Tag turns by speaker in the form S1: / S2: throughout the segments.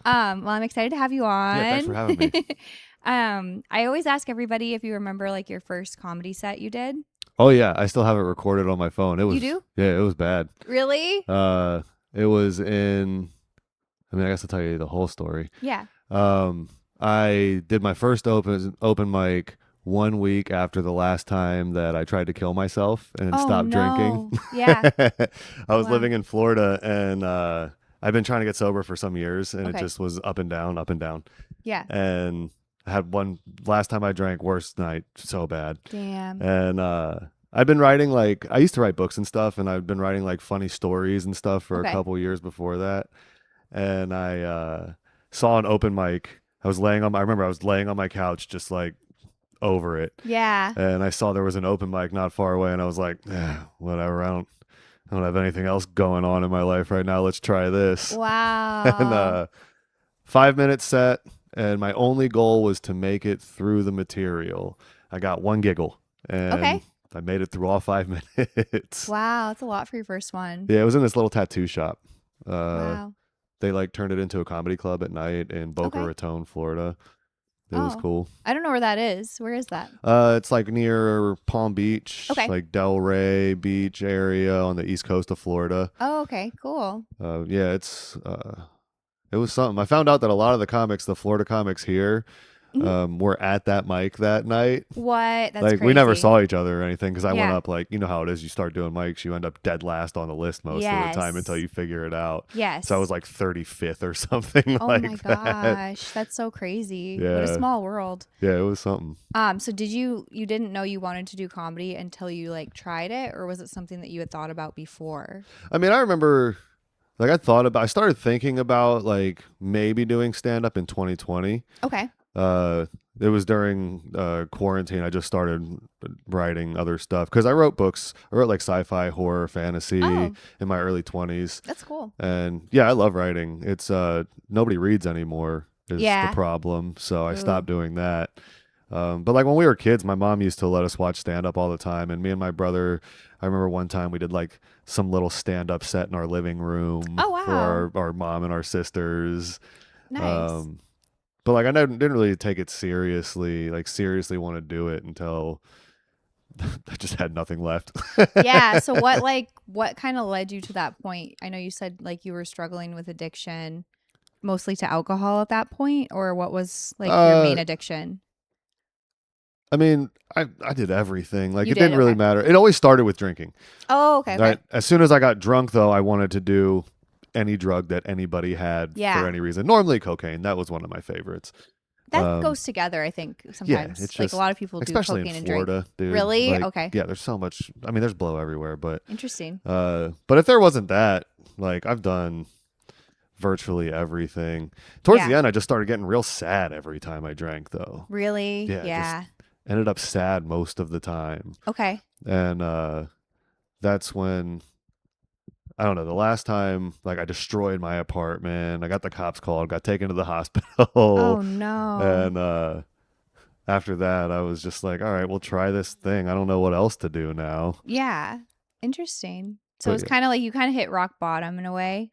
S1: Well, I'm excited to have you
S2: Yeah, thanks for
S1: on.
S2: having me.
S1: I always ask everybody if you remember like your first comedy set you did.
S2: Oh yeah, I still have it recorded on my phone.
S1: You do?
S2: It was bad.
S1: Really?
S2: Uh, it was in. I mean, I guess I'll tell you the whole story.
S1: Yeah.
S2: Um, I did my first open mic 1 week after the last time that I tried to kill myself and
S1: Oh
S2: stopped drinking.
S1: no. Yeah.
S2: I was
S1: Wow.
S2: living in Florida and I've been trying to get sober for some years and it
S1: Okay.
S2: just was up and down, up and down.
S1: Yeah.
S2: And I had one last time I drank, worst night, so bad.
S1: Damn.
S2: And I've been writing like I used to write books and stuff, and I've been writing like funny stories and stuff for a
S1: Okay.
S2: couple years before that. And I saw an open mic. I remember I was laying on my couch, just like over it,
S1: Yeah.
S2: and I saw there was an open mic not far away, and I was like, whatever. I don't have anything else going on in my life right now. Let's try this. And
S1: Wow.
S2: 5 minute set, and my only goal was to make it through the material. I got one giggle, and
S1: Okay.
S2: I made it through all 5 minutes.
S1: Wow. That's a lot for your first one.
S2: Yeah, it was in this little tattoo shop. Uh,
S1: Wow.
S2: they like turned it into a comedy club at night in Boca
S1: Okay.
S2: Raton, Florida. It was
S1: Oh.
S2: cool.
S1: I don't know where that is. Where is that?
S2: It's like near Palm Beach,
S1: Okay.
S2: like Delray Beach area on the east coast of Florida.
S1: Oh, okay. Cool.
S2: Yeah, it was something. I found out that a lot of the Florida comics here,
S1: Mhm.
S2: were at that mic that night.
S1: What? That's
S2: Like we never
S1: crazy.
S2: saw each other or anything because I went
S1: Yeah.
S2: up like you know how it is. You start doing mics, you end up dead last on the list most of the time until
S1: Yes.
S2: you figure it out. So I was
S1: Yes.
S2: like 35th or something
S1: Oh my
S2: like that.
S1: gosh, that's so crazy. What a
S2: Yeah,
S1: small world.
S2: yeah, it was something.
S1: So did you didn't know you wanted to do comedy until you like tried it, or was it something that you had thought about before?
S2: I mean, I remember like I started thinking about like maybe doing stand up in 2020.
S1: Okay.
S2: Uh, it was during quarantine. I just started writing other stuff because I wrote books. I wrote like sci-fi, horror, fantasy
S1: Oh,
S2: in my early 20s.
S1: that's cool.
S2: And yeah, I love writing. It's nobody reads anymore is the
S1: Yeah.
S2: problem. So I
S1: Ooh.
S2: stopped doing that. But like when we were kids, my mom used to let us watch stand up all the time. And me and my brother, I remember one time we did like some little stand up set in our living room
S1: Oh
S2: for
S1: wow.
S2: our mom and our sisters.
S1: Nice.
S2: Um, but like I didn't really take it seriously, like seriously want to do it until I just had nothing left.
S1: Yeah, so what kind of led you to that point? I know you said like you were struggling with addiction mostly to alcohol at that point, or what was like your
S2: uh,
S1: main addiction?
S2: I mean, I did everything. Like
S1: You
S2: it
S1: did?
S2: didn't really
S1: Okay.
S2: matter. It always started with drinking.
S1: Oh, okay, okay.
S2: Right. As soon as I got drunk, though, I wanted to do any drug that anybody had for
S1: Yeah.
S2: any reason. Normally cocaine. That was one of my favorites.
S1: That
S2: Um,
S1: goes together, I think,
S2: yeah,
S1: sometimes.
S2: it's
S1: Like a
S2: just
S1: lot of people do
S2: especially in
S1: cocaine and drink.
S2: Florida, dude.
S1: Really?
S2: Like,
S1: Okay.
S2: yeah, there's so much. I mean, there's blow everywhere,
S1: Interesting.
S2: but if there wasn't that, like, I've done virtually everything. Towards the
S1: Yeah.
S2: end, I just started getting real sad every time I drank, though.
S1: Really?
S2: Yeah, just
S1: Yeah.
S2: ended up sad most of the time,
S1: Okay.
S2: and that's when I don't know. The last time, like, I destroyed my apartment. I got the cops called, got taken to the hospital,
S1: Oh no.
S2: and after that, I was just like, all right, we'll try this thing. I don't know what else to do now.
S1: Yeah. Interesting. So
S2: But
S1: it's kind of like you kind of hit rock bottom in a way.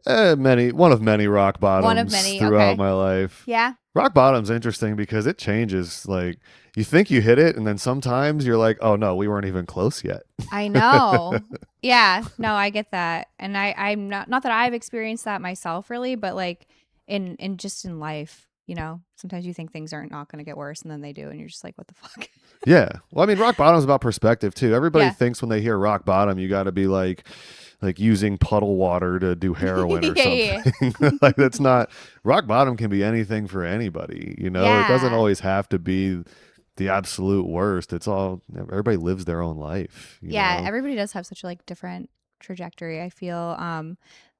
S2: yeah, one of many rock
S1: One of
S2: bottoms
S1: many.
S2: throughout
S1: Okay.
S2: my life.
S1: Yeah.
S2: Rock bottom's interesting because it changes. Like, you think you hit it, and then sometimes you're like, oh no, we weren't even close yet.
S1: I know. Yeah. No, I get that. And I'm not that I've experienced that myself really, but like in just in life, sometimes you think things aren't not going to get worse and then they do and you're just like, what the fuck?
S2: Yeah. Well, I mean, rock bottom's about perspective too. Everybody
S1: Yeah.
S2: thinks when they hear rock bottom, you got to be like using puddle water to do heroin or
S1: Yeah, yeah.
S2: something. Like that's not rock bottom can be anything for anybody, you know? It doesn't
S1: Yeah.
S2: always have to be the absolute worst. It's all everybody lives their own life, you
S1: Yeah,
S2: know?
S1: everybody does have such a like different trajectory, I feel.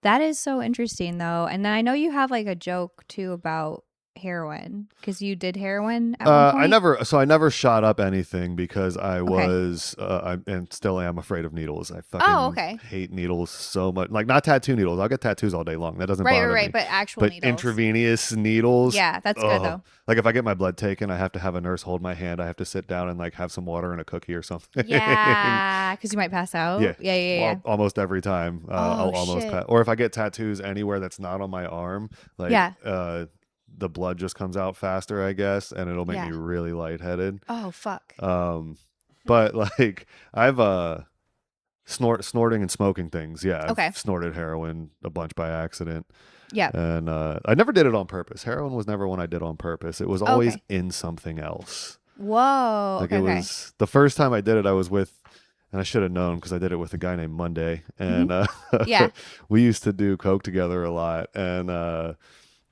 S1: That is so interesting though. And then I know you have like a joke too about heroin? Because you did heroin at one point.
S2: I never shot up anything because I
S1: Okay.
S2: was, and still am afraid of needles. I
S1: Oh,
S2: fucking
S1: okay.
S2: hate needles so much. Like, not tattoo needles. I'll get tattoos all day long. That doesn't
S1: Right, right,
S2: bother
S1: right.
S2: me.
S1: But actual
S2: But
S1: needles.
S2: intravenous needles,
S1: Yeah, that's good
S2: oh,
S1: though.
S2: like if I get my blood taken, I have to have a nurse hold my hand. I have to sit down and like have some water and a cookie or something.
S1: Yeah, because you might pass
S2: Yeah.
S1: out. Yeah, yeah, yeah.
S2: Well, almost every time, I'll
S1: Oh
S2: almost
S1: shit.
S2: pass. Or if I get tattoos anywhere that's not on my arm, like,
S1: Yeah,
S2: the blood just comes out faster, I guess, and it'll make me
S1: yeah.
S2: really lightheaded.
S1: Oh fuck.
S2: Um, but like I've snorting and smoking things. Yeah, I've
S1: Okay.
S2: snorted heroin a bunch by accident,
S1: Yeah.
S2: and I never did it on purpose. Heroin was never one I did on purpose. It was always
S1: Okay.
S2: in something else.
S1: Whoa.
S2: Like
S1: Okay.
S2: it
S1: Okay.
S2: was the first time I did it, I was with, and I should have known because I did it with a guy named Monday,
S1: Hmm.
S2: and
S1: Yeah.
S2: we used to do coke together a lot, and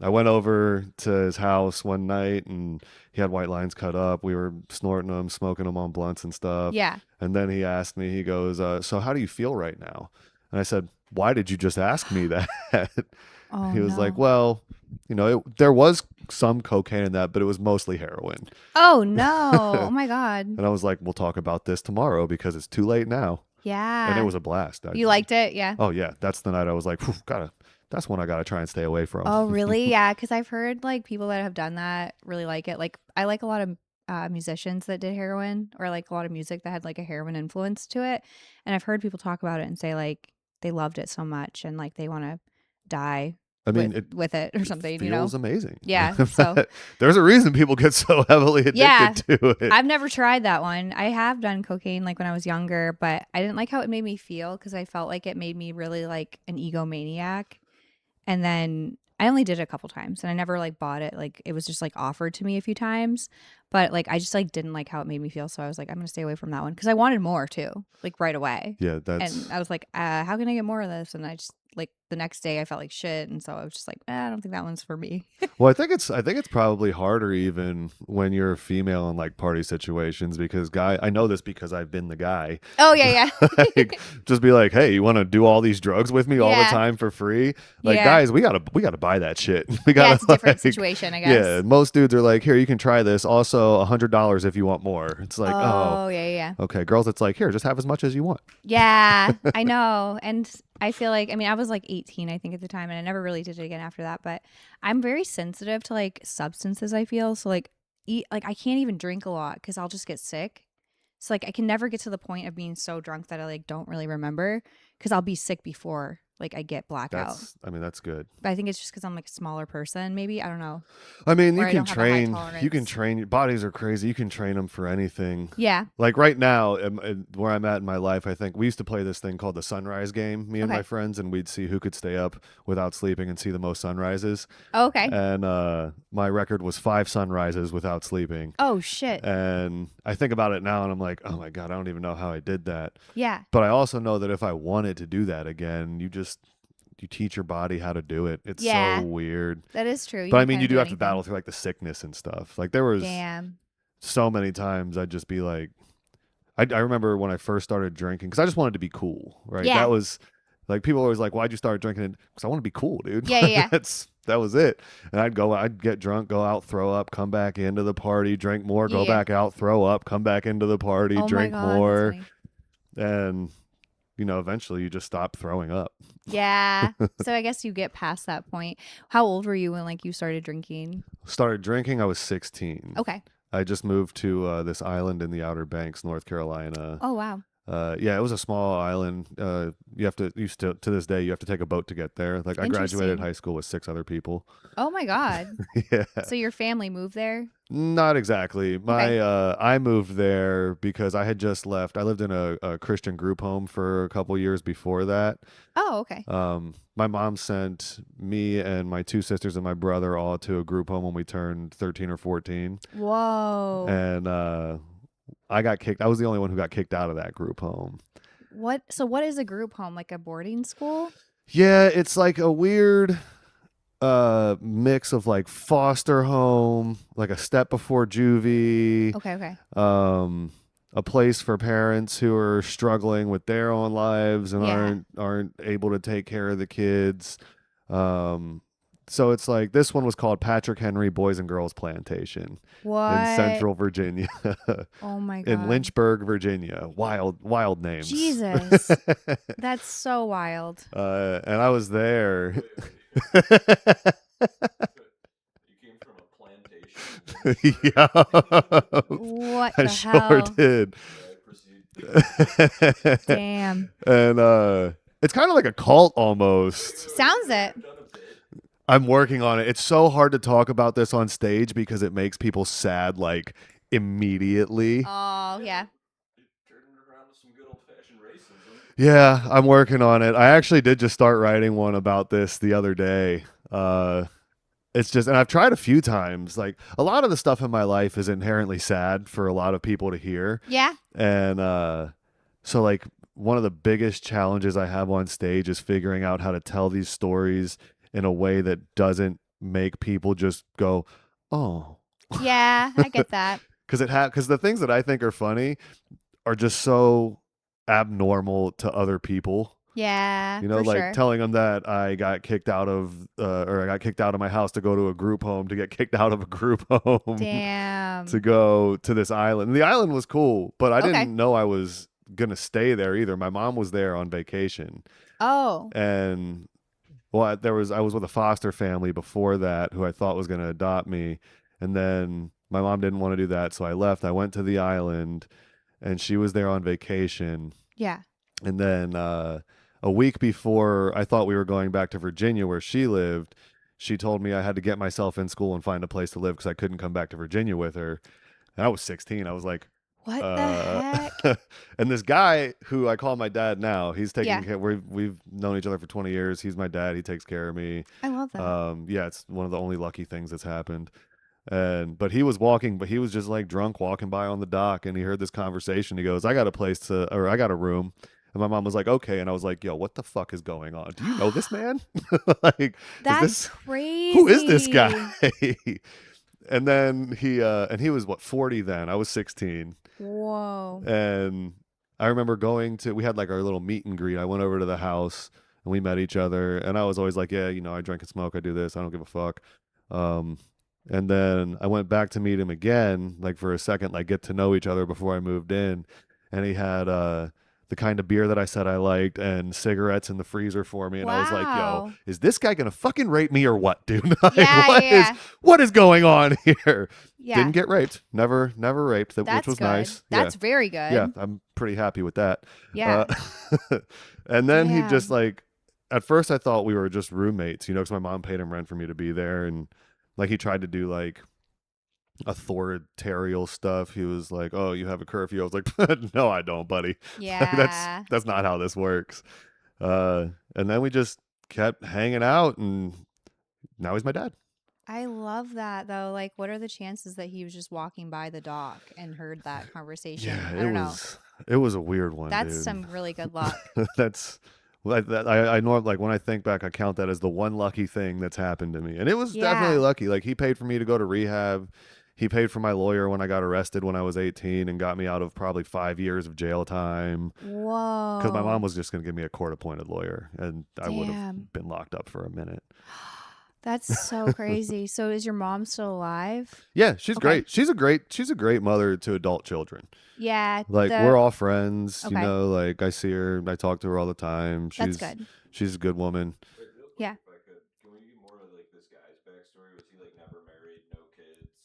S2: I went over to his house one night and he had white lines cut up. We were snorting them, smoking them on blunts and stuff.
S1: Yeah.
S2: And then he asked me, he goes, so how do you feel right now? And I said, why did you just ask me that?
S1: Oh
S2: He was like,
S1: no.
S2: well, there was some cocaine in that, but it was mostly heroin.
S1: Oh no. Oh my god.
S2: And I was like, we'll talk about this tomorrow because it's too late now. And it
S1: Yeah.
S2: was a blast.
S1: You liked it? Yeah.
S2: Oh, yeah. That's the night I was like, "Phew, that's one I got to try and stay away from."
S1: Oh really? Yeah. Because I've heard like people that have done that really like it. Like I like a lot of musicians that did heroin or like a lot of music that had like a heroin influence to it. And I've heard people talk about it and say like they loved it so much and like they want to die
S2: I mean,
S1: with it or
S2: it
S1: something,
S2: feels amazing.
S1: Yeah. So
S2: There's a reason people get so heavily
S1: yeah,
S2: addicted to it.
S1: I've never tried that one. I have done cocaine like when I was younger, but I didn't like how it made me feel because I felt like it made me really like an egomaniac. And then I only did it a couple times and I never like bought it. Like it was just like offered to me a few times, but like I just like didn't like how it made me feel. So I was like, I'm gonna stay away from that one because I wanted more too, like right away.
S2: Yeah,
S1: And
S2: that's.
S1: I was like, how can I get more of this? And I just like the next day I felt like shit, and so I was just like, I don't think that one's for me.
S2: Well, I think it's probably harder even when you're a female in like party situations because I know this because I've been the guy.
S1: Oh yeah, yeah,
S2: Like, just be like, hey, you want to do all these drugs with me all the
S1: yeah,
S2: time for free? Like,
S1: yeah,
S2: guys, we gotta buy that shit. We
S1: yeah.
S2: gotta
S1: It's a different
S2: like,
S1: situation, I
S2: yeah.
S1: guess.
S2: Most dudes are like, here, you can try this. Also, $100 if you want more. It's like, oh,
S1: Oh yeah, yeah.
S2: okay. Girls, it's like, here, just have as much as you want.
S1: Yeah, I know. And I feel like, I mean, I was like 18, I think, at the time, and I never really did it again after that. But I'm very sensitive to like substances, I feel. So, like, I can't even drink a lot because I'll just get sick. So, like, I can never get to the point of being so drunk that I like don't really remember because I'll be sick before like I get blackout.
S2: That's good.
S1: But I think it's just because I'm like a smaller person, maybe. I don't know.
S2: I mean,
S1: Or
S2: you
S1: I
S2: can
S1: don't have a high
S2: train. You can
S1: tolerance.
S2: train. Your bodies are crazy. You can train them for anything.
S1: Yeah.
S2: Like right now, where I'm at in my life, I think we used to play this thing called the sunrise game, me and my
S1: Okay.
S2: friends, and we'd see who could stay up without sleeping and see the most sunrises.
S1: Oh, okay.
S2: And my record was 5 sunrises without sleeping.
S1: Oh, shit.
S2: And I think about it now, and I'm like, oh my god, I don't even know how I did that.
S1: Yeah.
S2: But I also know that if I wanted to do that again, you teach your body how to do it. It's so
S1: Yeah.
S2: weird.
S1: That is true. You
S2: But I
S1: can
S2: mean,
S1: kind
S2: you
S1: of
S2: do
S1: do
S2: have to
S1: anything.
S2: battle through like the sickness and stuff. Like there was
S1: Damn.
S2: so many times I'd just be like, I remember when I first started drinking because I just wanted to be cool, right?
S1: Yeah.
S2: That was like people were always like, "Why'd you start drinking?" Because I want to be cool, dude.
S1: Yeah, yeah, yeah.
S2: That was it. And I'd get drunk, go out, throw up, come back into the party, drink more, go
S1: Yeah.
S2: back out, throw up, come back into the party,
S1: Oh my
S2: drink
S1: God, that's
S2: more,
S1: funny.
S2: and eventually you just stop throwing up.
S1: Yeah. So I guess you get past that point. How old were you when like you started drinking?
S2: Started drinking, I was 16.
S1: Okay.
S2: I just moved to this island in the Outer Banks, North Carolina.
S1: Oh wow.
S2: Yeah, it was a small island. You still to this day you have to take a boat to get there. Like I graduated
S1: Interesting.
S2: high school with 6 other people.
S1: Oh my God.
S2: Yeah,
S1: So your family moved there?
S2: not exactly.
S1: Okay.
S2: I moved there because I had just left. I lived in a Christian group home for a couple years before that.
S1: Oh, okay.
S2: My mom sent me and my 2 sisters and my brother all to a group home when we turned 13 or 14,
S1: Whoa.
S2: and I got kicked. I was the only one who got kicked out of that group home.
S1: What is a group home? Like a boarding school?
S2: Yeah, it's like a weird mix of like foster home, like a step before juvie,
S1: Okay, okay.
S2: a place for parents who are struggling with their own lives and
S1: Yeah.
S2: aren't able to take care of the kids. Um So it's like this one was called Patrick Henry Boys and Girls Plantation in
S1: What?
S2: Central Virginia,
S1: Oh my
S2: in
S1: God.
S2: Lynchburg, Virginia. Wild names.
S1: Jesus. That's so wild.
S2: And I was there. Yeah,
S1: What
S2: I
S1: the
S2: sure
S1: hell?
S2: did.
S1: Damn.
S2: And it's kind of like a cult almost.
S1: Sounds it.
S2: I'm working on it. It's so hard to talk about this on stage because it makes people sad like immediately.
S1: Oh, yeah.
S2: Yeah, I'm working on it. I actually did just start writing one about this the other day. It's just, and I've tried a few times. Like a lot of the stuff in my life is inherently sad for a lot of people to hear.
S1: Yeah.
S2: And so, like, one of the biggest challenges I have on stage is figuring out how to tell these stories in a way that doesn't make people just go, "Oh,"
S1: Yeah, I get that.
S2: because the things that I think are funny are just so abnormal to other people.
S1: Yeah,
S2: You know,
S1: for
S2: like
S1: sure.
S2: telling them that I got kicked out of, or I got kicked out of my house to go to a group home, to get kicked out of a group home, to
S1: Damn.
S2: go to this island. And the island was cool, but I
S1: Okay.
S2: didn't know I was gonna stay there either. My mom was there on vacation,
S1: Oh,
S2: and well, I was with a foster family before that who I thought was gonna adopt me, and then my mom didn't want to do that, so I left. I went to the island, and she was there on vacation,
S1: yeah.
S2: and then a week before I thought we were going back to Virginia where she lived, she told me I had to get myself in school and find a place to live because I couldn't come back to Virginia with her. And I was 16. I was like,
S1: What the
S2: uh,
S1: heck?
S2: and this guy who I call my dad now, he's taking
S1: Yeah.
S2: care. We've known each other for 20 years. He's my dad. He takes care of me.
S1: I love that.
S2: Yeah, it's one of the only lucky things that's happened. And but he was walking, but he was just like drunk walking by on the dock, and he heard this conversation. He goes, "I got a place to, or I got a room." And my mom was like, "Okay," and I was like, "Yo, what the fuck is going on? Do you know this man? Like, is
S1: That's
S2: this who is this guy?"
S1: crazy.
S2: And then he was what 40 then. I was 16,
S1: Whoa.
S2: and I remember going to. We had like our little meet and greet. I went over to the house and we met each other, and I was always like, "Yeah, you know, I drink and smoke. I do this. I don't give a fuck." Um, and then I went back to meet him again, like for a second, like get to know each other before I moved in. And he had the kind of beer that I said I liked and cigarettes in the freezer for me. And I was like, yo,
S1: Wow.
S2: is this guy gonna fucking rape me or what, dude? Like
S1: Yeah, yeah.
S2: what is going on here?
S1: Yeah.
S2: Didn't get raped. Never raped, which
S1: That's
S2: was
S1: good.
S2: nice. Yeah.
S1: That's very
S2: Yeah,
S1: good.
S2: I'm pretty happy with that. Uh,
S1: Yeah.
S2: and then he just
S1: Damn.
S2: like, at first I thought we were just roommates, you know, because my mom paid him rent for me to be there, and like he tried to do like authoritarian stuff. He was like, "Oh, you have a curfew." I was like, "No, I don't, buddy. Like,
S1: Yeah.
S2: that's not how this works." And then we just kept hanging out, and now he's my dad.
S1: I love that though. Like, what are the chances that he was just walking by the dock and heard that conversation?
S2: Yeah,
S1: I don't know.
S2: it was a weird one,
S1: That's
S2: dude.
S1: some really good luck.
S2: That's I know, like when I think back, I count that as the one lucky thing that's happened to me, and it was definitely
S1: Yeah.
S2: lucky. Like he paid for me to go to rehab. He paid for my lawyer when I got arrested when I was 18 and got me out of probably 5 years of jail time because my mom
S1: Whoa.
S2: was just going to give me a court appointed lawyer and I would have
S1: Damn.
S2: been locked up for a minute.
S1: That's so crazy. So is your mom still alive?
S2: Yeah, she's
S1: Okay.
S2: great. She's a great mother to adult children.
S1: Yeah.
S2: Like we're all friends, you
S1: Okay.
S2: know, like I see her, I talk to her all the time.
S1: That's good.
S2: She's a good woman.
S1: Yeah.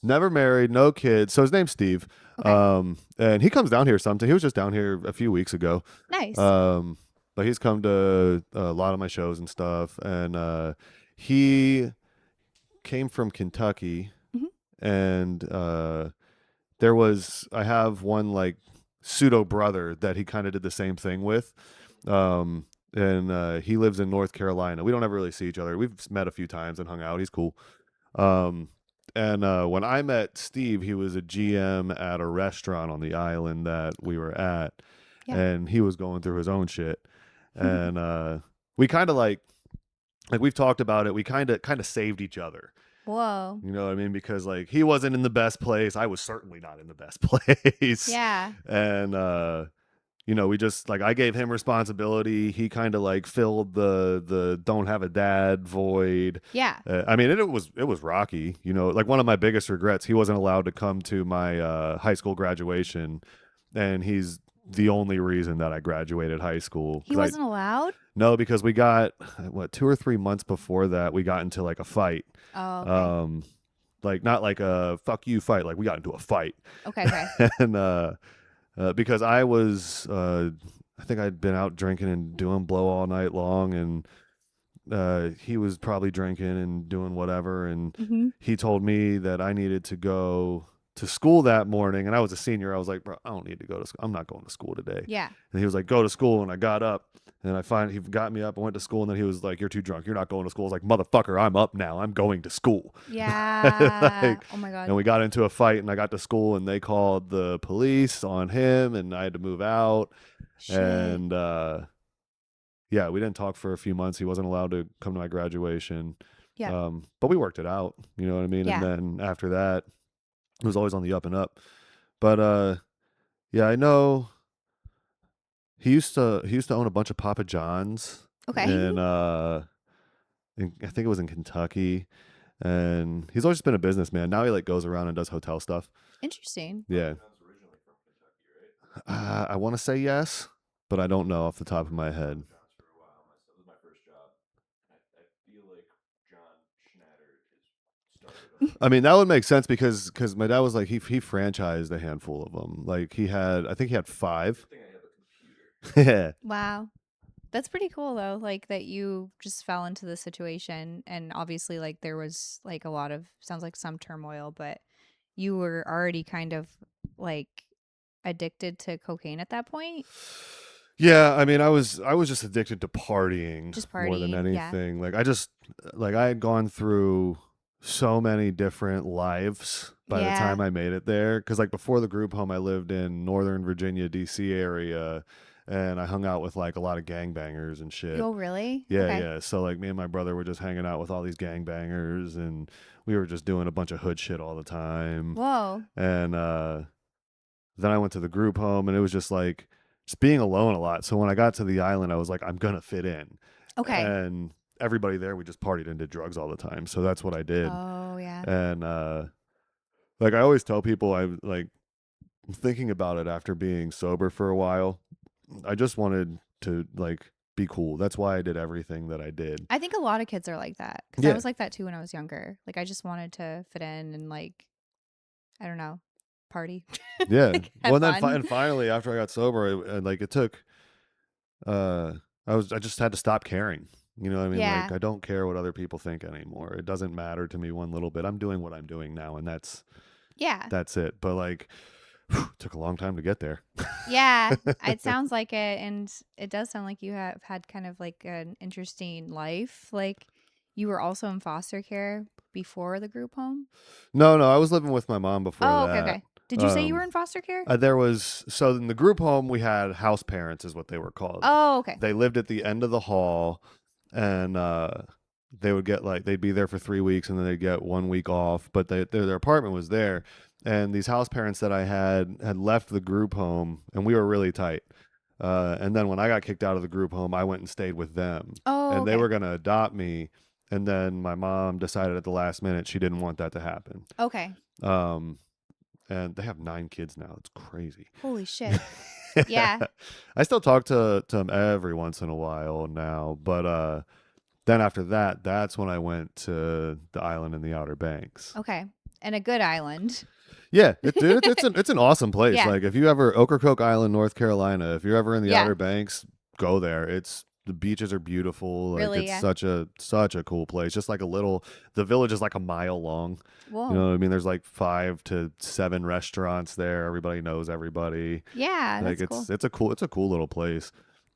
S2: Never married, no kids. So his name's Steve.
S1: Okay.
S2: And he comes down here sometime. He was just down here a few weeks ago.
S1: Nice.
S2: But he's come to a lot of my shows and stuff. And he came from Kentucky.
S1: Mhm.
S2: And I have one like pseudo brother that he kind of did the same thing with. And he lives in North Carolina. We don't ever really see each other. We've met a few times and hung out. He's cool. And when I met Steve, he was a GM at a restaurant on the island that we were at,
S1: Yeah.
S2: and he was going through his own shit. And we kind of like we've talked about it. We kind of saved each other.
S1: Whoa.
S2: You know what I mean? Because like he wasn't in the best place. I was certainly not in the best place.
S1: Yeah.
S2: And we just like I gave him responsibility. He kind of like filled the don't have a dad void.
S1: Yeah.
S2: I mean, it was rocky. Like one of my biggest regrets, he wasn't allowed to come to my high school graduation, and he's the only reason that I graduated high school.
S1: He wasn't allowed?
S2: No, because we got 2 or 3 months before that we got into like a fight.
S1: Oh, okay.
S2: Like not like a fuck you fight. Like we got into a fight.
S1: Okay.
S2: And because I think I'd been out drinking and doing blow all night long, and he was probably drinking and doing whatever, and
S1: Mm-hmm.
S2: he told me that I needed to go to school that morning, and I was a senior. I was like, bro, I don't need to go to school. I'm not going to school today.
S1: Yeah.
S2: And he was like, go to school, and I got up, and he got me up. I went to school, and then he was like, you're too drunk. You're not going to school. I was like, motherfucker, I'm up now. I'm going to school.
S1: Yeah. Oh my God.
S2: And we got into a fight, and I got to school, and they called the police on him, and I had to move out.
S1: Shit.
S2: And yeah, we didn't talk for a few months. He wasn't allowed to come to my graduation.
S1: Yeah.
S2: But we worked it out. You know what I mean?
S1: Yeah.
S2: And then after that, it was always on the up and up. But yeah, I know he used to own a bunch of Papa John's.
S1: Okay.
S2: And I think it was in Kentucky. And he's always just been a businessman. Now he like goes around and does hotel stuff.
S1: Interesting.
S2: Yeah. I want to say yes, but I don't know off the top of my head. I mean, that would make sense because my dad was like he franchised a handful of them. Like I think he had 5. Yeah.
S1: Wow. That's pretty cool though, like that you just fell into the situation, and obviously like there was like a lot of, sounds like some turmoil, but you were already kind of like addicted to cocaine at that point.
S2: Yeah, I mean, I was just addicted to partying,
S1: Just
S2: more than
S1: partying, yeah.
S2: anything. Like I had gone through so many different lives by the
S1: Yeah.
S2: time I made it there. Because like before the group home, I lived in Northern Virginia, D.C. area, and I hung out with like a lot of gangbangers and shit.
S1: Oh, really?
S2: Yeah,
S1: Okay.
S2: yeah. So like me and my brother were just hanging out with all these gangbangers, and we were just doing a bunch of hood shit all the time.
S1: Whoa.
S2: And then I went to the group home, and it was just like just being alone a lot. So when I got to the island, I was like, I'm gonna fit in.
S1: Okay.
S2: And everybody there, we just partied and did drugs all the time. So that's what I did.
S1: Oh, yeah.
S2: And like I always tell people, I'm thinking about it after being sober for a while. I just wanted to like be cool. That's why I did everything that I did.
S1: I think a lot of kids are like that, because I was like that too when I was younger. Like I just wanted to fit in and like, I don't know, party.
S2: Yeah.
S1: Like, have
S2: Well, then
S1: fun.
S2: and finally, after I got sober, it took. I just had to stop caring. You know what I mean?
S1: Yeah.
S2: Like I don't care what other people think anymore. It doesn't matter to me one little bit. I'm doing what I'm doing now, and that's
S1: Yeah.
S2: it. But like, took a long time to get there.
S1: Yeah. It sounds like it. And it does sound like you have had kind of like an interesting life. Like you were also in foster care before the group home.
S2: No, I was living with my mom before
S1: Oh,
S2: that.
S1: okay. Did you say you were in foster care?
S2: There was, so in the group home we had house parents is what they were called.
S1: Oh, okay.
S2: They lived at the end of the hall, and they would get like they'd be there for 3 weeks, and then they'd get 1 week off. But their apartment was there, and these house parents that I had left the group home, and we were really tight. And then when I got kicked out of the group home, I went and stayed with them,
S1: Oh,
S2: and
S1: okay.
S2: they were gonna adopt me. And then my mom decided at the last minute she didn't want that to happen.
S1: Okay.
S2: And they have 9 kids now. It's crazy.
S1: Holy shit. Yeah.
S2: I still talk to them every once in a while now, but then after that, that's when I went to the island in the Outer Banks.
S1: Okay. And a good island.
S2: Yeah, it's an awesome place.
S1: Yeah.
S2: Like if you ever Ocracoke Island, North Carolina, if you're ever in the
S1: Yeah.
S2: Outer Banks, go there. The beaches are beautiful. Like
S1: Really,
S2: it's
S1: yeah.
S2: such a cool place. Just like the village is like a mile long.
S1: Whoa.
S2: You know what I mean? There's like 5 to 7 restaurants there. Everybody knows everybody.
S1: Yeah,
S2: Like
S1: that's cool.
S2: it's a cool little place.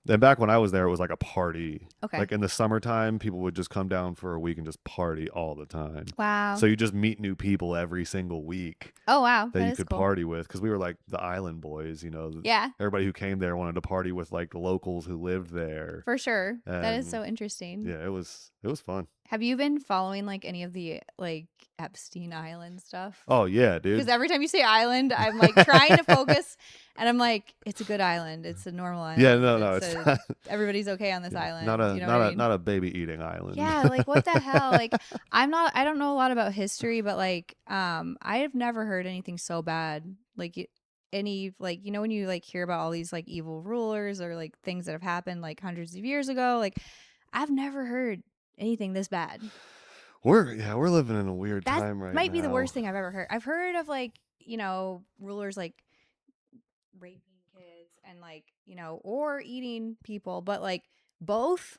S2: And back when I was there, it was like a party.
S1: Okay.
S2: Like in the summertime, people would just come down for a week and just party all the time.
S1: Wow.
S2: So you just meet new people every single week
S1: Oh, wow.
S2: that you
S1: is
S2: could
S1: cool.
S2: party with, because we were like the island boys. You know,
S1: Yeah,
S2: everybody who came there wanted to party with like the locals who lived there.
S1: for sure. That is
S2: And
S1: so interesting.
S2: Yeah, it was fun.
S1: Have you been following like any of the like Epstein Island stuff?
S2: Oh yeah,
S1: Because
S2: dude.
S1: every time you say island, I'm like trying to focus, and I'm like, it's a good island. It's a normal
S2: Yeah,
S1: island.
S2: no, no,
S1: It's
S2: it's
S1: a
S2: not.
S1: everybody's okay on this
S2: Yeah, not
S1: island.
S2: a
S1: You know what I
S2: not a
S1: mean?
S2: not a baby eating island.
S1: Yeah, like what the hell? Like I don't know a lot about history, but like I have never heard anything so bad. Like any like when you like hear about all these like evil rulers or like things that have happened like hundreds of years ago, like I've never heard anything this bad.
S2: We're living in a weird
S1: That
S2: time right
S1: might be the
S2: now.
S1: worst thing I've ever heard. I've heard of like, rulers like raping kids and like, or eating people, but like both,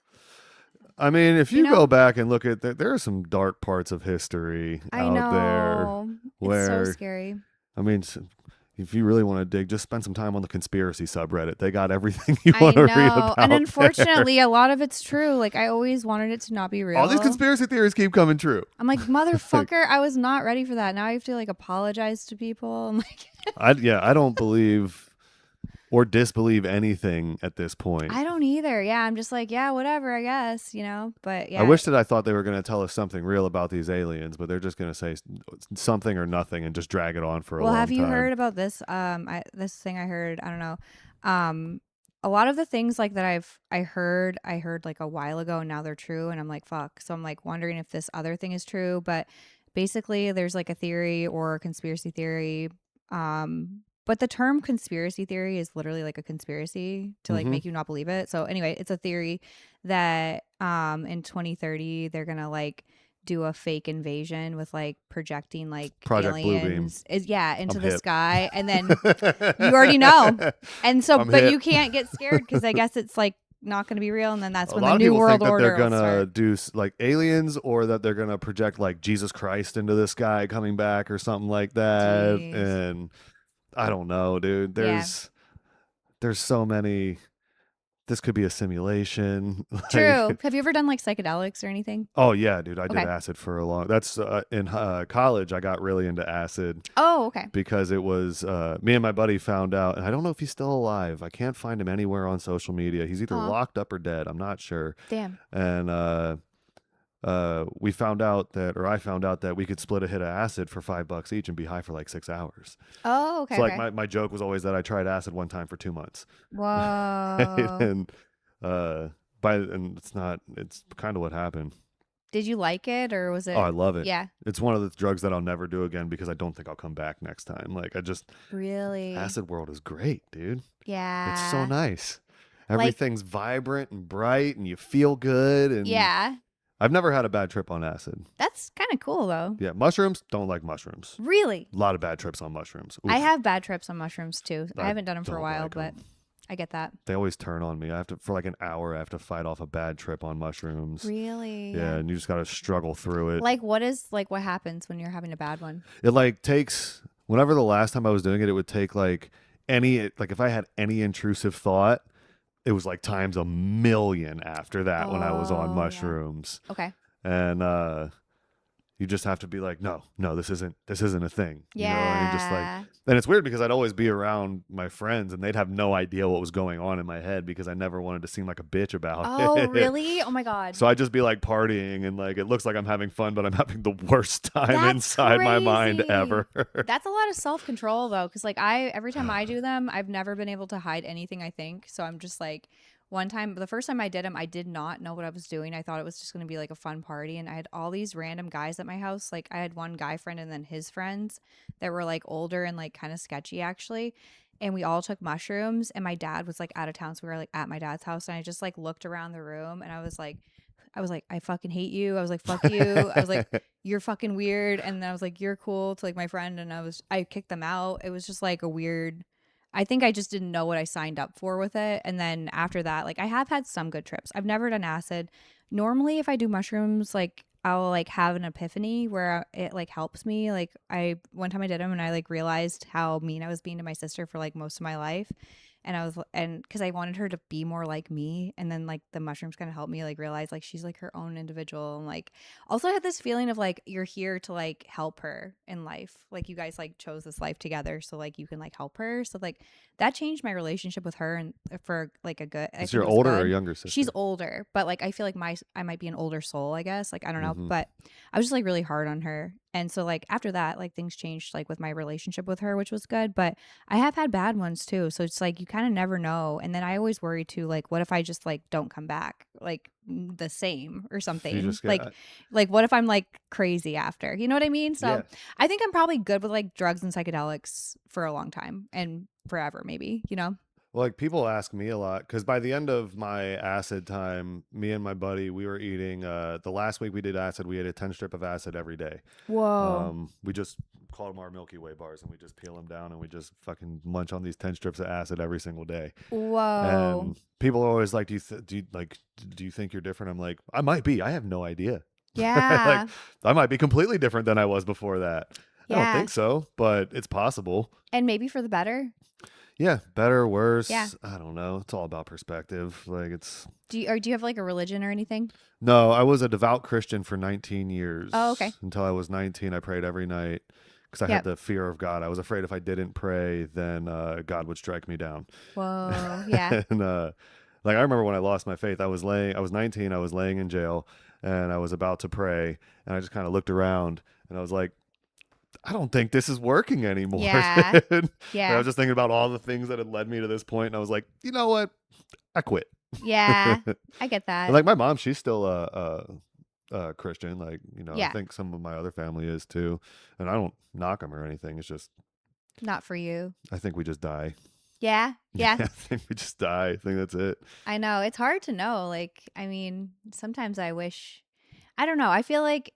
S2: I mean, if
S1: you
S2: you go
S1: know?
S2: back and look at there are some dark parts of history
S1: I
S2: out there
S1: know. It's so
S2: where
S1: scary.
S2: I mean, if you really want to dig, just spend some time on the conspiracy subreddit. They got everything you
S1: I
S2: want to read
S1: know. And
S2: about there.
S1: unfortunately, a lot of it's true. Like I always wanted it to not be
S2: All these
S1: real.
S2: conspiracy theories keep coming true.
S1: I'm like,
S2: Like,
S1: motherfucker, I was not ready for that. Now I have to like apologize to people. I'm like
S2: I don't believe or disbelieve anything at this point.
S1: I don't either. Yeah, I'm just like, yeah, whatever, I guess. But
S2: I
S1: yeah.
S2: wish that I thought they were going to tell us something real about these aliens, but they're just going to say something or nothing and just drag it on for a
S1: Well,
S2: long
S1: have you
S2: time.
S1: heard about this? This thing I heard. I don't know. A lot of the things like that I heard like a while ago, and now they're true, and I'm like, fuck. So I'm like wondering if this other thing is true. But basically, there's like a theory or a conspiracy theory. But the term conspiracy theory is literally like a conspiracy to like
S2: Mm-hmm.
S1: make you not believe it. So anyway, it's a theory that in 2030 they're gonna like do a fake invasion with like projecting like
S2: Project Bluebeam.
S1: aliens is yeah
S2: I'm
S1: into the
S2: hip.
S1: sky, and then you already know. And so
S2: I'm
S1: but
S2: hip.
S1: you can't get scared because I guess it's like not going to be real, and then that's
S2: A
S1: when the
S2: lot of
S1: new
S2: people think
S1: world
S2: that they're
S1: order will
S2: gonna
S1: start.
S2: do like aliens, or that they're gonna project like Jesus Christ into the sky coming back, or something like that.
S1: Jeez.
S2: And I don't know, dude.
S1: Yeah.
S2: There's so many. This could be a simulation.
S1: True.
S2: Like,
S1: Have you ever done like psychedelics or anything?
S2: oh yeah, dude. I did
S1: Okay.
S2: acid for a long. That's in college. I got really into acid
S1: Oh, okay.
S2: because it was me and my buddy found out, and I don't know if he's still alive. I can't find him anywhere on social media. He's either
S1: Aw,
S2: locked up or dead. I'm not sure.
S1: damn.
S2: And we found out that, or I found out that we could split a hit of acid for $5 each and be high for like 6 hours.
S1: Oh, okay,
S2: So like
S1: okay.
S2: my joke was always that I tried acid one time for 2 months.
S1: Whoa.
S2: And and it's kind of what happened.
S1: Did you like it or was
S2: Oh, I
S1: it?
S2: love it.
S1: Yeah.
S2: It's one of the drugs that I'll never do again because I don't think I'll come back next time. Like
S1: Really?
S2: acid world is great, dude. It's so
S1: Yeah.
S2: nice.
S1: Like,
S2: Everything's vibrant and bright and you feel good, and
S1: yeah.
S2: I've never had a bad trip on acid.
S1: That's kind of cool though.
S2: Yeah, mushrooms, don't like mushrooms.
S1: Really?
S2: A lot of bad trips on mushrooms.
S1: I
S2: Oof,
S1: have bad trips on mushrooms too. I
S2: I
S1: haven't done them for a
S2: don't
S1: while,
S2: like
S1: but
S2: them.
S1: I get that.
S2: They always turn on me. I have to, for like an hour, I have to fight off a bad trip on mushrooms.
S1: Really?
S2: Yeah, and you just got to struggle through it.
S1: Like what happens when you're having a bad one?
S2: It like takes, whenever the last time I was doing it, it would take like like if I had any intrusive thought, it was like times a million after that when I was on
S1: Oh, yeah.
S2: mushrooms.
S1: Okay.
S2: And you just have to be like, no, this isn't a thing. You know, and you just like,
S1: Yeah.
S2: and it's weird because I'd always be around my friends and they'd have no idea what was going on in my head because I never wanted to seem like a bitch about
S1: Oh,
S2: it.
S1: really? Oh my God.
S2: So I just be like partying and like it looks like I'm having fun, but I'm having the worst time
S1: That's
S2: inside my mind
S1: crazy.
S2: ever.
S1: That's a lot of self-control though, because like every time I do them, I've never been able to hide anything, I think. So I'm just like one time, the first time I did them, I did not know what I was doing. I thought it was just going to be like a fun party. And I had all these random guys at my house. Like I had one guy friend and then his friends that were like older and like kind of sketchy actually. And we all took mushrooms and my dad was like out of town. So we were like at my dad's house and I just like looked around the room and I was like, I fucking hate you. I was like, fuck you. I was like, you're fucking weird. And then I was like, you're cool to like my friend. And I kicked them out. It was just like a weird, I think I just didn't know what I signed up for with it. And then after that, like I have had some good trips. I've never done acid. Normally, if I do mushrooms, like I'll like have an epiphany where it like helps me. Like one time I did them and I like realized how mean I was being to my sister for like most of my life. And I was, and because I wanted her to be more like me. And then like the mushrooms kind of helped me like realize like she's like her own individual. And like also I had this feeling of like you're here to like help her in life. Like you guys like chose this life together. So like you can like help her. So like that changed my relationship with her and for like a good, I
S2: Is
S1: think
S2: your
S1: it was
S2: older or
S1: good.
S2: younger
S1: She's
S2: sister?
S1: older, but like I feel like I might be an older soul, I guess. Like I don't know,
S2: Mm-hmm.
S1: but I was just like really hard on her. And so like after that, like things changed like with my relationship with her, which was good. But I have had bad ones too. So it's like you kind of never know. And then I always worry too, like, what if I just like don't come back like the same or
S2: You
S1: something?
S2: just get
S1: Like what if I'm like crazy after? You know what I mean? So
S2: yeah.
S1: I think I'm probably good with like drugs and psychedelics for a long time and forever, maybe, you know?
S2: Well, like people ask me a lot because by the end of my acid time, me and my buddy, we were eating. The last week we did acid, we ate a 10 strip of acid every day.
S1: Whoa.
S2: We just call them our Milky Way bars, and we just peel them down, and we just fucking munch on these 10 strips of acid every single day.
S1: Whoa.
S2: And people are always like, do you think you're different?" I'm like, I might be. I have no idea. Like,
S1: Yeah.
S2: I might be completely different than I was before that. I don't
S1: Yeah.
S2: think so, but it's possible.
S1: And maybe for the better.
S2: Yeah, better,
S1: Yeah.
S2: worse. I don't know. It's all about perspective. Like it's
S1: Do you have like a religion or anything?
S2: no. I was a devout Christian for 19 years.
S1: Oh, okay.
S2: Until I was 19. I prayed every night because I had
S1: Yep.
S2: the fear of God. I was afraid if I didn't pray, then God would strike me down.
S1: Whoa. Yeah.
S2: And like I remember when I lost my faith, I was 19. I was laying in jail, and I was about to pray, and I just kind of looked around, and I was like, I don't think this is working anymore.
S1: Yeah.
S2: And I
S1: Yeah.
S2: was just thinking about all the things that had led me to this point, and I was like, you know what? I quit.
S1: Yeah. I get
S2: And
S1: that.
S2: like my mom, she's still a Christian. Like I
S1: Yeah.
S2: think some of my other family is too. And I don't knock them or anything. It's just
S1: Not for you.
S2: I think we just die.
S1: Yeah.
S2: Yeah,
S1: Yeah.
S2: I think we just die. I think that's it.
S1: I know. It's hard to know. Like, I mean, sometimes I wish, I don't know. I feel like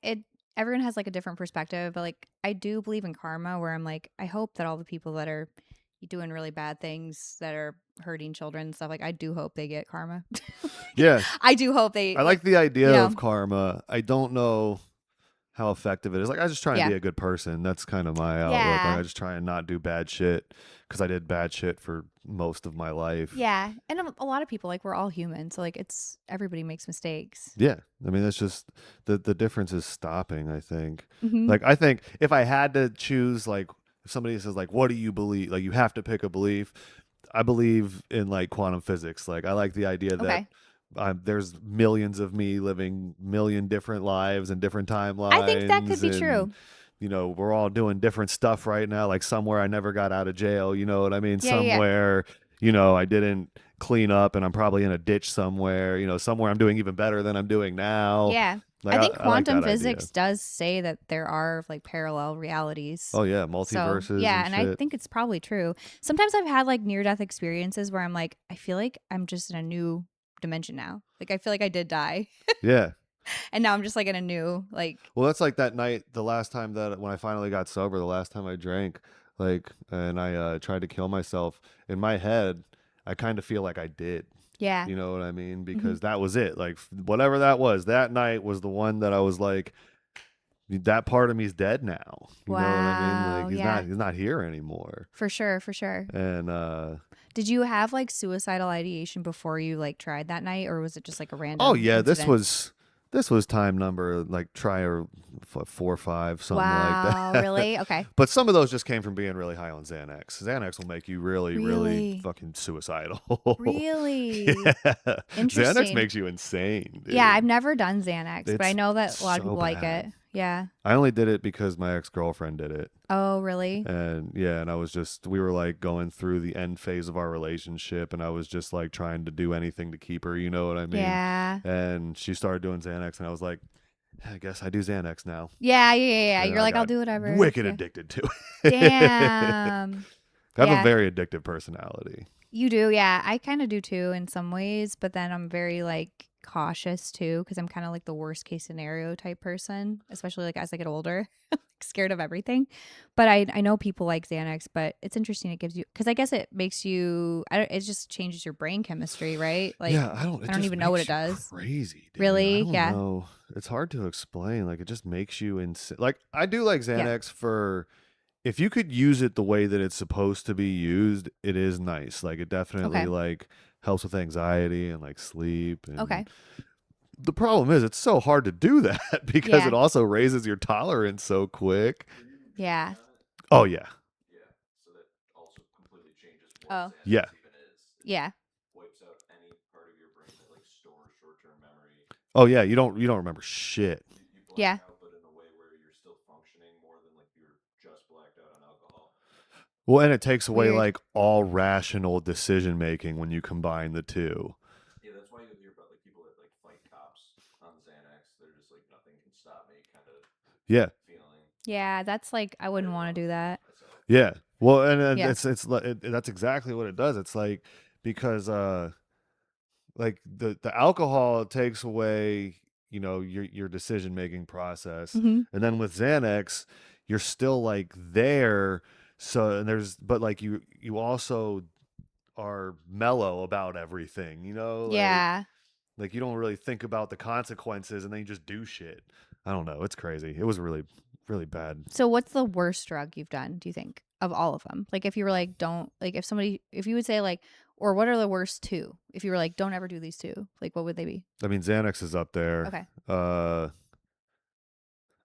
S1: everyone has like a different perspective, but like, I do believe in karma where I'm like, I hope that all the people that are doing really bad things that are hurting children and stuff, like, I do hope they get karma.
S2: Yeah,
S1: I do hope they,
S2: I
S1: like,
S2: like the
S1: you
S2: idea of
S1: know,
S2: karma. I don't know how effective it is. Like I just try and
S1: yeah.
S2: be a good person. That's kind of my outlook. Like
S1: Yeah.
S2: I just try and not do bad shit because I did bad shit for most of my life.
S1: Yeah. And a lot of people, like, we're all human. So, like, everybody makes mistakes.
S2: Yeah. I mean, that's just the difference is stopping, I think.
S1: Hmm.
S2: Like I think if I had to choose, like if somebody says like, what do you believe? Like you have to pick a belief. I believe in like quantum physics. Like I like the idea that
S1: Okay.
S2: there's millions of me living million different lives and different
S1: I think that could
S2: timelines,
S1: be
S2: and
S1: true.
S2: we're all doing different stuff right now. Like somewhere I never got out of jail. You know what I mean?
S1: Yeah. Yeah.
S2: Somewhere I didn't clean up and I'm probably in a ditch somewhere. Somewhere I'm doing even better than I'm doing now.
S1: Yeah.
S2: Like
S1: I think
S2: I like
S1: quantum
S2: that idea.
S1: physics does say that there are like parallel realities.
S2: Oh yeah,
S1: So,
S2: multiverses
S1: yeah,
S2: and
S1: and I
S2: shit.
S1: think it's probably true. Sometimes I've had like near death experiences where I'm like, I feel like I'm just in a new dimension now. Like, I feel like I did die.
S2: Yeah.
S1: And now I'm just like in a new, like,
S2: Well, that's like that night, the last time that when I finally got sober, the last time I drank, like, and I tried to kill myself. In my head, I kind of feel like I did.
S1: yeah.
S2: You know what I mean?
S1: Hmm.
S2: Because that was it. Like whatever that was, that night was the one that I was like, that part of me's dead now. You know what I mean? Like
S1: Wow. Yeah.
S2: he's not here anymore.
S1: For sure. For sure.
S2: And
S1: Did you have like suicidal ideation before you like tried that night, or was it just like a
S2: oh
S1: random
S2: yeah,
S1: incident?
S2: this was time number like try or 4 or 5, something like
S1: Wow.
S2: that.
S1: Really? Okay.
S2: But some of those just came from being really high on Xanax. Xanax will make you really, really
S1: Really?
S2: fucking suicidal.
S1: Really?
S2: Yeah. Xanax
S1: Interesting.
S2: makes you insane, dude.
S1: Yeah, I've never done Xanax, but I
S2: It's
S1: know that a lot of
S2: so
S1: people like it.
S2: bad.
S1: Yeah.
S2: I only did it because my ex-girlfriend did it.
S1: Oh, really?
S2: And yeah, and we were like going through the end phase of our relationship, and I was just like trying to do anything to keep her, you know what I mean?
S1: Yeah.
S2: And she started doing Xanax, and I was like, I guess I do Xanax now.
S1: Yeah, yeah, yeah, yeah.
S2: And
S1: You're
S2: I
S1: like, I'll
S2: got
S1: do whatever.
S2: wicked
S1: Yeah.
S2: addicted to it.
S1: Damn.
S2: I have a
S1: Yeah.
S2: very addictive personality.
S1: You do, yeah. I kind of do too in some ways, but then I'm very like cautious too because I'm kind of like the worst case scenario type person, especially like as I get older, scared of everything. But I know people like Xanax, but it's interesting. It gives you because I guess it makes you. It just changes your brain chemistry, right? Like
S2: Yeah, I
S1: I don't
S2: just
S1: even know what it
S2: makes you
S1: does.
S2: crazy, dude. I
S1: Really?
S2: don't
S1: Yeah.
S2: know. It's hard to explain. Like it just makes you insane. Like I do like
S1: Yeah.
S2: Xanax for if you could use it the way that it's supposed to be used, it is nice. Like it definitely
S1: Okay.
S2: like helps with anxiety and like sleep. And
S1: Okay.
S2: the problem is it's so hard to do that because it
S1: Yeah.
S2: also raises your tolerance so quick.
S1: Yeah.
S2: Oh yeah.
S1: Oh.
S2: Yeah.
S1: Yeah.
S2: Oh yeah, you don't remember shit.
S1: Yeah.
S2: Well, and it takes away
S1: Weird.
S2: like all rational decision making when you combine the two. Yeah.
S1: Yeah, that's like I wouldn't want to do that.
S2: Yeah. Well, and
S1: Yeah.
S2: that's exactly what it does. It's like because like the alcohol takes away, your decision making process.
S1: Hmm.
S2: And then with Xanax, you're still like there. So and there's but like you also are mellow about everything,
S1: Yeah.
S2: like you don't really think about the consequences and then you just do shit. I don't know. It's crazy. It was really, really bad.
S1: So what's the worst drug you've done, do you think, of all of them? Like if you were like, don't like if you would say like, or what are the worst two? If you were like, don't ever do these two, like what would they be?
S2: I mean, Xanax is up there.
S1: Okay.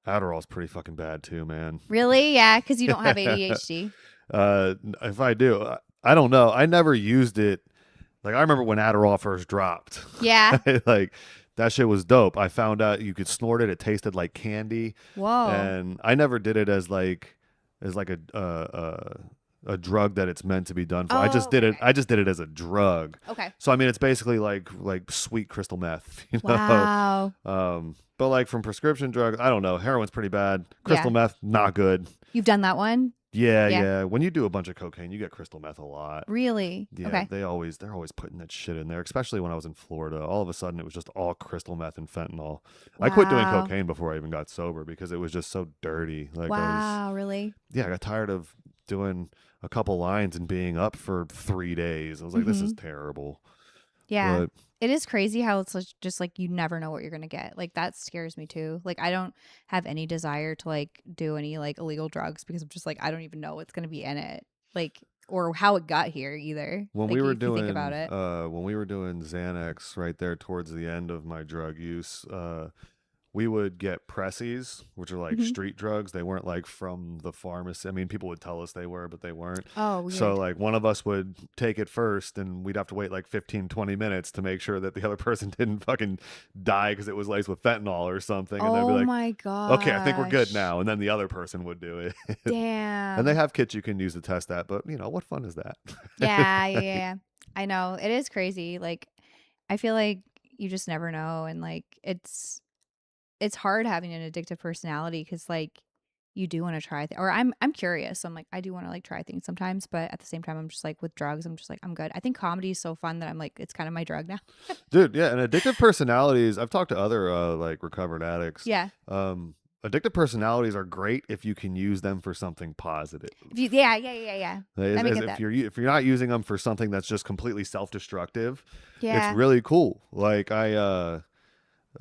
S2: Adderall's pretty fucking bad too, man.
S1: Really? Yeah, because you don't have ADHD.
S2: If I do, I don't know. I never used it. Like I remember when Adderall first dropped.
S1: Yeah.
S2: Like that shit was dope. I found out you could snort it. It tasted like candy,
S1: Whoa.
S2: and I never did it as like a drug that it's meant to be done for. I just
S1: Oh,
S2: did it.
S1: okay.
S2: I just did it as a drug.
S1: Okay.
S2: So I mean, it's basically like sweet crystal meth,
S1: Wow.
S2: But like from prescription drugs, I don't know. Heroin's pretty bad. Crystal
S1: Yeah.
S2: meth, not good.
S1: You've done that one?
S2: Yeah,
S1: Yeah.
S2: yeah. When you do a bunch of cocaine, you get crystal meth a lot.
S1: Really?
S2: Yeah,
S1: Okay.
S2: they're always putting that shit in there. Especially when I was in Florida, all of a sudden it was just all crystal meth and fentanyl. I quit doing
S1: Wow.
S2: cocaine before I even got sober because it was just so dirty. Like
S1: Wow, really?
S2: I got tired of doing a couple lines and being up for 3 days. I was like, this is terrible.
S1: Yeah.
S2: But
S1: It is crazy how it's just like you never know what you're going to get. Like that scares me too. Like I don't have any desire to like do any like illegal drugs because I'm just like I don't even know what's going to be in it. Like or how it got here either.
S2: when
S1: Like
S2: we were
S1: if you think about
S2: doing
S1: it.
S2: Xanax right there towards the end of my drug use, we would get pressies, which are like
S1: Mhm.
S2: street drugs. They weren't like from the pharmacy. I mean, people would tell us they were, but they weren't.
S1: Oh,
S2: So
S1: weird.
S2: like one of us would take it first and we'd have to wait like 15, 20 minutes to make sure that the other person didn't fucking die because it was laced with fentanyl or something. And they'd be
S1: Oh
S2: like,
S1: my
S2: okay, I think we're good
S1: gosh.
S2: now. And then the other person would do it. And they
S1: Damn.
S2: have kits you can use to test that, but what fun is that?
S1: Yeah, yeah,
S2: Like,
S1: yeah. I know. It is crazy. Like I feel like you just never know and like it's hard having an addictive personality because like you do want to try or I'm curious, so I'm like I do want to like try things sometimes, but at the same time I'm just like with drugs I'm just like I'm good. I think comedy is so fun that I'm like it's kind of my drug now.
S2: dude, yeah, and addictive personalities. I've talked to other like recovered addicts.
S1: Yeah.
S2: Addictive personalities are great if you can use them for something positive.
S1: Yeah.
S2: As,
S1: Let me
S2: as
S1: get that.
S2: if you're not using them for something that's just completely self-destructive, it's
S1: Yeah.
S2: really cool. Like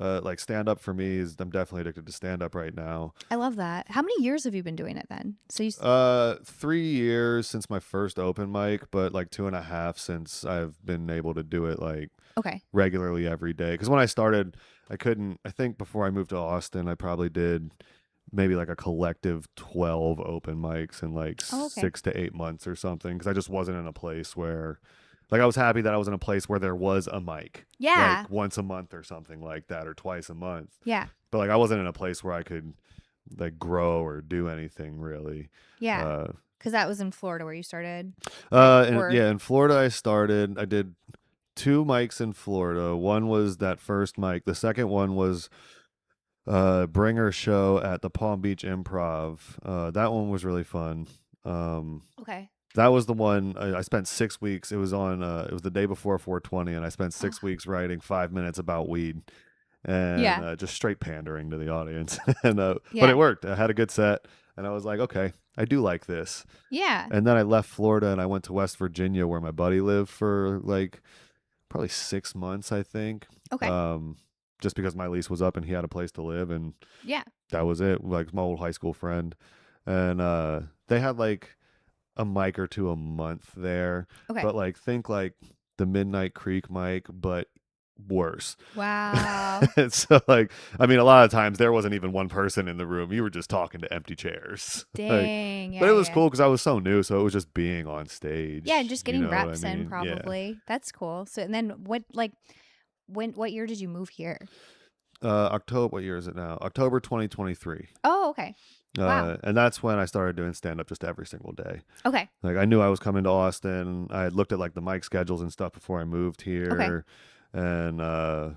S2: like stand up for me is I'm definitely addicted to stand up right now.
S1: I love that. How many years have you been doing it then? So
S2: 3 years since my first open mic, but like 2.5 since I've been able to do it like
S1: okay.
S2: regularly every day. Because when I started, I couldn't. I think before I moved to Austin, I probably did maybe like a collective 12 open mics in like
S1: Oh, okay.
S2: 6 to 8 months or something. Because I just wasn't in a place where, like, I was happy that I was in a place where there was a mic,
S1: Yeah.
S2: like once a month or something like that, or twice a month.
S1: Yeah.
S2: But like, I wasn't in a place where I could like grow or do anything really.
S1: Yeah.
S2: Uh,
S1: Cuz that was in Florida where you started. Right?
S2: and
S1: Or
S2: yeah, in Florida, I did two mics in Florida. One was that first mic. The second one was bringer show at the Palm Beach Improv. That one was really fun.
S1: okay.
S2: That was the one I spent 6 weeks. It was on. It was the day before 420, and I spent
S1: Oh,
S2: 6 weeks writing 5 minutes about weed and
S1: yeah.
S2: just straight pandering to the audience. And but it
S1: Yeah.
S2: worked. I had a good set, and I was like, okay, I do like this.
S1: Yeah.
S2: And then I left Florida and I went to West Virginia where my buddy lived for like probably 6 months, I think.
S1: Okay.
S2: Just because my lease was up and he had a place to live, and
S1: Yeah.
S2: that was it. Like my old high school friend. and they had like a mic or two a month there,
S1: Okay.
S2: but like think like the Midnight Creek mic, but worse.
S1: Wow.
S2: So like, I mean, a lot of times there wasn't even one person in the room. You were just talking to empty chairs. Like,
S1: Dang.
S2: but
S1: Yeah,
S2: it
S1: yeah,
S2: was
S1: yeah.
S2: cool because I was so new, so it was just being on
S1: Yeah,
S2: stage.
S1: just
S2: You
S1: getting
S2: know what I
S1: reps in
S2: mean? Yeah.
S1: probably. That's cool. So and then what year did you move here?
S2: October. What year is it now? October 2023.
S1: Oh, okay. Wow.
S2: And that's when I started doing stand up just every single day.
S1: Okay.
S2: Like I knew I was coming to Austin. I had looked at like the mic schedules and stuff before I moved
S1: Okay.
S2: here, and I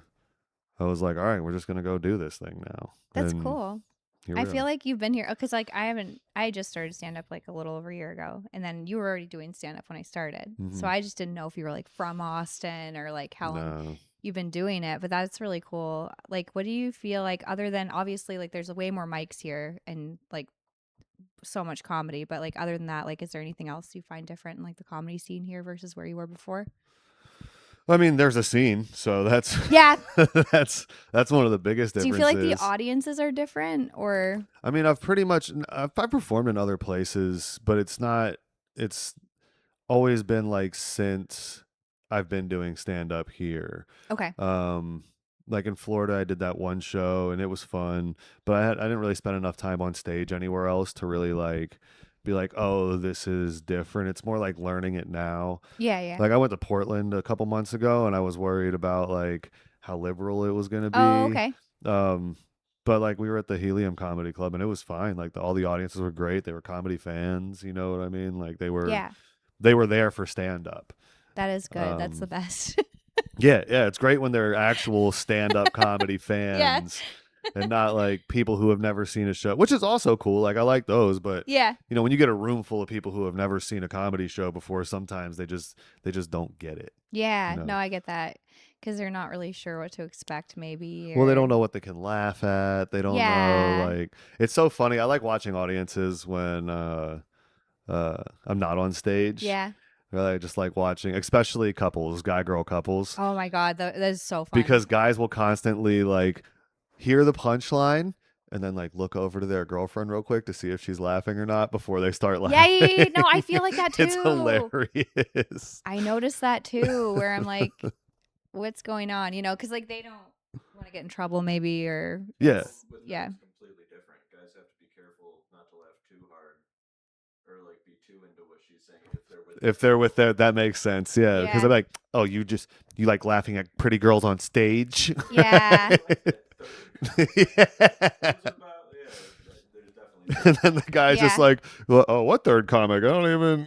S2: was like, all right, we're just gonna go do this thing now.
S1: That's
S2: And
S1: cool.
S2: here
S1: I
S2: we
S1: feel
S2: are.
S1: like you've been here because like I just started stand up like a little over a year ago, and then you were already doing stand up when I started. So
S2: Hmm.
S1: I just didn't know if you were like from Austin or like how long
S2: No.
S1: you've been doing it, but that's really cool. Like what do you feel like other than obviously like there's way more mics here and like so much comedy, but like other than that, like is there anything else you find different in like the comedy scene here versus where you were before?
S2: I mean, there's a scene, so that's
S1: Yeah.
S2: that's one of the biggest
S1: Do you feel like the
S2: differences.
S1: audiences are different or
S2: I mean, I've pretty much I've performed in other places, but it's not. It's always been like since I've been doing stand up here.
S1: okay.
S2: Um, like in Florida, I did that one show and it was fun, but I didn't really spend enough time on stage anywhere else to really like be like, oh, this is different. It's more like learning it now.
S1: Yeah, yeah.
S2: Like I went to Portland a couple months ago and I was worried about like how liberal it was going to
S1: Oh,
S2: be.
S1: okay.
S2: Um, but like we were at the Helium Comedy Club and it was fine. Like all the audiences were great. They were comedy fans. You know what I mean? Like
S1: Yeah.
S2: they were there for stand up.
S1: That is good. That's the
S2: Um,
S1: best.
S2: yeah, yeah, it's great when they're actual stand-up comedy
S1: Yeah.
S2: fans and not like people who have never seen a show, which is also cool. Like I like those, but
S1: Yeah.
S2: you know, when you get a room full of people who have never seen a comedy show before, sometimes they just don't get it, you
S1: Yeah. No,
S2: know.
S1: I get that because they're not really sure what to expect, maybe.
S2: Well, they
S1: Or,
S2: don't know what they can laugh at. They don't know
S1: yeah.
S2: like it's so funny. I like watching audiences when I'm not on stage.
S1: Yeah.
S2: I just like watching, especially couples, guy girl couples,
S1: Oh my God. That is so fun.
S2: because guys will constantly like hear the punchline and then like look over to their girlfriend real quick to see if she's laughing or not before they start
S1: Yeah, yeah,
S2: laughing.
S1: yeah, yeah. No, I feel like that
S2: It's
S1: too.
S2: hilarious.
S1: I noticed that too, where I'm like, what's going on? You know, because like they don't want to get in trouble, maybe, or
S2: Yeah.
S1: it's, yeah.
S2: Completely different. Guys have to be careful not to laugh too hard or like be too into what she's saying if they're with their that makes sense. Yeah, because
S1: Yeah.
S2: I'm like, oh, you like laughing at pretty girls on stage.
S1: Yeah.
S2: Yeah. And then the guy's just
S1: Yeah.
S2: like, well, oh, what third comic? I don't even.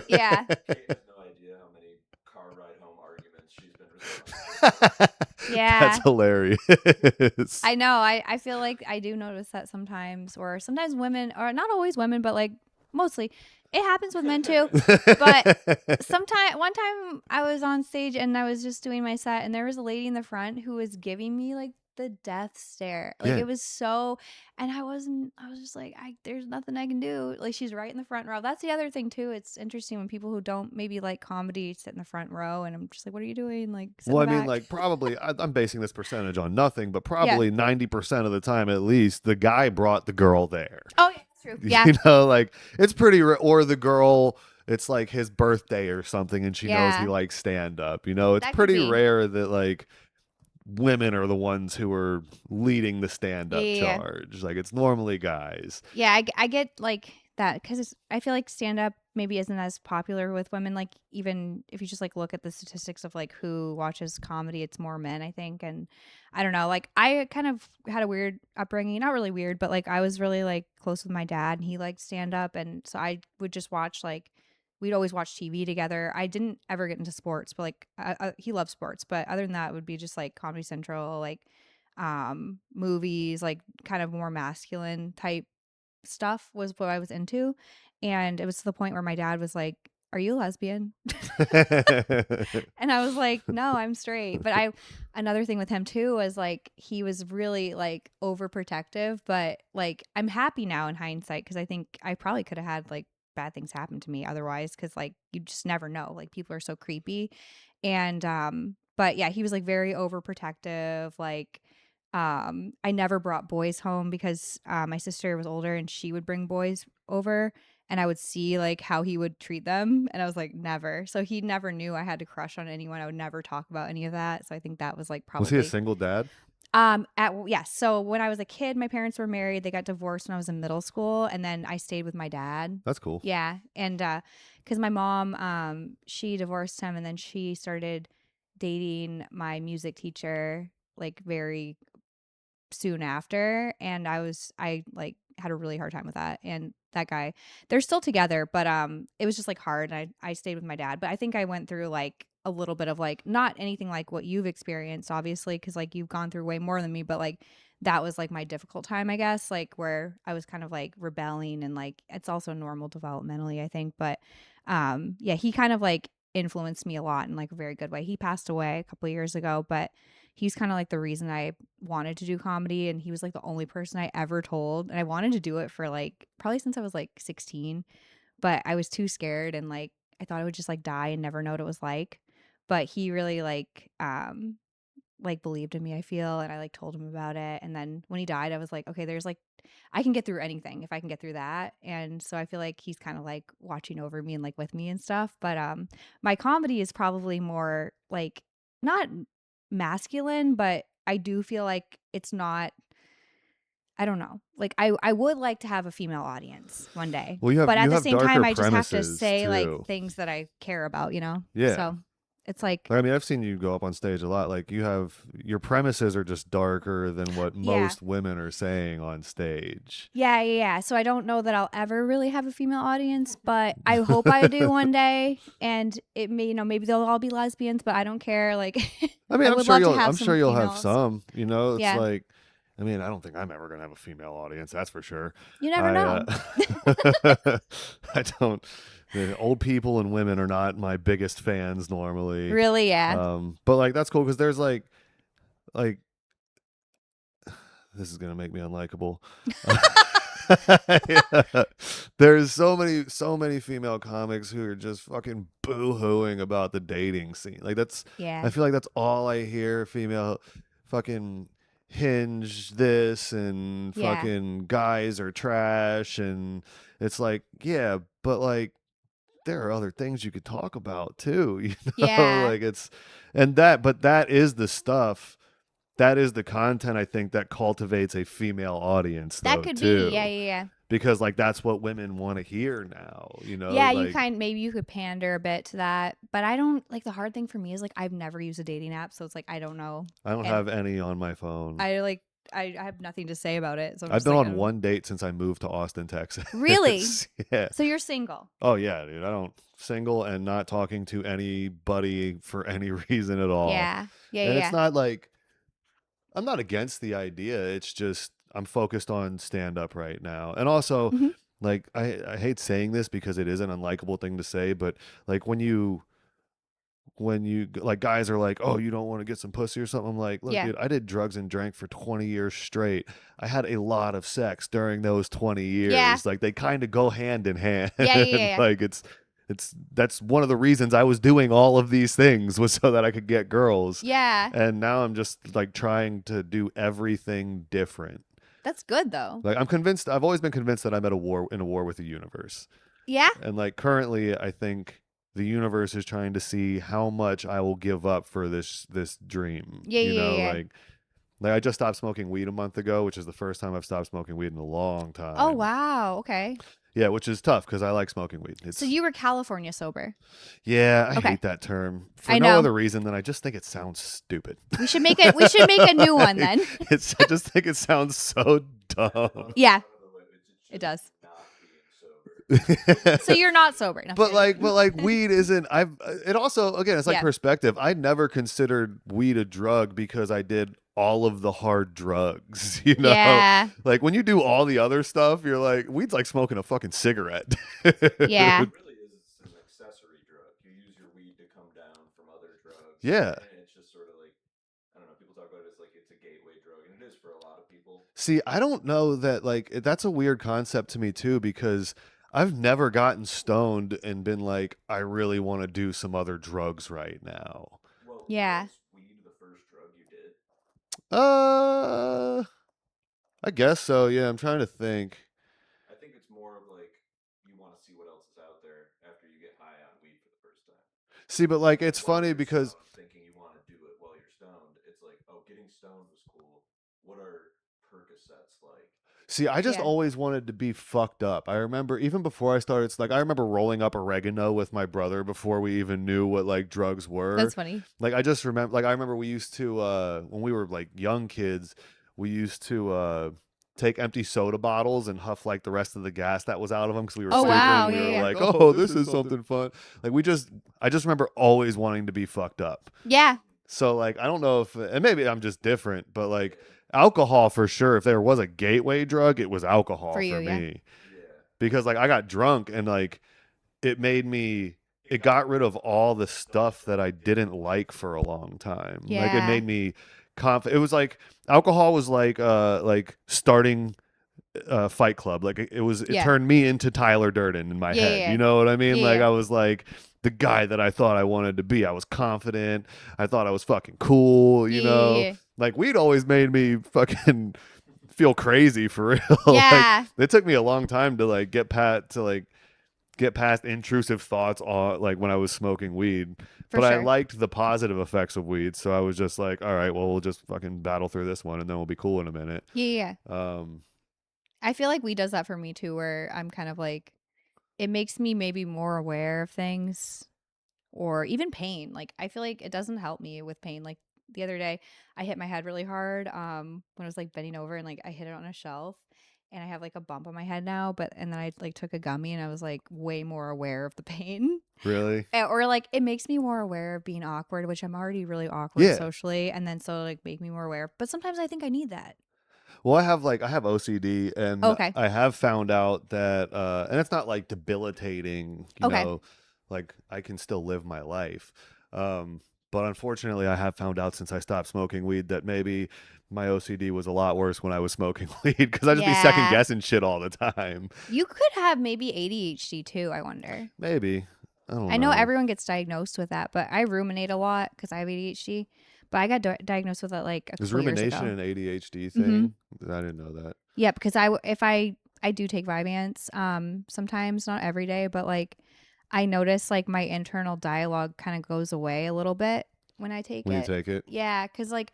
S1: Yeah.
S2: Kait has no idea how many car ride home arguments she's been responsible for. That's
S1: Yeah.
S2: hilarious.
S1: I know. I feel like I do notice that sometimes, or sometimes women, or not always women, but like mostly, it happens with men too. But sometime, one time I was on stage and I was just doing my set, and there was a lady in the front who was giving me like the death stare. Like
S2: Yeah.
S1: it was so, and I wasn't. I was just like, there's nothing I can do. Like she's right in the front row. That's the other thing too. It's interesting when people who don't maybe like comedy sit in the front row, and I'm just like, what are you doing? Like sit in
S2: Well,
S1: the
S2: I mean,
S1: back.
S2: like probably I'm basing this percentage on nothing, but
S1: Yeah.
S2: probably 90% of the time at least, the guy brought the girl there.
S1: Oh yeah, that's true. Yeah.
S2: You know, like it's pretty, or the girl, it's like his birthday or something, and she knows he
S1: Yeah.
S2: likes stand up. You know, it's
S1: That could
S2: pretty
S1: be.
S2: rare that like women are the ones who are leading the stand
S1: Yeah,
S2: up
S1: yeah, yeah.
S2: charge. Like it's normally guys.
S1: Yeah, I get like that because I feel like stand up maybe isn't as popular with women. Like even if you just like look at the statistics of like who watches comedy, it's more men, I think. And I don't know, like I kind of had a weird upbringing, not really weird, but like I was really like close with my dad, and he liked stand up, and so I would just watch like. We'd always watch TV together. I didn't ever get into sports, but like he loved sports. But other than that, it would be just like Comedy Central, like movies, like kind of more masculine type stuff was what I was into. And it was to the point where my dad was like, "Are you a lesbian?" And I was like, "No, I'm straight." But another thing with him too was like he was really like overprotective, but like I'm happy now in hindsight because I think I probably could have had like bad things happen to me otherwise because like you just never know. Like people are so creepy. And but yeah, he was like very overprotective, like I never brought boys home because my sister was older and she would bring boys over and I would see like how he would treat them and I was like never. So he never knew I had to crush on anyone. I would never talk about any of that. So I think that was like
S2: Was he a
S1: probably
S2: single dad?
S1: yes. So when I was a kid, my parents were married. They got divorced when I was in middle school, and then I stayed with my dad.
S2: That's cool.
S1: Yeah, and because my mom, she divorced him, and then she started dating my music teacher, like very soon after, and I like had a really hard time with that. And that guy, they're still together, but it was just like hard. And I stayed with my dad, but I think I went through like a little bit of like not anything like what you've experienced, obviously, because like you've gone through way more than me, but like that was like my difficult time, I guess, like where I was kind of like rebelling and like it's also normal developmentally, I think, but yeah, he kind of like influenced me a lot in like a very good way. He passed away a couple of years ago, but he's kind of like the reason I wanted to do comedy, and he was like the only person I ever told, and I wanted to do it for like probably since I was like 16, but I was too scared and I thought I would just like die and never know what it was like. But he really like believed in me, I feel, and I like told him about it. And then when he died, I was like, okay, there's like I can get through anything if I can get through that. And so I feel like he's kind of like watching over me and like with me and stuff. But my comedy is probably more like not masculine, but I do feel like it's not, I don't know. Like I would like to have a female audience one day.
S2: Well,
S1: But at
S2: you
S1: the
S2: have
S1: same
S2: darker
S1: time I just have to
S2: premises
S1: say like
S2: too.
S1: things that I care about, you know?
S2: Yeah.
S1: So it's like
S2: I mean, I've seen you go up on stage a lot. Like you have your premises are just darker than what
S1: yeah.
S2: most women are saying on stage.
S1: Yeah. So I don't know that I'll ever really have a female audience, but I hope I do one day. And it may, maybe they'll all be lesbians, but I don't care. Like,
S2: I mean,
S1: I would love to have
S2: I'm sure
S1: some
S2: you'll have
S1: females.
S2: some, it's
S1: Yeah.
S2: like I mean, I don't think I'm ever going to have a female audience, that's for sure.
S1: You never
S2: I
S1: know.
S2: I don't the old people and women are not my biggest fans normally.
S1: Really? Yeah.
S2: But like that's cool cuz there's like this is going to make me unlikable. Yeah. There's so many female comics who are just fucking boo-hooing about the dating scene. Like that's
S1: Yeah.
S2: I feel like that's all I hear, female fucking hinge this and
S1: Yeah.
S2: fucking guys are trash, and it's like, yeah, but like there are other things you could talk about too,
S1: Yeah.
S2: like it's and that but that is the stuff, that is the content I think that cultivates a female audience
S1: That
S2: though
S1: could be. Yeah.
S2: too,
S1: Yeah. Yeah.
S2: because like that's what women want to hear now,
S1: Yeah,
S2: like
S1: maybe you could pander a bit to that, but I don't like the hard thing for me is like I've never used a dating app, so it's like I don't know,
S2: I don't
S1: and
S2: have any on my phone.
S1: I like I have nothing to say about it, so I'm
S2: I've
S1: just
S2: been
S1: like I
S2: on
S1: don't.
S2: one date since I moved to Austin, Texas.
S1: Really?
S2: Yeah.
S1: So you're single?
S2: Oh yeah, dude. I don't single and not talking to anybody for any reason at all.
S1: Yeah. Yeah.
S2: And it's
S1: Yeah.
S2: not like I'm not against the idea. It's just I'm focused on stand up right now. And also
S1: Hmm.
S2: like I hate saying this because it is an unlikable thing to say, but like when you like guys are like, "Oh, you don't want to get some pussy or something." I'm like, "Look,
S1: Yeah.
S2: dude, I did drugs and drank for 20 years straight. I had a lot of sex during those 20
S1: Yeah.
S2: years. Like they kind of go hand in hand."
S1: Yeah. Yeah. Yeah.
S2: Like it's that's one of the reasons I was doing all of these things was so that I could get girls.
S1: Yeah.
S2: And now I'm just like trying to do everything different.
S1: That's good though.
S2: Like I've always been convinced that I'm at a war with the universe.
S1: Yeah.
S2: And like currently, I think the universe is trying to see how much I will give up for this dream.
S1: Yeah. Yeah. Yeah.
S2: Like I just stopped smoking weed a month ago, which is the first time I've stopped smoking weed in a long
S1: Oh
S2: time.
S1: wow. Okay.
S2: Yeah, which is tough because I like smoking weed.
S1: So
S2: It's
S1: you were California sober.
S2: yeah, I
S1: Okay.
S2: hate that term for
S1: I
S2: no
S1: know.
S2: other reason than I just think it sounds stupid.
S1: We should make a new one then.
S2: I just think it sounds so dumb.
S1: Yeah. It does. So you're not sober. No, I'm
S2: But
S1: kidding.
S2: like weed isn't I've it also again it's like
S1: Yeah.
S2: perspective. I never considered weed a drug because I did all of the hard drugs,
S1: Yeah.
S2: Like when you do all the other stuff, you're like weed's like smoking a fucking cigarette.
S1: Yeah.
S3: It really is an accessory drug. You use your weed to come down from other drugs.
S2: Yeah.
S3: And it's just sort of like, I don't know, people talk about it as like it's a gateway drug, and it is for a lot of people.
S2: See, I don't know that like that's a weird concept to me too because I've never gotten stoned and been like I really want to do some other drugs right now.
S3: Well,
S1: Yeah.
S3: was weed the first drug you did?
S2: I guess so. Yeah, I'm trying to think.
S3: I think it's more of like you want to see what else is out there after you get high on weed for the first time.
S2: See, but like it's
S3: While
S2: funny
S3: you're
S2: because
S3: stoned, thinking you want to do it while you're stoned, it's like, oh, getting stoned was cool. What are Percocets like?
S2: see, I just
S1: Yeah.
S2: always wanted to be fucked up. I remember even before I started, like I remember rolling up oregano with my brother before we even knew what like drugs were.
S1: That's funny.
S2: Like I just remember, like I remember we used to when we were like young kids, we used to take empty soda bottles and huff like the rest of the gas that was out of them because we were
S1: Oh,
S2: stupid.
S1: wow.
S2: And we
S1: Yeah,
S2: were
S1: yeah.
S2: like, oh, this is something fun. Like I just remember always wanting to be fucked up.
S1: Yeah.
S2: So like I don't know if, and maybe I'm just different, but like alcohol for sure. If there was a gateway drug, it was alcohol
S1: For you,
S2: for
S1: yeah.
S2: me
S3: Yeah.
S2: because like I got drunk and like it made me. It got rid of all the stuff that I didn't like for a long time. Like it
S1: Yeah.
S2: made me confident. It was like alcohol was like starting Fight Club. Like it
S1: Yeah.
S2: turned me into Tyler Durden in my
S1: Yeah,
S2: head.
S1: yeah,
S2: You know what I mean?
S1: yeah,
S2: Like
S1: yeah.
S2: I was like the guy that I thought I wanted to be. I was confident. I thought I was fucking cool. You know,
S1: Yeah.
S2: like weed always made me fucking feel crazy for real. Like
S1: Yeah.
S2: it took me a long time to like get past intrusive thoughts on like when I was smoking weed.
S1: For
S2: But I
S1: sure.
S2: liked the positive effects of weed, so I was just like, all right, well, we'll just fucking battle through this one, and then we'll be cool in a minute.
S1: Yeah, yeah. I feel like weed does that for me too, where I'm kind of like, it makes me maybe more aware of things or even pain. Like, I feel like it doesn't help me with pain. Like, the other day, I hit my head really hard when I was like bending over and like I hit it on a shelf and I have like a bump on my head now. And then I like took a gummy and I was like way more aware of the pain.
S2: Really?
S1: Or like it makes me more aware of being awkward, which I'm already really awkward
S2: Yeah.
S1: socially. And then so like make me more aware. But sometimes I think I need that.
S2: Well, I have OCD, and
S1: Okay.
S2: I have found out that, and it's not like debilitating, you
S1: Okay.
S2: know, like I can still live my life. But unfortunately, I have found out since I stopped smoking weed that maybe my OCD was a lot worse when I was smoking weed because I just be second
S1: Yeah.
S2: guessing shit all the time.
S1: You could have maybe ADHD too, I wonder.
S2: Maybe. I don't
S1: I know
S2: know.
S1: everyone gets diagnosed with that, but I ruminate a lot because I have ADHD. But I got diagnosed with it like a
S2: Is
S1: couple years
S2: rumination
S1: ago.
S2: an ADHD
S1: Mm-hmm.
S2: thing? I didn't know that.
S1: Yeah, because if I do take Vyvanse, sometimes not every day, but like I notice like my internal dialogue kind of goes away a little bit when I take
S2: When you
S1: it.
S2: take it?
S1: Yeah, because like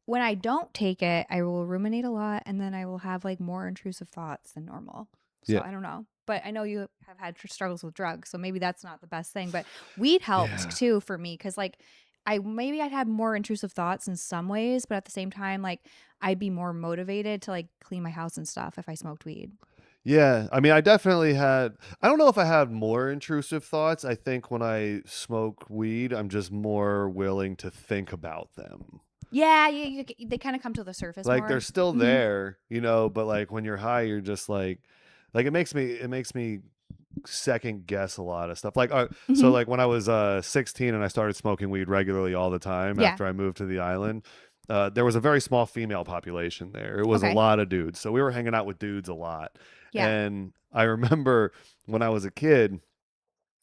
S1: when I don't take it, I will ruminate a lot, and then I will have like more intrusive thoughts than normal. So
S2: Yeah.
S1: I don't know, but I know you have had struggles with drugs, so maybe that's not the best thing. But weed helped
S2: Yeah.
S1: too for me because like I'd had more intrusive thoughts in some ways, but at the same time, like I'd be more motivated to like clean my house and stuff if I smoked weed.
S2: Yeah, I mean, I definitely had. I don't know if I had more intrusive thoughts. I think when I smoke weed, I'm just more willing to think about them.
S1: Yeah, they kind of come to the surface
S2: Like they're
S1: more.
S2: still
S1: Mhm.
S2: there, you know, but like when you're high, you're just like it makes me second guess a lot of stuff. Like so
S1: Mhm.
S2: like when I was 16 and I started smoking weed regularly all the time
S1: Yeah.
S2: after I moved to the island, there was a very small female population there. It was a
S1: Okay.
S2: lot of dudes. So we were hanging out with dudes a lot.
S1: Yeah.
S2: And I remember when I was a kid,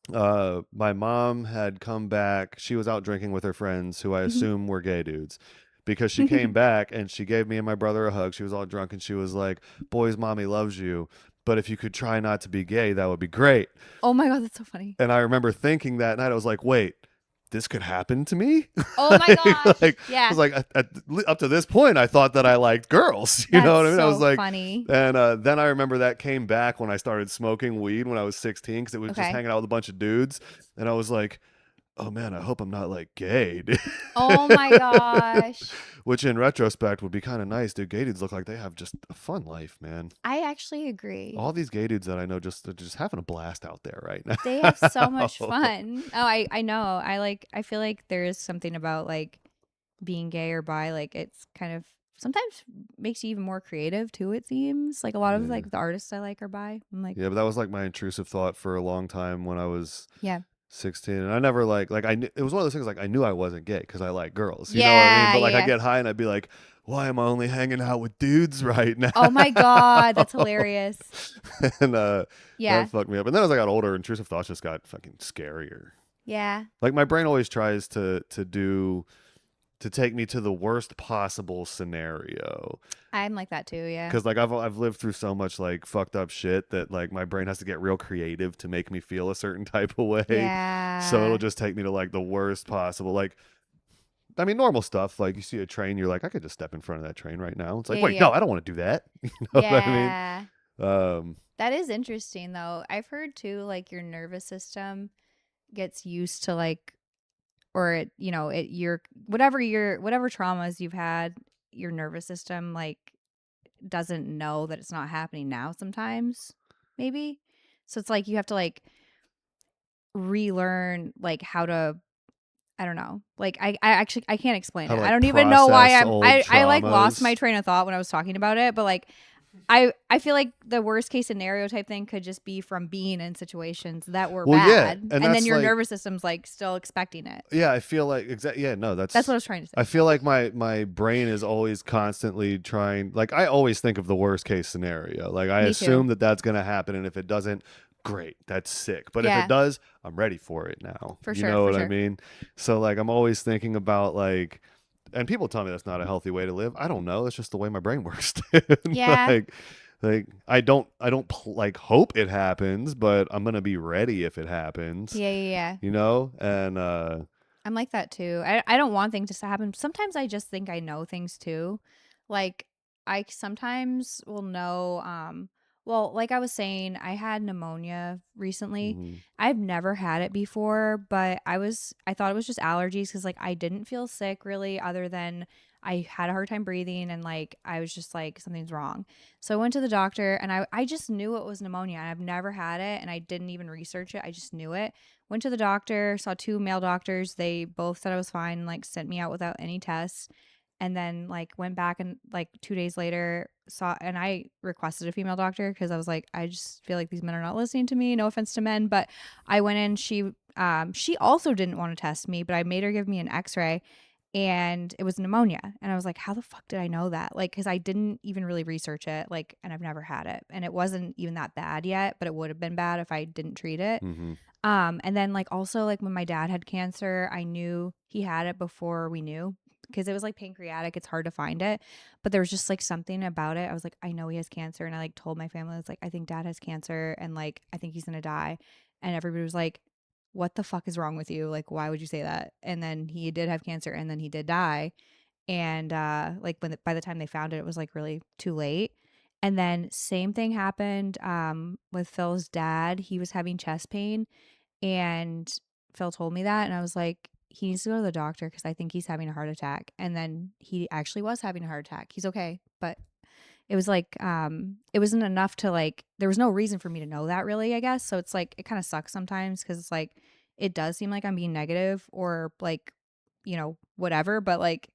S2: my mom had come back. She was out drinking with her friends, who I
S1: Mhm.
S2: assume were gay dudes, because she came back and she gave me and my brother a hug. She was all drunk and she was like, "Boys, mommy loves you, but if you could try not to be gay, that would be great."
S1: Oh my god, that's so funny.
S2: And I remember thinking that night, I was like, "Wait, this could happen to me?"
S1: Oh my gosh.
S2: Like, I
S1: Yeah.
S2: was like, up to this point, I thought that I liked girls. You know
S1: That's
S2: what I mean? I was
S1: so
S2: like,
S1: funny.
S2: and then I remember that came back when I started smoking weed when I was 16 because it was just
S1: Okay.
S2: hanging out with a bunch of dudes, and I was like, oh man, I hope I'm not like gay, dude.
S1: Oh my gosh.
S2: Which in retrospect would be kind of nice, dude. Gay dudes look like they have just a fun life, man.
S1: I actually agree.
S2: All these gay dudes that I know they're just having a blast out there right now.
S1: They have so much fun. Oh, I know. I feel like there is something about like being gay or bi, like it's kind of sometimes makes you even more creative too, it seems. Like a lot of
S2: Yeah.
S1: like the artists I like are bi. I'm like,
S2: Yeah, but that was like my intrusive thought for a long time when I was
S1: yeah.
S2: 16, and I never it was one of those things like I knew I wasn't gay because I like girls, you know what I mean?
S1: Yeah,
S2: But like I
S1: yeah.
S2: get high and I'd be like, why am I only hanging out with dudes right now?
S1: Oh my god, that's hilarious.
S2: And
S1: Yeah.
S2: that fucked me up. And then as I got older, intrusive thoughts just got fucking scarier.
S1: Yeah.
S2: Like my brain always tries to to take me to the worst possible scenario.
S1: I'm like that too. Yeah.
S2: Because like I've lived through so much like fucked up shit that like my brain has to get real creative to make me feel a certain type of way. So it'll
S1: Yeah.
S2: just take me to like the worst possible. Like, I mean, normal stuff. Like you see a train, you're like, I could just step in front of that train right now. It's like,
S1: Yeah.
S2: wait,
S1: Yeah.
S2: no, I don't want to do that. You know what I mean?
S1: Yeah.
S2: Um,
S1: That is interesting though. I've heard too, like your nervous system gets used to like, or it, you know, it whatever traumas you've had, your nervous system like doesn't know that it's not happening now sometimes, maybe. So it's like you have to like relearn like how to, I don't know. Like I actually I can't explain
S2: how
S1: it.
S2: to
S1: I
S2: like
S1: don't even know why
S2: process old
S1: I like lost my
S2: traumas.
S1: train of thought when I was talking about it, but like I feel like the worst case scenario type thing could just be from being in situations that were
S2: Well, yeah,
S1: bad,
S2: and
S1: and then
S2: that's
S1: your
S2: like,
S1: nervous system's like still expecting it.
S2: yeah, I feel like exactly. Yeah, no,
S1: That's what I was trying to
S2: I
S1: say.
S2: feel like my brain is always constantly trying. Like I always think of the worst case scenario. Like I
S1: Me too.
S2: assume that that's gonna happen, and if it doesn't, great, that's sick. But if it
S1: Yeah,
S2: does, I'm ready for it now.
S1: for
S2: You
S1: sure,
S2: know
S1: for
S2: what I
S1: sure.
S2: mean? So like I'm always thinking about like, and people tell me that's not a healthy way to live. I don't know. It's just the way my brain works.
S1: Yeah,
S2: like like hope it happens, but I'm gonna be ready if it happens.
S1: yeah, yeah, yeah.
S2: You know, and
S1: I'm like that too. I don't want things to happen. Sometimes I just think I know things too. Like I sometimes will know well, like I was saying, I had pneumonia recently.
S2: mhm,
S1: I've never had it before, but I thought it was just allergies cuz like I didn't feel sick really other than I had a hard time breathing and like I was just like something's wrong. So I went to the doctor and I just knew it was pneumonia. I've never had it and I didn't even research it. I just knew it. Went to the doctor, saw two male doctors. They both said I was fine, like sent me out without any tests. And then like went back and like 2 days later saw and I requested a female doctor because I was like, I just feel like these men are not listening to me. No offense to men, but I went in, she also didn't want to test me, but I made her give me an x-ray and it was pneumonia. And I was like, how the fuck did I know that? Like, cause I didn't even really research it. Like, and I've never had it. And it wasn't even that bad yet, but it would have been bad if I didn't treat it.
S2: mhm.
S1: And then like also like when my dad had cancer, I knew he had it before we knew because it was like pancreatic. It's hard to find it, but there was just like something about it. I was like, I know he has cancer, and I like told my family, I was like, I think dad has cancer, and like I think he's gonna die, and everybody was like, what the fuck is wrong with you? Like, why would you say that? And then he did have cancer, and then he did die, and like by the time they found it, it was like really too late. And then same thing happened with Phil's dad. He was having chest pain and Phil told me that, and I was like, he needs to go to the doctor because I think he's having a heart attack. And then he actually was having a heart attack. He's okay. But it was like, it wasn't enough to like, there was no reason for me to know that really, I guess. So it's like, it kind of sucks sometimes because it's like, it does seem like I'm being negative or like, you know, whatever. But like,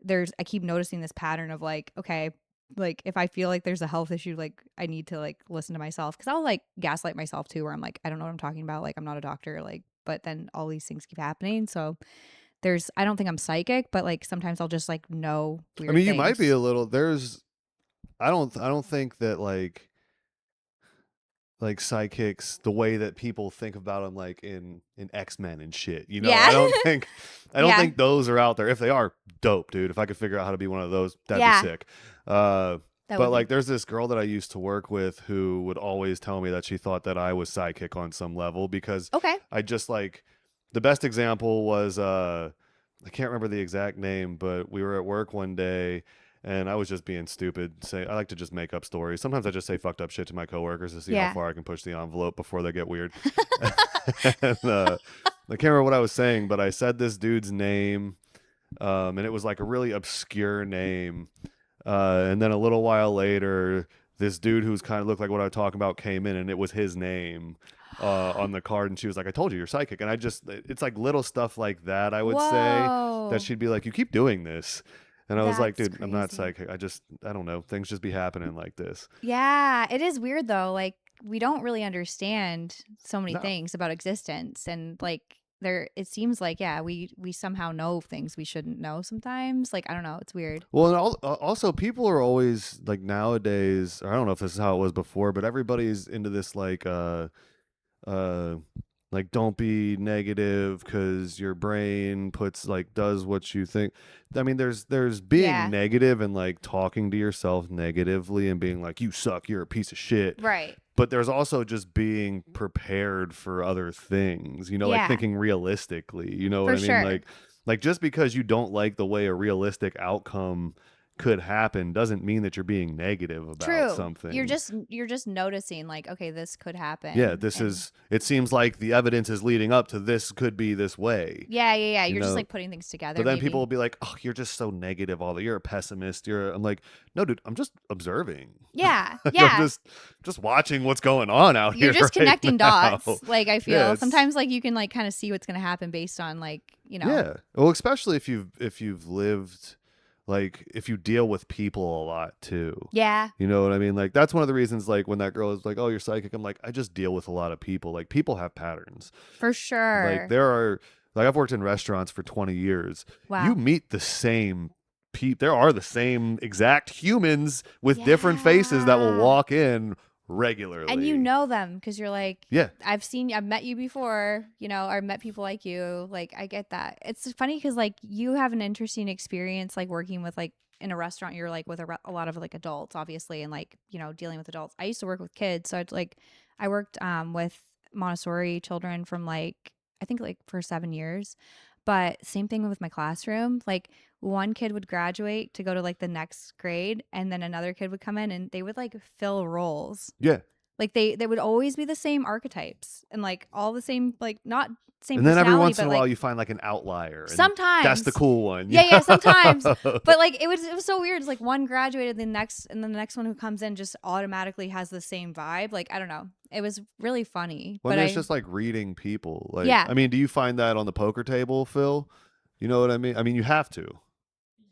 S1: I keep noticing this pattern of like, okay, like if I feel like there's a health issue, like I need to like listen to myself because I'll like gaslight myself too, where I'm like, I don't know what I'm talking about. Like I'm not a doctor, like, but then all these things keep happening. So I don't think I'm psychic, but like sometimes I'll just like know
S2: I
S1: weird
S2: mean, you might be
S1: things.
S2: a little. I don't think that like psychics the way that people think about them like in X-Men and shit. You know,
S1: Yeah.
S2: I don't
S1: Yeah.
S2: think those are out there. If they are, dope, dude. If I could figure out how to be one of those, that'd be
S1: Yeah.
S2: sick. Uh
S1: That
S2: but
S1: would
S2: like
S1: be.
S2: there's this girl that I used to work with who would always tell me that she thought that I was psychic on some level because
S1: Okay.
S2: I just like the best example was I can't remember the exact name, but we were at work one day and I was just being stupid. I like to just make up stories. Sometimes I just say fucked up shit to my coworkers to see how
S1: Yeah.
S2: far I can push the envelope before they get weird. And I can't remember what I was saying, but I said this dude's name, and it was like a really obscure name. And then a little while later, this dude who's kind of looked like what I was talking about came in, and it was his name on the card. And she was like, "I told you, you're psychic." And it's like little stuff like that. I would say that
S1: Whoa.
S2: she'd be like, "You keep doing this," and I was like,
S1: That's
S2: "Dude, I'm not
S1: crazy.
S2: psychic. I don't know. Things just be happening like this."
S1: Yeah, it is weird though. Like we don't really understand so many
S2: No.
S1: things about existence and like there it seems like yeah, we somehow know things we shouldn't know sometimes. Like I don't know, it's weird.
S2: Well, and also people are always like nowadays. Or I don't know if this is how it was before, but everybody's into this uh like don't be negative because your brain does what you think. I mean, there's being negative and like talking to yourself negatively and being like, you suck, you're a piece of shit.
S1: Right.
S2: But there's also just being prepared for other things, like thinking realistically, you know what
S1: For
S2: I mean?
S1: sure.
S2: Like just because you don't like the way a realistic outcome could happen doesn't mean that you're being negative about
S1: True.
S2: something.
S1: You're just noticing like, okay, this could happen.
S2: Yeah, it seems like the evidence is leading up to this could be this way.
S1: Yeah. You're just like putting things together.
S2: But then
S1: maybe.
S2: people will be like, "Oh, you're just so negative. You're a pessimist. I'm like, no, dude, I'm just observing.
S1: Yeah.
S2: I'm just watching what's going on out here.
S1: You're just connecting
S2: now.
S1: dots. Like I feel sometimes like you can like kind of see what's going to happen based on like,
S2: Yeah. Well, especially if you've lived, like if you deal with people a lot too.
S1: Yeah.
S2: You know what I mean? Like that's one of the reasons like when that girl is like, "Oh, you're psychic." I'm like, I just deal with a lot of people. Like people have patterns.
S1: For sure.
S2: Like I've worked in restaurants for 20 years.
S1: Wow.
S2: You meet the same people. There are the same exact humans with different faces that will walk in regularly.
S1: And you know them because you're like,
S2: yeah,
S1: I've met you before, or I've met people like you. Like, I get that. It's funny because like you have an interesting experience, like working with like in a restaurant, you're like with a lot of like adults, obviously, and like, dealing with adults. I used to work with kids. So I worked with Montessori children from like, I think like for 7 years. But same thing with my classroom. Like one kid would graduate to go to like the next grade, and then another kid would come in and they would like fill roles.
S2: Yeah.
S1: Like they would always be the same archetypes and like all the same, like not same.
S2: And then every once
S1: in
S2: a
S1: like,
S2: while you find like an outlier.
S1: Sometimes
S2: that's the cool one.
S1: Yeah, sometimes. But like it was so weird. It's like one graduated, and then the next one who comes in just automatically has the same vibe. Like I don't know. It was really funny.
S2: Well,
S1: but
S2: it's just like reading people. Like,
S1: Yeah.
S2: I mean, do you find that on the poker table, Phil? You know what I mean? I mean, you have to.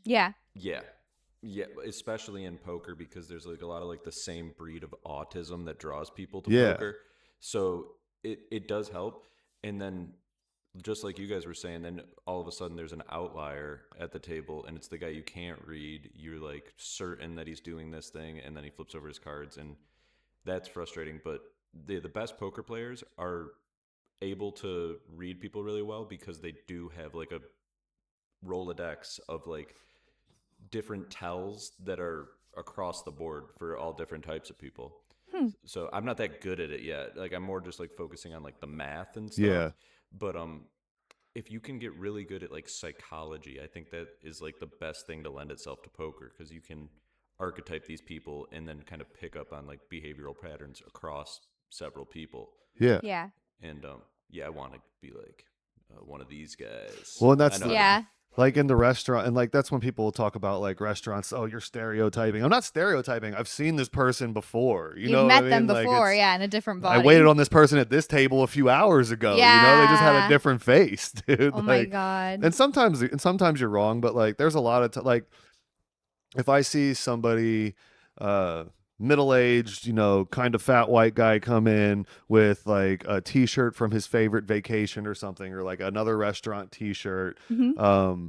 S1: Yeah.
S3: Yeah, especially in poker because there's like a lot of like the same breed of autism that draws people to poker. So it does help. And then just like you guys were saying, then all of a sudden there's an outlier at the table and it's the guy you can't read. You're like certain that he's doing this thing and then he flips over his cards and that's frustrating. But the best poker players are able to read people really well because they do have like a Rolodex of like different tells that are across the board for all different types of people. So I'm not that good at it yet. Like I'm more just like focusing on like the math and stuff.
S2: Yeah.
S3: But if you can get really good at like psychology, I think that is like the best thing to lend itself to poker because you can archetype these people and then kind of pick up on like behavioral patterns across several people.
S2: Yeah.
S1: Yeah.
S3: And I want to be like one of these guys.
S2: Well, and that's like in the restaurant, and like that's when people will talk about like restaurants. Oh, you're stereotyping. I'm not stereotyping. I've seen this person before. You've
S1: met them before, in a different body.
S2: I waited on this person at this table a few hours ago.
S1: Yeah.
S2: They just had a different face, dude.
S1: Oh my god.
S2: And sometimes you're wrong, but like there's a lot of like if I see somebody middle-aged, kind of fat white guy come in with like a t-shirt from his favorite vacation or something, or like another restaurant t-shirt.
S1: Mm-hmm.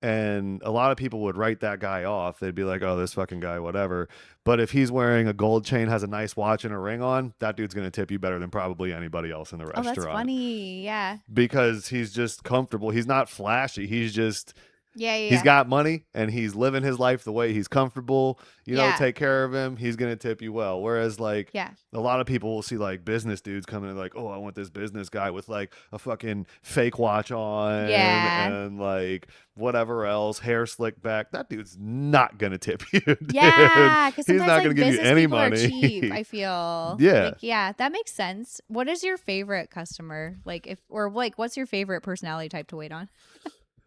S2: And a lot of people would write that guy off. They'd be like, oh, this fucking guy, whatever. But if he's wearing a gold chain, has a nice watch and a ring on, that dude's going to tip you better than probably anybody else in the restaurant.
S1: Oh, that's funny. Yeah.
S2: Because he's just comfortable. He's not flashy. He's just...
S1: He's
S2: got money and he's living his life the way he's comfortable. Take care of him. He's going to tip you well. Whereas like a lot of people will see like business dudes coming in like, oh, I want this business guy with like a fucking fake watch on and like whatever else, hair slicked back. That dude's not going to tip you. Dude.
S1: Yeah, because
S2: he's not
S1: going to
S2: give you any money.
S1: Are cheap, I feel.
S2: Yeah.
S1: That makes sense. What is your favorite customer? What's your favorite personality type to wait on?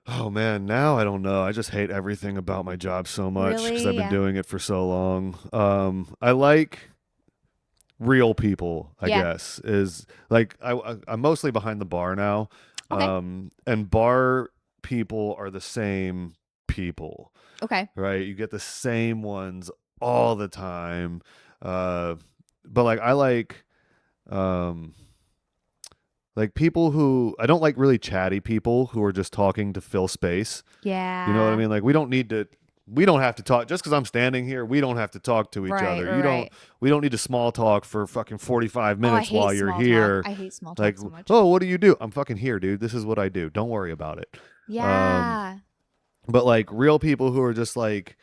S2: Oh man, now I don't know. I just hate everything about my job so much because I've been doing it for so long. I like real people, I guess. Is like I'm mostly behind the bar now.
S1: Okay.
S2: And bar people are the same people.
S1: Okay.
S2: Right? You get the same ones all the time. But like I like people who I don't like really chatty people who are just talking to fill space.
S1: Yeah.
S2: You know what I mean? Like we don't need to we don't have to talk just because I'm standing here. We don't have to talk to each
S1: Right,
S2: other.
S1: right.
S2: We don't need to small talk for fucking 45
S1: Oh, I
S2: minutes
S1: hate
S2: while you're
S1: small
S2: here.
S1: talk. I hate small
S2: Like,
S1: talk so much.
S2: oh, what do you do? I'm fucking here, dude. This is what I do. Don't worry about it.
S1: Yeah.
S2: But like real people who are just like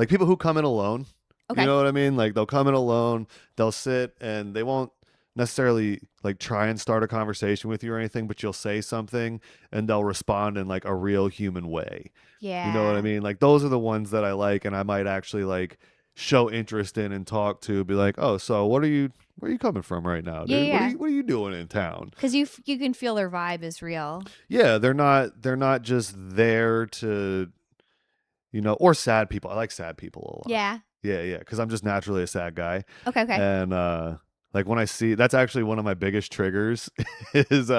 S2: people who come in alone.
S1: Okay.
S2: You know what I mean? Like they'll come in alone, they'll sit and they won't necessarily like try and start a conversation with you or anything, but you'll say something and they'll respond in like a real human way.
S1: Yeah.
S2: You know what I mean? Like those are the ones that I like and I might actually like show interest in and talk to, be like, "Oh, so where are you coming from right now, dude?
S1: Yeah.
S2: What are you doing in town?"
S1: Because you can feel their vibe is real.
S2: Yeah, they're not just there to, you know, or sad people. I like sad people a lot.
S1: Yeah.
S2: Yeah, because I'm just naturally a sad guy.
S1: Okay.
S2: And like when I see, that's actually one of my biggest triggers is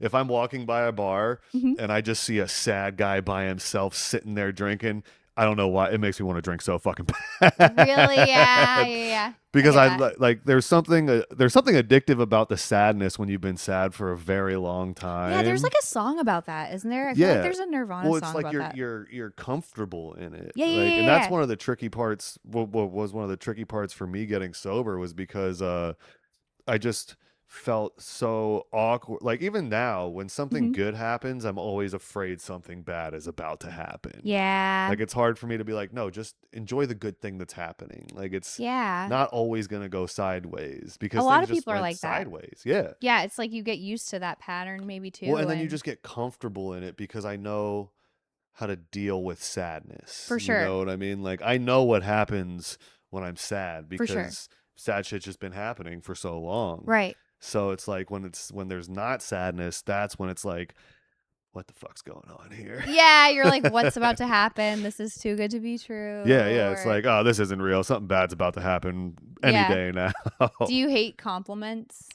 S2: if I'm walking by a bar
S1: Mm-hmm.
S2: and I just see a sad guy by himself sitting there drinking. I don't know why it makes me want to drink so fucking bad.
S1: Really? Yeah.
S2: Because
S1: I
S2: I
S1: get that.
S2: like there's something addictive about the sadness when you've been sad for a very long time.
S1: Yeah, there's like a song about that, isn't there? I feel like there's a Nirvana
S2: well, it's
S1: song
S2: like
S1: about that.
S2: you're comfortable in it.
S1: Yeah,
S2: like,
S1: yeah.
S2: And that's one of the tricky parts. What was one of the tricky parts for me getting sober was because I just felt so awkward. Like even now, when something good happens, I'm always afraid something bad is about to happen.
S1: Yeah.
S2: Like it's hard for me to be like, no, just enjoy the good thing that's happening. Like it's
S1: Yeah.
S2: not always gonna go sideways because
S1: A lot
S2: things
S1: of
S2: just
S1: people are
S2: went
S1: like that.
S2: sideways. Yeah.
S1: Yeah, it's like you get used to that pattern maybe too.
S2: Well, and then you just get comfortable in it because I know how to deal with sadness.
S1: For sure.
S2: You know what I mean? Like I know what happens when I'm sad
S1: For sure.
S2: because sad shit's just been happening for so long.
S1: Right.
S2: So it's like when there's not sadness, that's when it's like, what the fuck's going on here?
S1: Yeah, you're like, what's about to happen? This is too good to be true.
S2: Yeah. It's like, oh, this isn't real. Something bad's about to happen any day now.
S1: Do you hate compliments?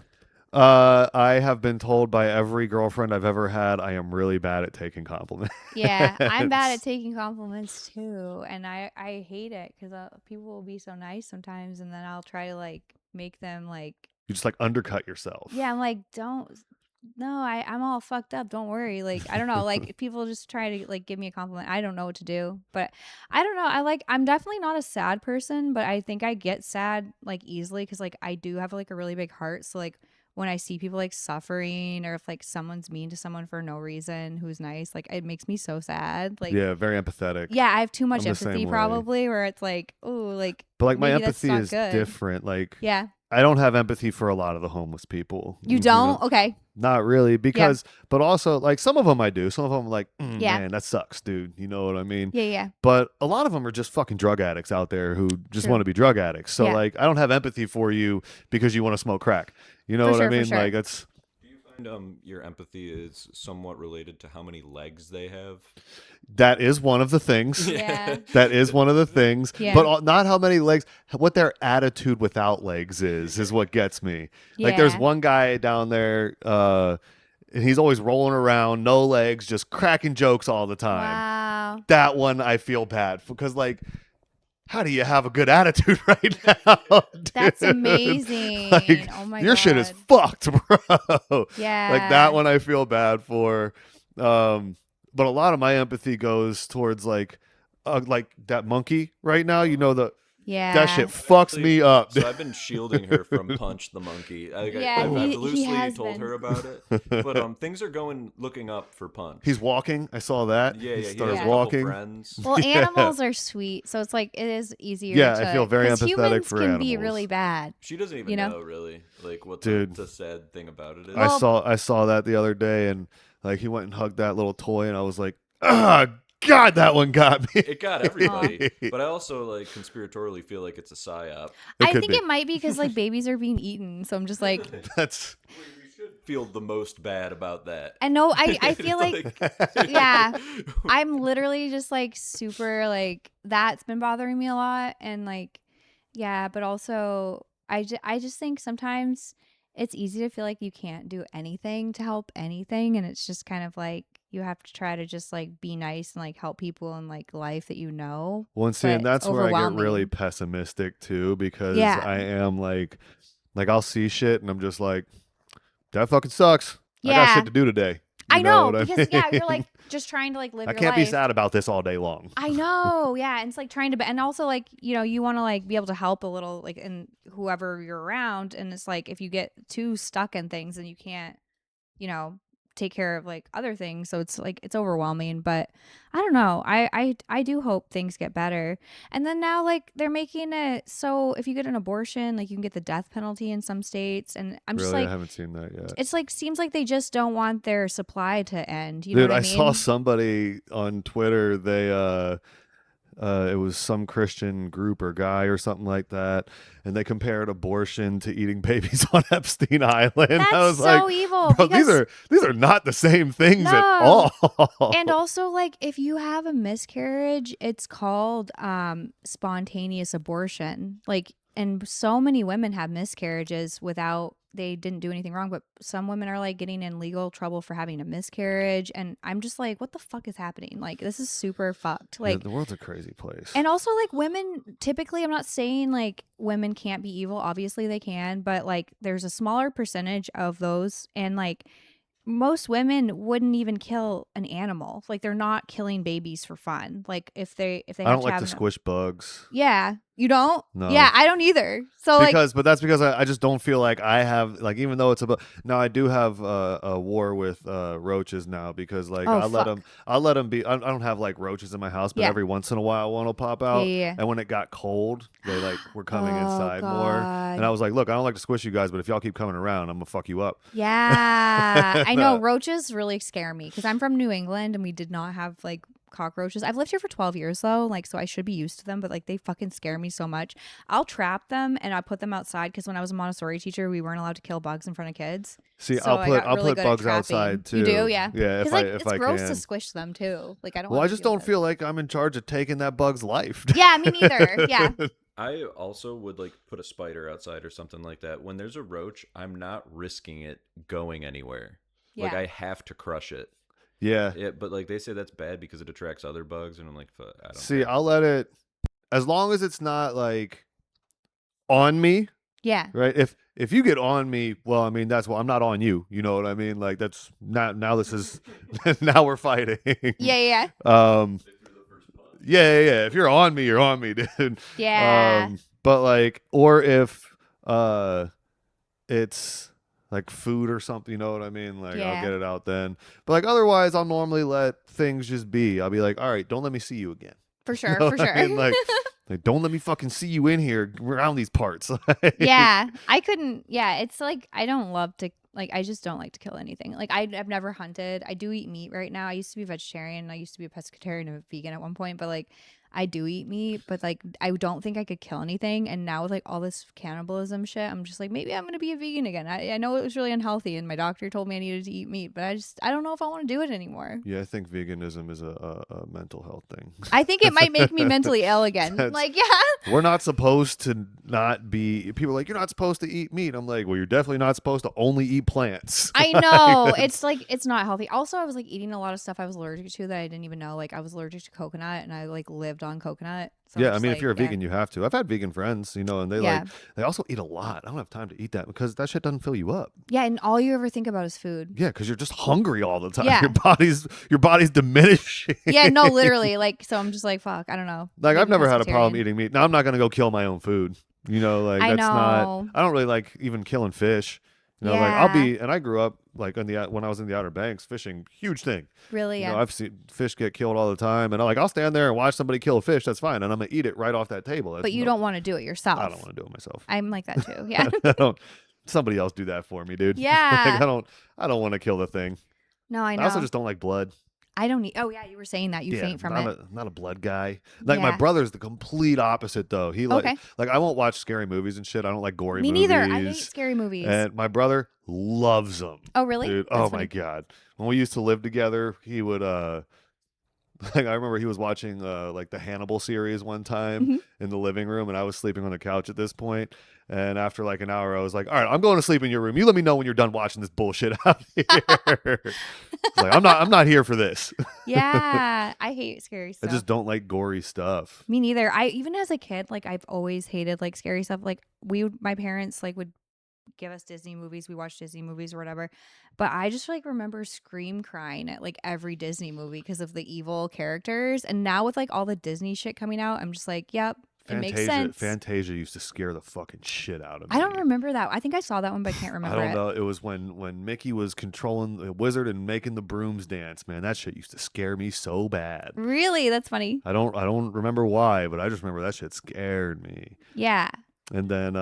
S2: I have been told by every girlfriend I've ever had I am really bad at taking compliments.
S1: Yeah, I'm bad at taking compliments too, and I hate it because people will be so nice sometimes, and then I'll try to like make them like.
S2: You just like undercut yourself.
S1: Yeah, I'm like, I'm all fucked up. Don't worry. Like, I don't know. Like, people just try to like give me a compliment. I don't know what to do, but I don't know. I'm definitely not a sad person, but I think I get sad like easily because like I do have like a really big heart. So like when I see people like suffering or if like someone's mean to someone for no reason who's nice, like it makes me so sad. Like,
S2: yeah, very empathetic.
S1: yeah, I have too much
S2: I'm the same
S1: empathy
S2: way.
S1: probably where it's like, oh, like,
S2: But like my
S1: maybe that's
S2: empathy
S1: not
S2: is
S1: good.
S2: different. Like,
S1: Yeah.
S2: I don't have empathy for a lot of the homeless people.
S1: You don't?
S2: know?
S1: Okay.
S2: Not really, because, but also like some of them I do. Some of them I'm like,
S1: Yeah.
S2: man, that sucks, dude. You know what I mean?
S1: Yeah.
S2: But a lot of them are just fucking drug addicts out there who just
S1: True.
S2: want to be drug addicts. So
S1: Yeah.
S2: like, I don't have empathy for you because you want to smoke crack. You know
S1: For
S2: what
S1: sure,
S2: I
S1: for
S2: mean?
S1: sure.
S2: Like it's.
S3: Do you find your empathy is somewhat related to how many legs they have?
S2: That is one of the things.
S1: Yeah.
S2: That is one of the things.
S1: Yeah.
S2: But not how many legs, what their attitude without legs is what gets me. Like there's
S1: Yeah.
S2: one guy down there, and he's always rolling around, no legs, just cracking jokes all the time.
S1: Wow.
S2: That one I feel bad for, because like, how do you have a good attitude right now? Dude?
S1: That's amazing.
S2: Like,
S1: Oh my
S2: your
S1: God.
S2: shit is fucked, bro.
S1: Yeah.
S2: Like that one I feel bad for. But a lot of my empathy goes towards like that monkey right now. You know
S1: Yeah.
S2: that shit fucks me up.
S3: So I've been shielding her from Punch the Monkey.
S1: Yeah,
S3: I've
S1: he
S3: loosely
S1: has
S3: told
S1: been.
S3: her about it, but things are looking up for Punch.
S2: He's walking. I saw that.
S3: Yeah,
S2: He
S3: he
S2: started
S3: has
S2: walking.
S3: a couple friends.
S1: Well, animals are sweet, so it's like it is easier.
S2: Yeah,
S1: to,
S2: I feel very
S1: 'cause
S2: empathetic
S1: humans
S2: for
S1: can be
S2: animals.
S1: really bad.
S3: She doesn't even
S1: You know?
S3: know really like what
S2: Dude.
S3: the sad thing about it is.
S2: I saw that the other day, and like he went and hugged that little toy, and I was like, ah, God, that one got me.
S3: It got everybody, but I also like conspiratorially feel like it's a psyop.
S1: I
S2: could
S1: think
S2: be.
S1: it might be because like babies are being eaten, so I'm just like,
S2: That's
S3: We should feel the most bad about that.
S1: I know. I feel like yeah, I'm literally just like super like that's been bothering me a lot, and like yeah, but also I just think sometimes it's easy to feel like you can't do anything to help anything, and it's just kind of like you have to try to just like be nice and like help people in like life that you know.
S2: well, and see,
S1: But
S2: and that's
S1: it's
S2: where I get really
S1: overwhelming.
S2: pessimistic too, because
S1: Yeah.
S2: I am like I'll see shit, and I'm just like, that fucking sucks. I got
S1: Yeah.
S2: shit to do today.
S1: I know,
S2: what
S1: because
S2: I
S1: you're
S2: mean?
S1: like just trying to like live
S2: I
S1: your
S2: can't
S1: life.
S2: be sad about this all day long.
S1: I know, yeah. And it's like trying to, and also like, you want to like be able to help a little, like, in whoever you're around. And it's like, if you get too stuck in things and you can't, take care of like other things. So it's like, it's overwhelming, but I don't know. I do hope things get better. And then now like they're making it so if you get an abortion, like you can get the death penalty in some states. And I'm just
S2: Really, I
S1: like,
S2: haven't seen that yet.
S1: it's like, seems like they just don't want their supply to end. You know
S2: Dude,
S1: what I
S2: I
S1: mean?
S2: saw somebody on Twitter. It was some Christian group or guy or something like that, and they compared abortion to eating babies on Epstein Island.
S1: That's
S2: I was
S1: so
S2: like,
S1: evil.
S2: bro,
S1: Because
S2: these are not the same things at
S1: no.
S2: all.
S1: And also, like, if you have a miscarriage, it's called spontaneous abortion. Like, and so many women have miscarriages without they didn't do anything wrong, but some women are like getting in legal trouble for having a miscarriage. And I'm just like, what the fuck is happening? Like, this is super fucked.
S2: Yeah,
S1: Like,
S2: the world's a crazy place.
S1: and also, like, women typically, I'm not saying like women can't be evil. Obviously, they can, but like, there's a smaller percentage of those. And like, most women wouldn't even kill an animal. Like, they're not killing babies for fun. Like, if they
S2: I
S1: have
S2: don't
S1: to
S2: like
S1: have
S2: to squish bugs.
S1: yeah, you don't.
S2: No.
S1: Yeah, I don't either. So like,
S2: But that's because I just don't feel like I have, like, even though it's about now I do have a war with roaches now, because like
S1: oh
S2: I'll let them be. I don't have like roaches in my house, but
S1: Yeah.
S2: every once in a while one will pop
S1: yeah,
S2: out.
S1: yeah.
S2: And when it got cold, they like were coming
S1: Oh,
S2: inside more, and I
S1: God.
S2: was like, look, I don't like to squish you guys, but if y'all keep coming around, I'm gonna fuck you up.
S1: Yeah, I know roaches really scare me because I'm from New England and we did not have like cockroaches. I've lived here for 12 years though, like, so I should be used to them, but like they fucking scare me so much. I'll trap them and I put them outside because when I was a Montessori teacher, we weren't allowed to kill bugs in front of kids.
S2: See,
S1: So I got
S2: I'll
S1: really
S2: put
S1: good at
S2: bugs
S1: trapping.
S2: outside too.
S1: You do, yeah.
S2: Yeah,
S1: Because like
S2: if
S1: it's
S2: I
S1: gross
S2: can.
S1: to squish them too. Like I don't.
S2: Well,
S1: want
S2: I
S1: to
S2: just
S1: deal
S2: don't
S1: with it.
S2: feel like I'm in charge of taking that bug's life.
S1: Yeah, me neither. Yeah.
S3: I also would like put a spider outside or something like that. When there's a roach, I'm not risking it going anywhere. Like
S1: Yeah.
S3: I have to crush it.
S2: Yeah.
S3: Yeah, but like they say that's bad because it attracts other bugs, and I'm like, fuck, I don't
S2: See,
S3: care.
S2: I'll let it, as long as it's not like on me,
S1: Yeah.
S2: right? If you get on me, well, I mean that's I'm not on you. You know what I mean? Like that's not now. This is now we're fighting.
S1: Yeah.
S2: Yeah. If you're on me, you're on me, dude.
S1: Yeah.
S2: But like, or if it's like food or something, you know what I mean? Like I'll
S1: Yeah.
S2: get it out then. But like otherwise, I'll normally let things just be. I'll be like, all right, don't let me see you again.
S1: For
S2: You
S1: sure.
S2: know
S1: For
S2: what I
S1: sure.
S2: mean? Like don't let me fucking see you in here around these parts.
S1: Yeah. I couldn't. Yeah. It's like I don't love to. Like I just don't like to kill anything. Like I've never hunted. I do eat meat right now. I used to be vegetarian. I used to be a pescatarian and a vegan at one point. But like I do eat meat. But like I don't think I could kill anything. And now with like all this cannibalism shit, I'm just like maybe I'm gonna be a vegan again. I know it was really unhealthy, and my doctor told me I needed to eat meat. But I don't know if I want to do it anymore.
S2: Yeah, I think veganism is a mental health thing.
S1: I think it might make me mentally ill again. Like yeah.
S2: We're not supposed to not be. People are like, you're not supposed to eat meat. I'm like, well, you're definitely not supposed to only eat plants.
S1: I know. It's like it's not healthy. Also, I was like eating a lot of stuff I was allergic to that I didn't even know. Like I was allergic to coconut and I like lived on coconut. So I'm
S2: Yeah, I
S1: just
S2: mean,
S1: like,
S2: if you're a
S1: yeah.
S2: vegan, you have to. I've had vegan friends, you know, and
S1: Yeah.
S2: they also eat a lot. I don't have time to eat that because that shit doesn't fill you up.
S1: Yeah, and all you ever think about is food.
S2: Yeah, because you're just hungry all the time.
S1: Yeah.
S2: Your body's diminishing.
S1: Yeah, no, literally. Like so I'm just like, fuck, I don't know.
S2: Like I've
S1: Maybe
S2: never had a problem
S1: pescatarian.
S2: eating meat. Now I'm not gonna go kill my own food. You know, like
S1: I
S2: that's
S1: know.
S2: not. I don't really like even killing fish. You know, like I'll
S1: Yeah.
S2: be, and I grew up like when I was in the Outer Banks, fishing, huge thing.
S1: Really,
S2: You
S1: yeah.
S2: know, I've seen fish get killed all the time, and I'll stand there and watch somebody kill a fish. That's fine, and I'm gonna eat it right off that table.
S1: But you don't want to do it yourself.
S2: I don't want to do it myself.
S1: I'm like that too. Yeah.
S2: I don't. Somebody else do that for me, dude.
S1: Yeah.
S2: Like, I don't want to kill the thing.
S1: No, I know.
S2: I also just don't like blood.
S1: I don't need. Oh yeah, you were saying that you faint from
S2: I'm
S1: it.
S2: not a blood guy. Like my
S1: Yeah.
S2: brother's the complete opposite though. He like
S1: Okay.
S2: like I won't watch scary movies and shit. I don't like gory
S1: Me
S2: movies.
S1: neither. I hate scary movies.
S2: And my brother loves them.
S1: Oh really?
S2: Dude,
S1: That's
S2: oh
S1: funny.
S2: my god. When we used to live together, he would like I remember he was watching like the Hannibal series one time
S1: Mhm.
S2: in the living room, and I was sleeping on the couch at this point. And after like an hour, I was like, "All right, I'm going to sleep in your room. You let me know when you're done watching this bullshit out here." It's like I'm not here for this.
S1: Yeah, I hate scary
S2: I
S1: stuff.
S2: just don't like gory stuff.
S1: Me neither. I even as a kid, like I've always hated like scary stuff. Like my parents like would give us Disney movies. We watch Disney movies or whatever. But I just like remember scream crying at like every Disney movie because of the evil characters. And now with like all the Disney shit coming out, I'm just like, yep, it makes sense.
S2: Fantasia used to scare the fucking shit out of me.
S1: I don't remember that. I think I saw that one, but I can't remember.
S2: I don't know. It was when Mickey was controlling the wizard and making the brooms dance. Man, that shit used to scare me so bad.
S1: Really? That's funny.
S2: I don't remember why, but I just remember that shit scared me.
S1: Yeah.
S2: And then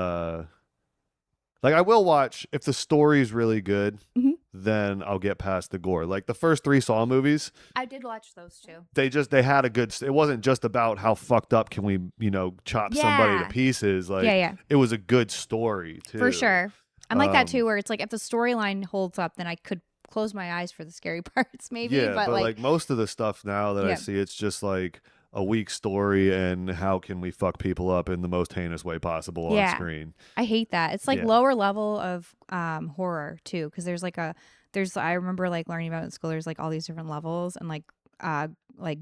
S2: like I will watch if the story's really good, then I'll get past the gore. Like the first 3 Saw movies,
S1: I did watch those too.
S2: They had a good. It wasn't just about how fucked up can we chop somebody to pieces. Like it was a good story too.
S1: For sure. I'm like that too, where it's like if the storyline holds up, then I could close my eyes for the scary parts, maybe.
S2: Yeah,
S1: but
S2: like most of the stuff now that I see, it's just like a weak story and how can we fuck people up in the most heinous way possible on screen.
S1: I hate that. It's like lower level of horror too, because I remember like learning about it in school. There's like all these different levels, and like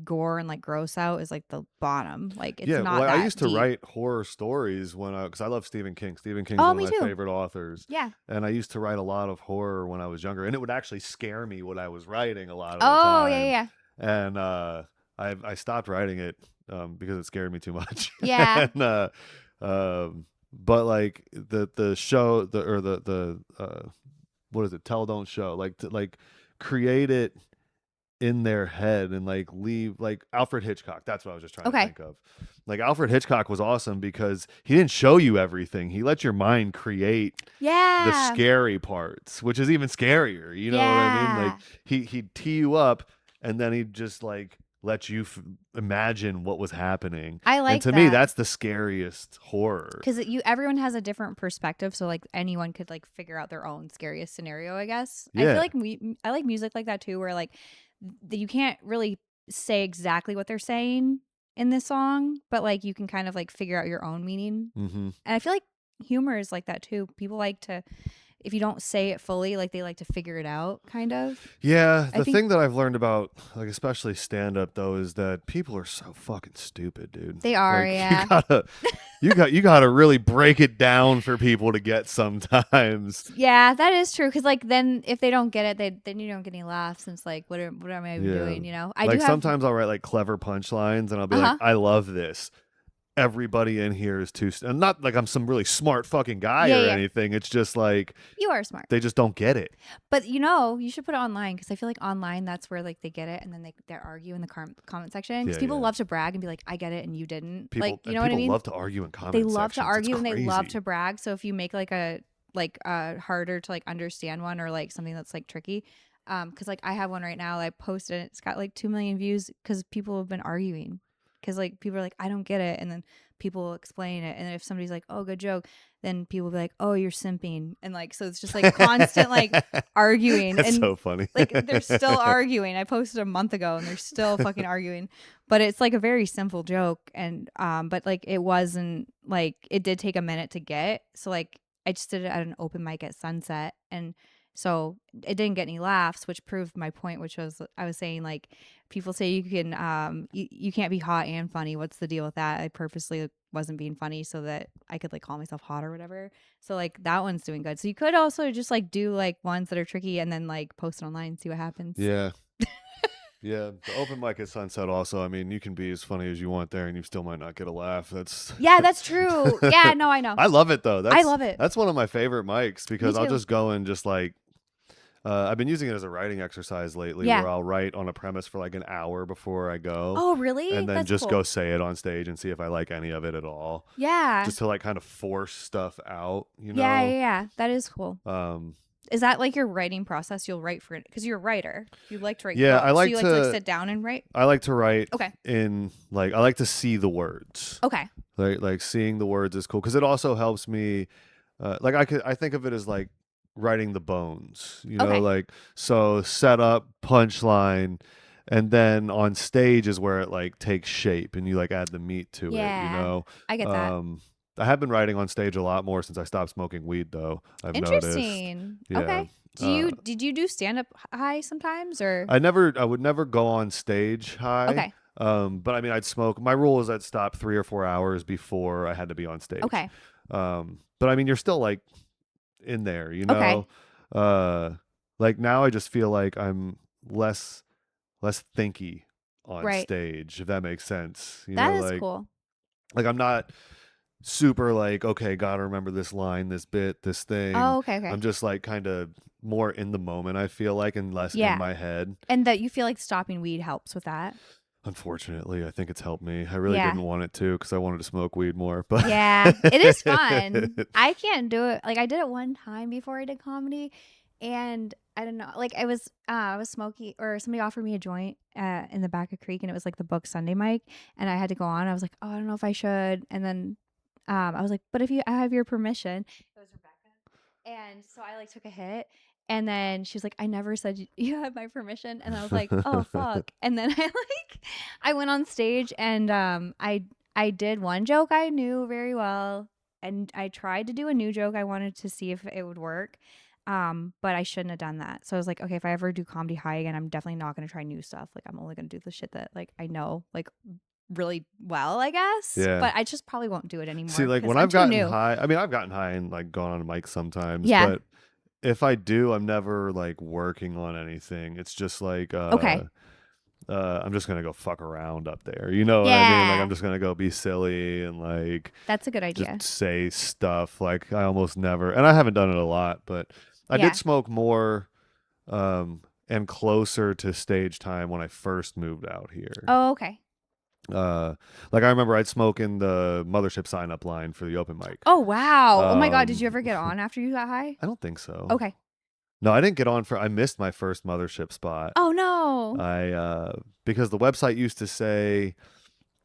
S1: gore and like gross out is like the bottom. Like it's not. That
S2: I used to
S1: deep.
S2: write horror stories because I love Stephen King. Stephen King's
S1: Oh,
S2: one of
S1: me
S2: my
S1: too.
S2: favorite authors.
S1: Yeah.
S2: And I used to write a lot of horror when I was younger, and it would actually scare me what I was writing a lot of the time.
S1: Oh yeah.
S2: And I stopped writing it because it scared me too much.
S1: Yeah.
S2: And, but like the show the what is it? Tell Don't Show. Like to like create it in their head and like leave like Alfred Hitchcock. That's what I was just trying to think of. Like Alfred Hitchcock was awesome because he didn't show you everything. He let your mind create the scary parts, which is even scarier. You know what I mean? Like he'd tee you up and then he'd just like let you imagine what was happening.
S1: I like
S2: and to me, that's the scariest horror.
S1: Because everyone has a different perspective, so like anyone could like figure out their own scariest scenario, I guess.
S2: Yeah.
S1: I feel like I like music like that too, where like you can't really say exactly what they're saying in this song, but like you can kind of like figure out your own meaning.
S2: Mm-hmm.
S1: And I feel like humor is like that too. People like to, if you don't say it fully, like they like to figure it out, kind of.
S2: Yeah, the thing that I've learned about, like especially stand-up though, is that people are so fucking stupid, dude.
S1: They are,
S2: like,
S1: yeah.
S2: You gotta really break it down for people to get sometimes.
S1: Yeah, that is true. Because like then if they don't get it, then you don't get any laughs. And it's like, what am I even doing? You know,
S2: Sometimes I'll write like clever punchlines, and I'll be like, I love this. Everybody in here is too and not like I'm some really smart fucking guy or anything. It's just like
S1: you are smart.
S2: They just don't get it.
S1: But you should put it online, because I feel like online that's where like they get it, and then they argue in the comment section, because people love to brag and be like, I get it and you didn't. People, like, you know what I mean?
S2: People love to argue in comment
S1: They
S2: sections.
S1: love to argue
S2: It's
S1: and
S2: crazy.
S1: they love to brag. So if you make like a harder to like understand one, or like something that's like tricky, because like I have one right now. I posted it. It's got like 2 million views because people have been arguing. Because like people are like, I don't get it, and then people will explain it, and if somebody's like, oh, good joke, then people will be like, oh, you're simping, and like so it's just like constant like arguing.
S2: That's
S1: and
S2: so funny.
S1: Like they're still arguing. I posted a month ago and they're still fucking arguing, but it's like a very simple joke, and but like it wasn't like, it did take a minute to get. So like I just did it at an open mic at Sunset, and so it didn't get any laughs, which proved my point, which was I was saying like, people say you can you can't be hot and funny. What's the deal with that? I purposely wasn't being funny so that I could like call myself hot or whatever. So like that one's doing good. So you could also just like do like ones that are tricky and then like post it online and see what happens.
S2: Yeah. Yeah, the open mic at Sunset also, I mean, you can be as funny as you want there and you still might not get a laugh. That's
S1: true. Yeah, no, I know.
S2: I love it though.
S1: I love it.
S2: That's one of my favorite mics, because I'll just go and just like I've been using it as a writing exercise lately, where I'll write on a premise for like an hour before I go.
S1: Oh, really?
S2: And then
S1: That's
S2: just
S1: cool.
S2: go say it on stage and see if I like any of it at all.
S1: Yeah.
S2: Just to like kind of force stuff out, you know?
S1: Yeah. That is cool. Is that like your writing process? You'll write for it because you're a writer. You like to write.
S2: Yeah,
S1: books.
S2: I like
S1: so you
S2: to
S1: like to like sit down and write.
S2: I like to write.
S1: Okay.
S2: In like I like to see the words.
S1: Okay.
S2: Like seeing the words is cool, because it also helps me. Like I think of it as like writing the bones, you know, like so set up, punchline, and then on stage is where it like takes shape and you like add the meat to it, you know.
S1: I get that.
S2: I have been writing on stage a lot more since I stopped smoking weed though. I've
S1: Interesting.
S2: noticed. Yeah.
S1: Okay. Did you do stand up high sometimes, or
S2: I would never go on stage high.
S1: Okay.
S2: But I mean, I'd smoke. My rule is I'd stop 3 or 4 hours before I had to be on stage.
S1: Okay.
S2: But I mean, you're still like in there, you
S1: Okay.
S2: know. Like now I just feel like I'm less thinky on
S1: Right.
S2: stage, if that makes sense. You
S1: That
S2: know,
S1: is cool.
S2: like I'm not super like, okay, gotta remember this line, this bit, this thing.
S1: Oh, okay, okay.
S2: I'm just like kind of more in the moment, I feel like, and less in
S1: Yeah.
S2: my head.
S1: And that you feel like stopping weed helps with that.
S2: Unfortunately, I think it's helped me. I really
S1: Yeah.
S2: didn't want it to because I wanted to smoke weed more. But
S1: Yeah, it is fun. I can't do it. Like I did it one time before I did comedy, and I don't know. Like I was smoking, or somebody offered me a joint in the back of Creek, and it was like the Book Sunday mic, and I had to go on. I was like, oh, I don't know if I should, and then I was like, but if I have your permission, it was Rebecca, and so I like took a hit. And then she was like, I never said you had my permission. And I was like, oh, fuck. And then I went on stage and I did one joke I knew very well, and I tried to do a new joke. I wanted to see if it would work, but I shouldn't have done that. So I was like, okay, if I ever do comedy high again, I'm definitely not going to try new stuff. Like I'm only going to do the shit that like I know like really well, I guess.
S2: Yeah.
S1: But I just probably won't do it anymore.
S2: See, like when
S1: I'm
S2: I've
S1: too
S2: gotten
S1: new.
S2: high, I mean, I've gotten high and like gone on a mic sometimes,
S1: Yeah.
S2: but if I do, I'm never like working on anything. It's just like,
S1: Okay.
S2: I'm just gonna go fuck around up there. You know what I mean? Like
S1: Yeah.
S2: I'm just gonna go be silly and like
S1: That's a good idea.
S2: just say stuff. Like I almost never, and I haven't done it a lot, but I
S1: Yeah.
S2: did smoke more, and closer to stage time when I first moved out here.
S1: Oh, okay.
S2: Like I remember I'd smoke in the Mothership sign up line for the open mic.
S1: Oh, wow. Oh my God. Did
S2: Um,
S1: you ever get on after you got high?
S2: I don't think so.
S1: Okay.
S2: No, I didn't get on I missed my first Mothership spot.
S1: Oh no.
S2: Because the website used to say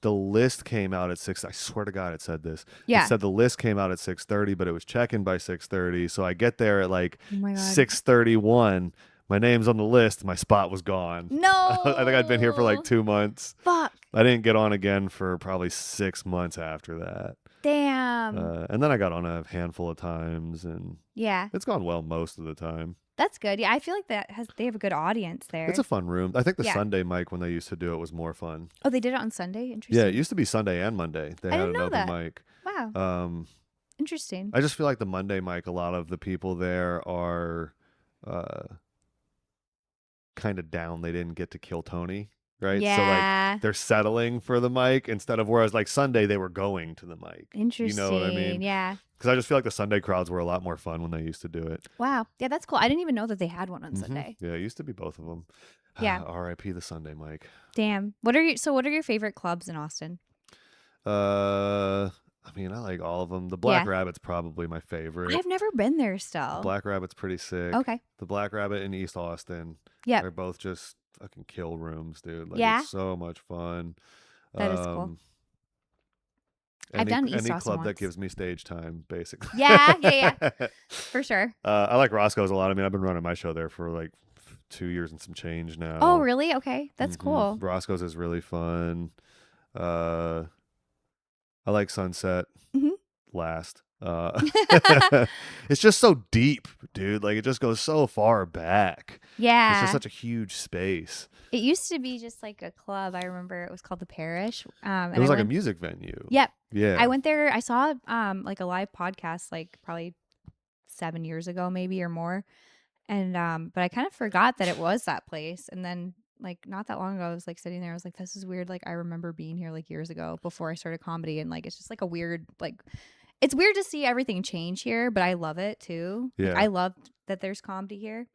S2: the list came out at 6. I swear to God it said this.
S1: Yeah.
S2: It said the list came out at 6:30, but it was check-in by 6:30. So I get there at like
S1: Oh my God.
S2: 6:31. My name's on the list. My spot was gone.
S1: No.
S2: I think I'd been here for like 2 months.
S1: Fuck.
S2: I didn't get on again for probably 6 months after that.
S1: Damn.
S2: And then I got on a handful of times, and
S1: Yeah.
S2: it's gone well most of the time.
S1: That's good. Yeah, I feel like they have a good audience there.
S2: It's a fun room. I think the
S1: Yeah.
S2: Sunday mic when they used to do it was more fun.
S1: Oh, they did it on Sunday? Interesting.
S2: Yeah, it used to be Sunday and Monday. They
S1: I
S2: had
S1: didn't
S2: an
S1: know
S2: open
S1: that.
S2: mic.
S1: Wow. Interesting.
S2: I just feel like the Monday mic, a lot of the people there are kind of down. They didn't get to kill Tony, right? So
S1: Yeah.
S2: like they're settling for the mic instead of, whereas like Sunday they were going to the mic.
S1: Interesting.
S2: You know what I mean?
S1: Yeah.
S2: Because I just feel like the Sunday crowds were a lot more fun when they used to do it.
S1: Wow. Yeah, that's cool. I didn't even know that they had one on
S2: Mhm.
S1: Sunday.
S2: Yeah, it used to be both of them.
S1: Yeah.
S2: R.I.P. the Sunday mic.
S1: Damn. What are your favorite clubs in Austin?
S2: I mean, I like all of them. The Black
S1: Yeah.
S2: Rabbit's probably my favorite.
S1: I've never been there
S2: The
S1: still.
S2: Black Rabbit's pretty sick.
S1: Okay.
S2: The Black Rabbit in East Austin.
S1: Yep.
S2: They're both just fucking kill rooms, dude. Like
S1: Yeah?
S2: it's so much fun.
S1: That is cool. I've
S2: Any,
S1: done East
S2: any
S1: Austin
S2: club that
S1: once.
S2: gives me stage time, basically.
S1: Yeah. For sure.
S2: I like Roscoe's a lot. I mean, I've been running my show there for like 2 years and some change now.
S1: Oh, really? Okay. That's
S2: Mhm.
S1: cool.
S2: Roscoe's is really fun. I like Sunset
S1: Mhm.
S2: last. It's just so deep, dude. Like it just goes so far back. It's
S1: Yeah.
S2: just such a huge space.
S1: It used to be just like a club. I remember it was called the Parish. And
S2: It was
S1: I
S2: like a
S1: went,
S2: music venue.
S1: Yep.
S2: Yeah.
S1: I went there. I saw like a live podcast like probably 7 years ago, maybe or more. And but I kind of forgot that it was that place. And then like not that long ago, I was like sitting there. I was like, this is weird. Like I remember being here like years ago before I started comedy, and like it's just like a weird like. It's weird to see everything change here, but I love it too. Like,
S2: Yeah.
S1: I love that there's comedy here.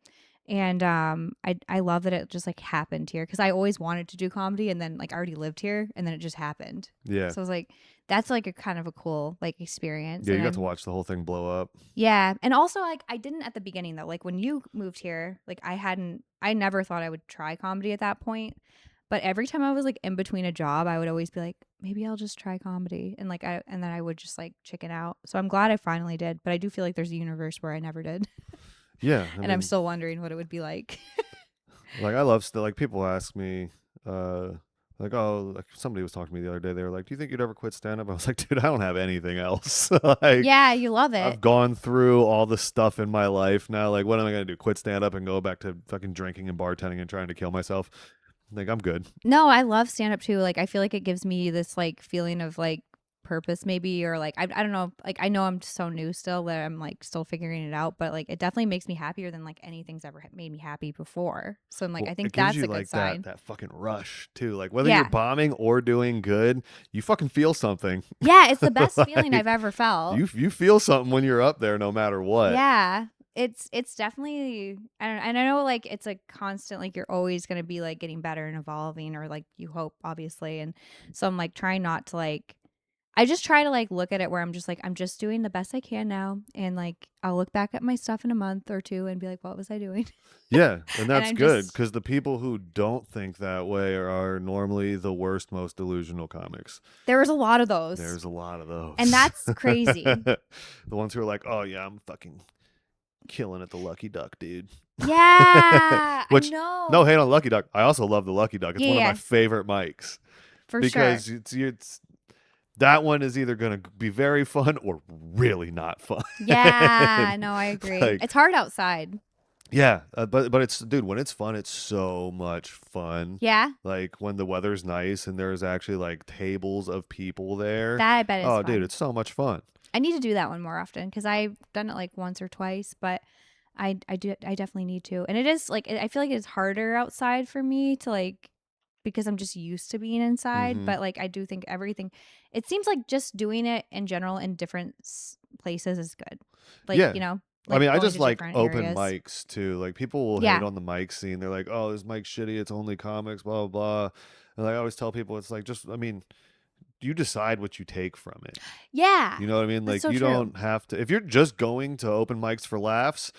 S1: And I love that it just like happened here, because I always wanted to do comedy, and then like I already lived here, and then it just happened.
S2: Yeah.
S1: So I was like, that's like a kind of a cool like experience.
S2: Yeah, you
S1: And
S2: got to
S1: I'm-
S2: watch the whole thing blow up.
S1: Yeah, and also like I didn't at the beginning though. Like when you moved here, like I never thought I would try comedy at that point. But every time I was like in between a job, I would always be like, maybe I'll just try comedy, and then I would just like chicken out. So I'm glad I finally did, but I do feel like there's a universe where I never did,
S2: Yeah.
S1: and I'm
S2: mean,
S1: still wondering what it would be like.
S2: like I love still like people ask me, like, oh, like somebody was talking to me the other day. They were like, "Do you think you'd ever quit stand up?" I was like, "Dude, I don't have anything else." Like,
S1: Yeah, you love it.
S2: I've gone through all the stuff in my life now. Like, what am I gonna do? Quit stand up and go back to fucking drinking and bartending and trying to kill myself? Like, I'm good.
S1: No, I love stand up too. Like I feel like it gives me this like feeling of like purpose maybe, or like I don't know, like I know I'm so new still that I'm like still figuring it out, but like it definitely makes me happier than like anything's ever made me happy before. So I'm like,
S2: Well,
S1: I think
S2: it gives
S1: that's
S2: you
S1: a good
S2: like
S1: sign.
S2: that fucking rush too. Like whether you're
S1: Yeah.
S2: bombing or doing good, you fucking feel something.
S1: Yeah, it's the best feeling
S2: Like,
S1: I've ever felt.
S2: you feel something when you're up there, no matter what.
S1: Yeah. It's definitely, I don't, and I know like it's a constant, like you're always going to be like getting better and evolving, or like you hope, obviously. And so I'm like trying not to like, I just try to like look at it where I'm just like, I'm just doing the best I can now. And like, I'll look back at my stuff in a month or two and be like, what was I doing?
S2: Yeah, and that's
S1: I'm
S2: good
S1: just,
S2: because the people who don't think that way are normally the worst, most delusional comics.
S1: there was a lot of those.
S2: There's a lot of those.
S1: And that's crazy.
S2: The ones who are like, oh yeah, I'm fucking killing at the Lucky Duck, dude.
S1: Yeah,
S2: Which,
S1: I know.
S2: no hate on Lucky Duck. I also love the Lucky Duck. It's
S1: Yeah,
S2: one of my
S1: yeah.
S2: favorite mics.
S1: For
S2: Because
S1: sure.
S2: it's that one is either going to be very fun or really not fun.
S1: Yeah, no, I agree.
S2: Like,
S1: It's hard outside.
S2: yeah, but it's, dude, when it's fun, it's so much fun.
S1: Yeah,
S2: Like when the weather's nice and there's actually like tables of people there.
S1: that I bet is
S2: Oh,
S1: fun.
S2: dude, it's so much fun.
S1: I need to do that one more often because I've done it like once or twice, but I definitely need to. And it is like, I feel like it's harder outside for me to like, because I'm just used to being inside.
S2: Mhm.
S1: But like, I do think everything, it seems like just doing it in general in different places is good. Like,
S2: Yeah.
S1: you know,
S2: I
S1: like
S2: mean, I
S1: going
S2: just
S1: to
S2: like
S1: different
S2: open
S1: areas.
S2: mics too. Like people will
S1: Yeah.
S2: hate on the mic scene. They're like, "Oh, this mic's shitty. It's only comics, blah blah blah." And like, I always tell people, it's like, just, I mean, you decide what you take from it.
S1: Yeah.
S2: You know what I mean?
S1: That's
S2: Like
S1: so
S2: you
S1: true.
S2: don't have to. If you're just going to open mics for laughs,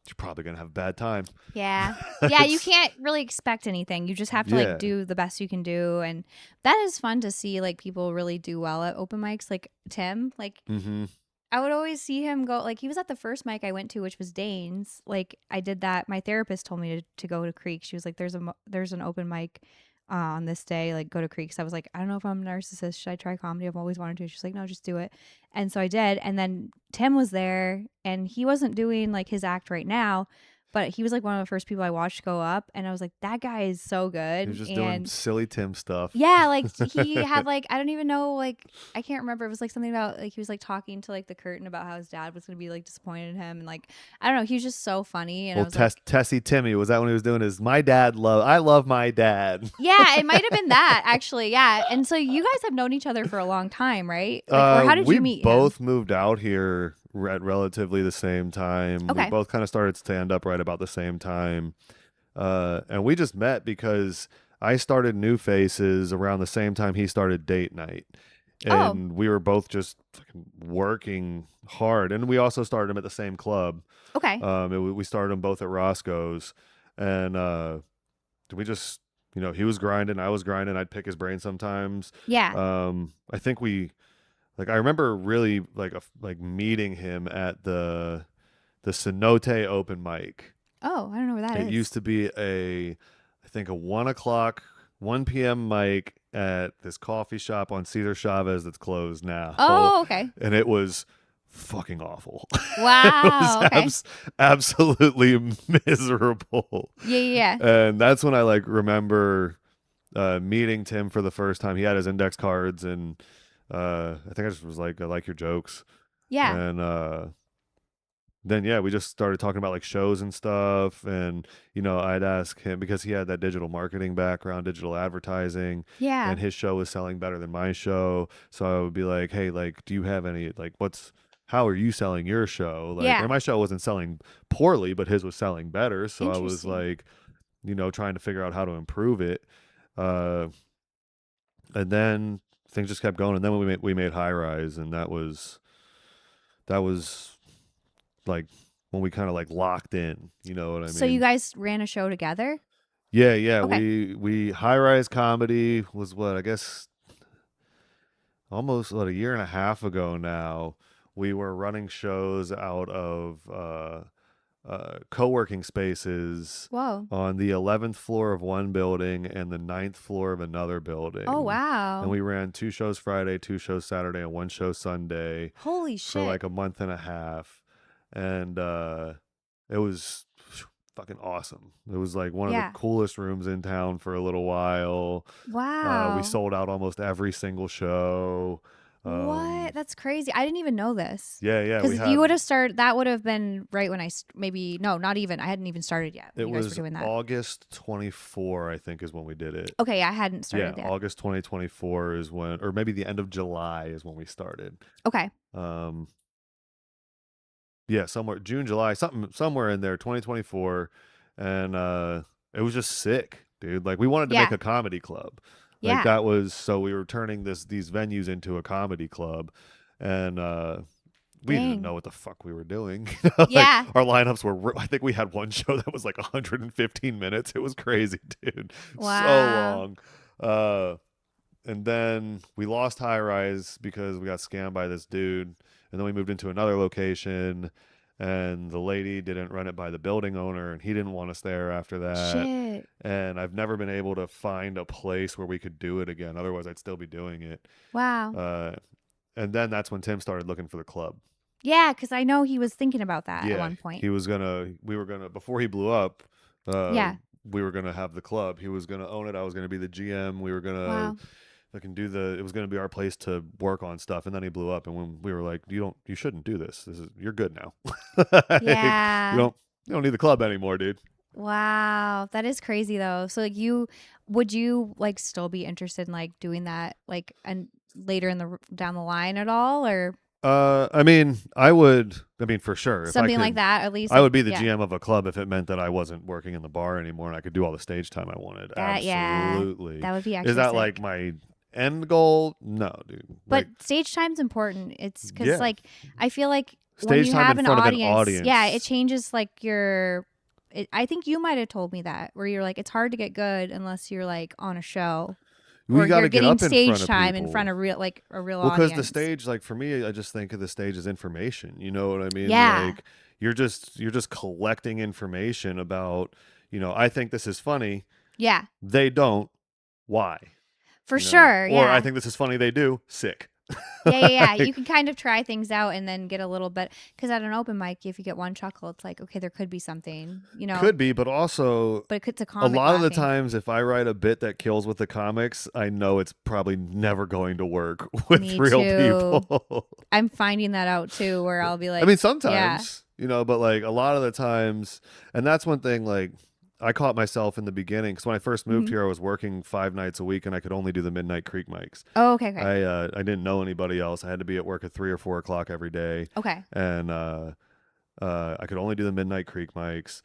S2: you're probably gonna have a bad time.
S1: Yeah. Yeah, you
S2: It's-
S1: can't really expect anything. You just have to
S2: Yeah.
S1: like do the best you can do, and that is fun to see like people really do well at open mics like Tim. Like
S2: Mhm.
S1: I would always see him go, like he was at the first mic I went to, which was Dane's. Like I did that. My therapist told me to go to Creek. She was like, there's an open mic on this day, like go to Creek. So I was like, I don't know if I'm a narcissist. Should I try comedy? I've always wanted to. She's like, no, just do it. And so I did. And then Tim was there, and he wasn't doing like his act right now, but he was like one of the first people I watched go up, and I was like, that guy is so good.
S2: He was just doing
S1: And
S2: silly Tim stuff.
S1: yeah, like he had like, I don't even know, like I can't remember. It was like something about like he was like talking to like the curtain about how his dad was gonna be like disappointed in him, and like I don't know, he was just so funny. And I
S2: Well,
S1: was like,
S2: Tessie Timmy, was that when he was doing his I love my dad.
S1: yeah, it might have been that actually. Yeah, and so you guys have known each other for a long time, right? Like, or how did
S2: We
S1: you meet
S2: both
S1: him?
S2: moved out here at relatively the same time. We
S1: Okay.
S2: both kind of started stand up right about the same time. And we just met because I started New Faces around the same time he started Date Night.
S1: Oh.
S2: And we were both just fucking working hard. And we also started them at the same club.
S1: Okay.
S2: We started them both at Roscoe's. And we just, you know, he was grinding, I was grinding. I'd pick his brain sometimes.
S1: Yeah.
S2: I think I remember really like meeting him at the Cenote open mic.
S1: Oh, I don't know where that is.
S2: It used to be I think a 1 p.m. mic at this coffee shop on Cesar Chavez that's closed now.
S1: Oh, okay.
S2: And it was fucking awful.
S1: Wow.
S2: It
S1: Okay.
S2: was absolutely miserable.
S1: Yeah.
S2: And that's when I like remember meeting Tim for the first time. He had his index cards, and I think I just was like, I like your jokes.
S1: Yeah.
S2: And then yeah, we just started talking about like shows and stuff. And you know, I'd ask him because he had that digital marketing background, digital advertising,
S1: Yeah.
S2: and his show was selling better than my show. So I would be like, hey, like, do you have any like how are you selling your show? Like,
S1: Yeah.
S2: and my show wasn't selling poorly, but his was selling better. So I was
S1: Interesting.
S2: like, you know, trying to figure out how to improve it. And then things just kept going. And then we made High Rise, and that was like when we kind of like locked in, you know what I mean?
S1: So you guys ran a show together?
S2: Yeah.
S1: Okay.
S2: We High Rise Comedy was what, I guess almost a year and a half ago now. We were running shows out of co-working spaces
S1: Whoa.
S2: on the 11th floor of one building and the 9th floor of another building.
S1: Oh, wow.
S2: And we ran 2 shows Friday, 2 shows Saturday, and 1 show Sunday
S1: Holy shit.
S2: for like a month and a half. And it was fucking awesome. It was like one of the coolest rooms in town for a little while.
S1: Wow.
S2: We sold out almost every single show.
S1: What? That's crazy. I didn't even know this.
S2: Yeah,
S1: Because if you would have started, that would have been right when maybe, no, not even. I hadn't even started yet.
S2: It
S1: You guys
S2: was
S1: were doing that.
S2: August 24, I think, is when we did it.
S1: Okay, I hadn't started yet.
S2: August 2024 is when, or maybe the end of July is when we started.
S1: Okay.
S2: Yeah, somewhere June, July, somewhere in there, 2024, and it was just sick, dude. Like we wanted to make a comedy club. Like that was, so we were turning these venues into a comedy club, and we didn't know what the fuck we were doing. Like, our lineups were, I think we had one show that was like 115 minutes. It was crazy, dude.
S1: Wow.
S2: So long. And then we lost High Rise because we got scammed by this dude. And then we moved into another location, and the lady didn't run it by the building owner, and he didn't want us there after that.
S1: Shit.
S2: And I've never been able to find a place where we could do it again. Otherwise, I'd still be doing it.
S1: Wow.
S2: And then that's when Tim started looking for the club.
S1: Yeah, because I know he was thinking about that at one point.
S2: We were gonna, before he blew up, we were gonna have the club. He was gonna own it. I was gonna be the GM. We were gonna it was gonna be our place to work on stuff. And then he blew up, and when we were like, you shouldn't do this. You're good now.
S1: Yeah.
S2: you don't need the club anymore, dude.
S1: Wow, that is crazy though. So like, would you like still be interested in like doing that like and later down the line at all, or?
S2: I mean, for sure.
S1: Something like that, at least.
S2: I would be the GM of a club if it meant that I wasn't working in the bar anymore and I could do all the stage time I wanted. Absolutely.
S1: Yeah, that would be actually
S2: Is that
S1: sick.
S2: like my end goal? No, dude.
S1: But stage time's important. It's because like, I feel like
S2: stage
S1: when you
S2: time
S1: have
S2: in
S1: an
S2: front
S1: audience,
S2: of an audience,
S1: yeah, it changes like I think you might have told me that, where you're like, it's hard to get good unless you're like on a show. Or you're getting stage time in front of a real audience.
S2: Because the stage, like for me, I just think of the stage as information. You know what I mean?
S1: Yeah.
S2: Like you're just collecting information about, I think this is funny.
S1: Yeah.
S2: They don't. Why?
S1: For sure. Yeah.
S2: Or I think this is funny. They do. Sick.
S1: Yeah. You can kind of try things out and then get a little bit, because at an open mic, if you get one chuckle, it's like, okay, there could be something,
S2: Could be, but also,
S1: it's a comic.
S2: A lot of the times, if I write a bit that kills with the comics, I know it's probably never going to work with real people.
S1: I'm finding that out too, where I'll be like,
S2: I mean, sometimes, but like a lot of the times, and that's one thing, like, I caught myself in the beginning because when I first moved here, I was working 5 nights a week and I could only do the Midnight Creek mics.
S1: Oh, okay.
S2: I didn't know anybody else. I had to be at work at 3 or 4 o'clock every day.
S1: Okay.
S2: And I could only do the Midnight Creek mics.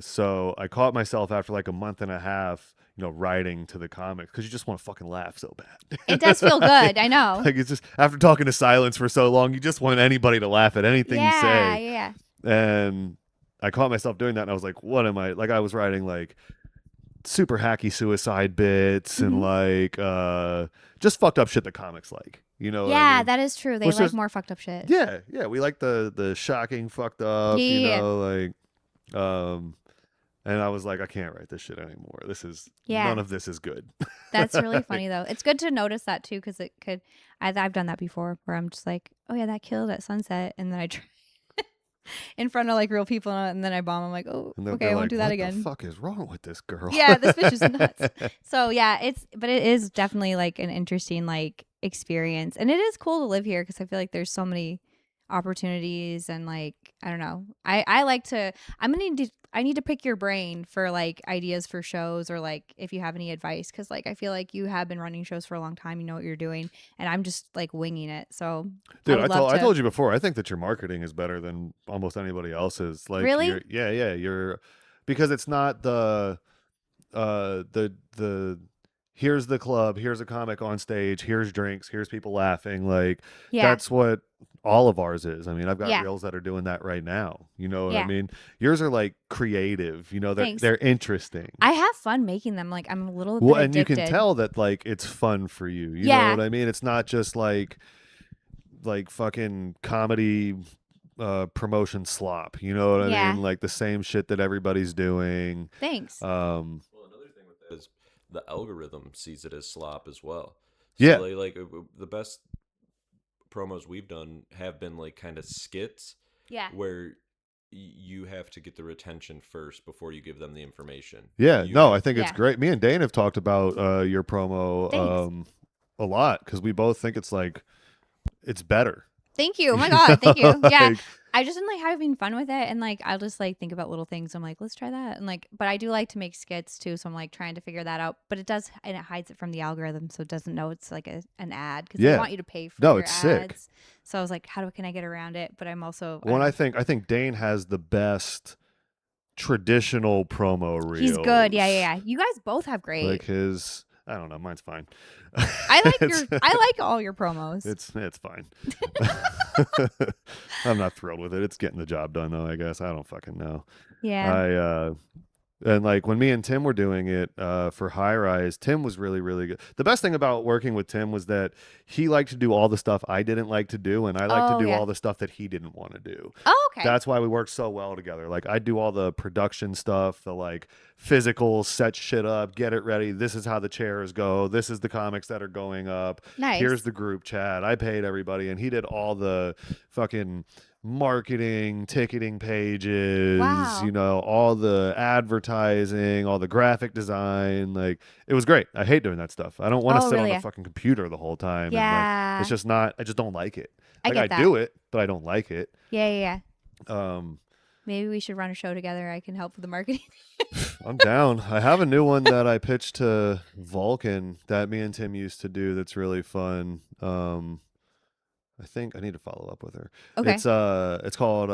S2: So I caught myself after like a month and a half, writing to the comics because you just want to fucking laugh so bad.
S1: It does feel good. I know.
S2: Like it's just after talking to Silence for so long, you just want anybody to laugh at anything you say.
S1: Yeah.
S2: And I caught myself doing that, and I was like, what am I? Like, I was writing, like, super hacky suicide bits and, like, just fucked up shit that comics like. You know what I mean?
S1: That is true. They like more fucked up shit.
S2: Yeah. We like the shocking fucked up, like, and I was like, I can't write this shit anymore. None of this is good.
S1: That's really funny, though. It's good to notice that, too, because I've done that before, where I'm just like, oh, yeah, that killed at sunset, and then I try in front of like real people, and then I bomb. I'm like, oh, okay, I won't do that again.
S2: What the fuck is wrong with this girl?
S1: Yeah, this bitch is nuts. So yeah, it is definitely like an interesting like experience, and it is cool to live here because I feel like there's so many opportunities, and like I don't know, I need to pick your brain for like ideas for shows, or like if you have any advice, because like I feel like you have been running shows for a long time, you know what you're doing, and I'm just like winging it. So
S2: dude, I told you before, I think that your marketing is better than almost anybody else's. Like
S1: really?
S2: You're because it's not the here's the club, here's a comic on stage, here's drinks, here's people laughing. Like that's what all of ours is. I mean, I've got reels that are doing that right now. You know what I mean? Yours are like creative. They're interesting.
S1: I have fun making them. Like I'm a little bit addicted.
S2: And you can tell that like it's fun for you. You know what I mean? It's not just like fucking comedy promotion slop. You know what I mean? Like the same shit that everybody's doing.
S1: Thanks.
S3: Well, another thing with that is the algorithm sees it as slop as well.
S2: So
S3: like the best promos we've done have been like kind of skits where you have to get the retention first before you give them the information.
S2: I think it's great. Me and Dane have talked about your promo a lot because we both think it's like it's better.
S1: Thank you. Oh my God. Thank you. Yeah.
S2: Like,
S1: I just am like having fun with it. And like, I'll just like think about little things. I'm like, let's try that. And like, but I do like to make skits too. So I'm like trying to figure that out. But it does, and it hides it from the algorithm. So it doesn't know it's like an ad because they
S2: yeah.
S1: want you to pay for
S2: No,
S1: your
S2: it's sick.
S1: ads. So I was like, can I get around it? But I'm also,
S2: Well, I think Dane has the best traditional promo reels.
S1: he's good. Yeah. Yeah. Yeah. You guys both have great.
S2: Like his, I don't know, mine's fine.
S1: I like all your promos.
S2: It's fine. I'm not thrilled with it. It's getting the job done though, I guess. I don't fucking know.
S1: Yeah.
S2: And like when me and Tim were doing it for High Rise, Tim was really, really good. The best thing about working with Tim was that he liked to do all the stuff I didn't like to do, and I liked to do all the stuff that he didn't want to do.
S1: Oh, okay.
S2: That's why we worked so well together. Like I do all the production stuff, the like physical, set shit up, get it ready. This is how the chairs go. This is the comics that are going up.
S1: Nice.
S2: Here's the group chat. I paid everybody, and he did all the fucking marketing, ticketing pages,
S1: Wow.
S2: you know, all the advertising, all the graphic design. Like it was great. I hate doing that stuff. I don't want to sit on a fucking computer the whole time.
S1: Yeah.
S2: And like, it's just not, I just don't like it.
S1: I
S2: Like
S1: get that.
S2: do it, but I don't like it.
S1: Yeah. Maybe we should run a show together. I can help with the marketing.
S2: I'm down. I have a new one that I pitched to Vulcan that me and Tim used to do that's really fun. I think I need to follow up with her.
S1: Okay.
S2: It's called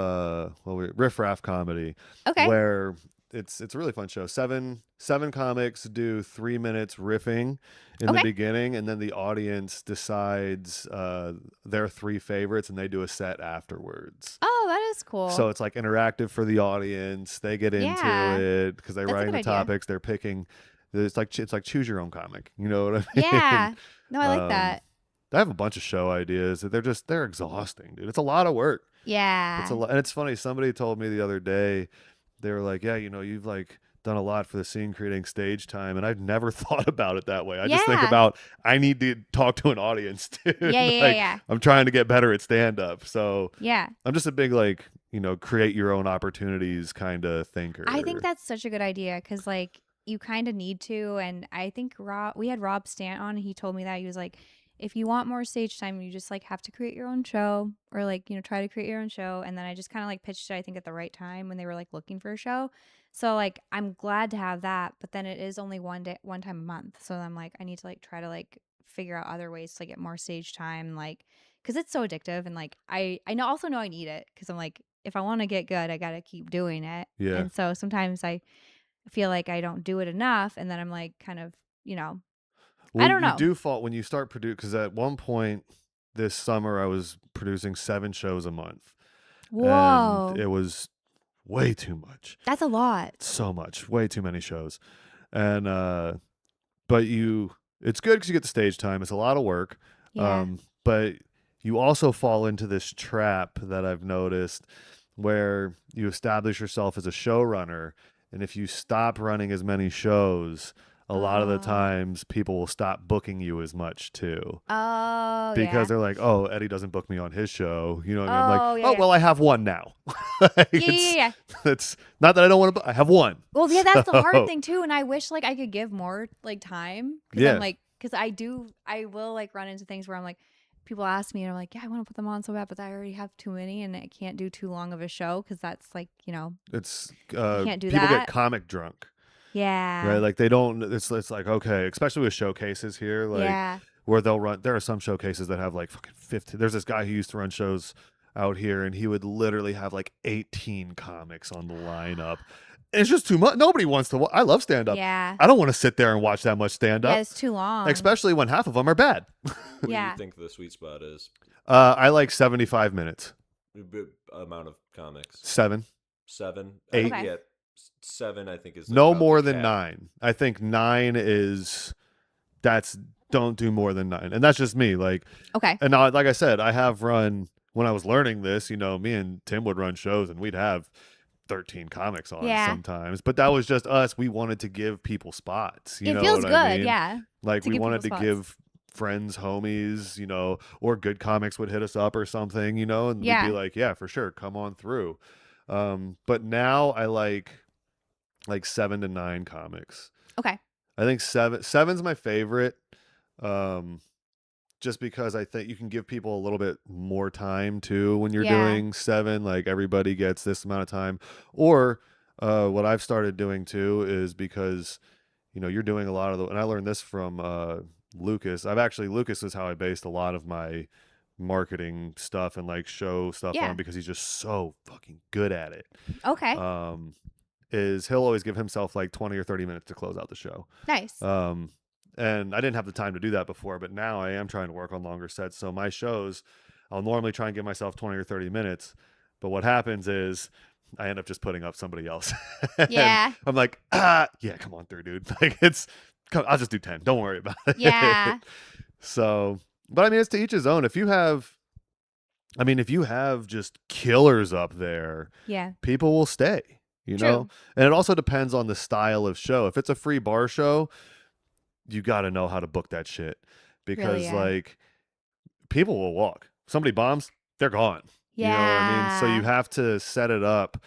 S2: Riff Raff Comedy.
S1: Okay.
S2: Where it's a really fun show. Seven comics do 3 minutes riffing in the beginning, and then the audience decides their 3 favorites, and they do a set afterwards.
S1: Oh, that is cool.
S2: So it's like interactive for the audience. They get into it because they're writing the topics. They're picking. It's like choose your own comic. You know what I mean?
S1: Yeah. No, I like that.
S2: I have a bunch of show ideas. They're exhausting, dude. It's a lot of work.
S1: Yeah.
S2: It's a lot, and it's funny. Somebody told me the other day, they were like, "Yeah, you know, you've like done a lot for the scene creating stage time," and I've never thought about it that way. I just think about I need to talk to an audience, dude.
S1: Yeah.
S2: I'm trying to get better at stand up, so
S1: yeah,
S2: I'm just a big like create your own opportunities kind of thinker.
S1: I think that's such a good idea because like you kind of need to, and I think we had Rob Stant on, and he told me that he was like, if you want more stage time, you just like have to create your own show or like, try to create your own show. And then I just kind of like pitched it, I think at the right time when they were like looking for a show. So like, I'm glad to have that, but then it is only one time a month. So I'm like, I need to like try to like figure out other ways to like, get more stage time, like, cause it's so addictive. And like, I also know I need it. Cause I'm like, if I want to get good, I got to keep doing it.
S2: Yeah.
S1: And so sometimes I feel like I don't do it enough. And then I'm like, kind of,
S2: well,
S1: I don't know.
S2: You do fall when you start producing, because at one point this summer I was producing 7 shows a month.
S1: Whoa.
S2: And it was way too much.
S1: That's a lot.
S2: So much. Way too many shows. And but it's good because you get the stage time. It's a lot of work.
S1: Yeah.
S2: But you also fall into this trap that I've noticed where you establish yourself as a showrunner, and if you stop running as many shows, a lot of the times people will stop booking you as much too.
S1: Oh,
S2: because they're like, oh, Eddie doesn't book me on his show. You know what I mean? I'm like, well, I have one now.
S1: Yeah.
S2: It's not that I don't want to, I have one.
S1: Well, yeah, that's the hard thing too. And I wish like I could give more like time. Cause I'm like, cause I will like run into things where I'm like, people ask me and I'm like, yeah, I want to put them on so bad, but I already have too many and I can't do too long of a show. Cause that's like,
S2: it's,
S1: can't do
S2: people
S1: that.
S2: get comic drunk.
S1: Yeah.
S2: Right. Like they don't, it's like, okay, especially with showcases here, like where they'll run, there are some showcases that have like fucking 50. There's this guy who used to run shows out here and he would literally have like 18 comics on the lineup. And it's just too much. Nobody wants to I love stand up.
S1: Yeah.
S2: I don't want to sit there and watch that much stand up.
S1: Yeah, it's too long.
S2: Especially when half of them are bad.
S3: What do you think the sweet spot is?
S2: I like 75 minutes.
S3: Amount of comics.
S2: 7. 8.
S3: Okay. Yeah. 7, I think, is
S2: no more than 9. I think 9 is don't do more than 9, and that's just me. Like,
S1: okay,
S2: and now, like I said, I have run when I was learning this. Me and Tim would run shows, and we'd have 13 comics on sometimes. But that was just us. We wanted to give people spots.
S1: It feels good,
S2: I mean?
S1: Yeah.
S2: Like we wanted to give friends, homies, or good comics would hit us up or something, and we'd be like, yeah, for sure, come on through. But now I like 7 to 9 comics.
S1: Okay.
S2: I think 7's my favorite. just because I think you can give people a little bit more time too when you're
S1: Yeah.
S2: doing 7. Like everybody gets this amount of time. Or what I've started doing too is because you're doing a lot of and I learned this from Lucas. Lucas is how I based a lot of my marketing stuff and like show stuff
S1: Yeah.
S2: on, because he's just so fucking good at it.
S1: Okay.
S2: Is he'll always give himself like 20 or 30 minutes to close out the show.
S1: Nice.
S2: And I didn't have the time to do that before, but now I am trying to work on longer sets. So my shows, I'll normally try and give myself 20 or 30 minutes. But what happens is I end up just putting up somebody else.
S1: Yeah.
S2: I'm like, yeah, come on through, dude. Like I'll just do 10. Don't worry about it.
S1: Yeah.
S2: So, but I mean, it's to each his own. If you have just killers up there,
S1: Yeah.
S2: people will stay,
S1: True.
S2: And it also depends on the style of show. If it's a free bar show, you got to know how to book that shit, because
S1: Really, yeah.
S2: like people will walk. Somebody bombs, they're gone.
S1: Yeah.
S2: You know what I mean? So you have to set it up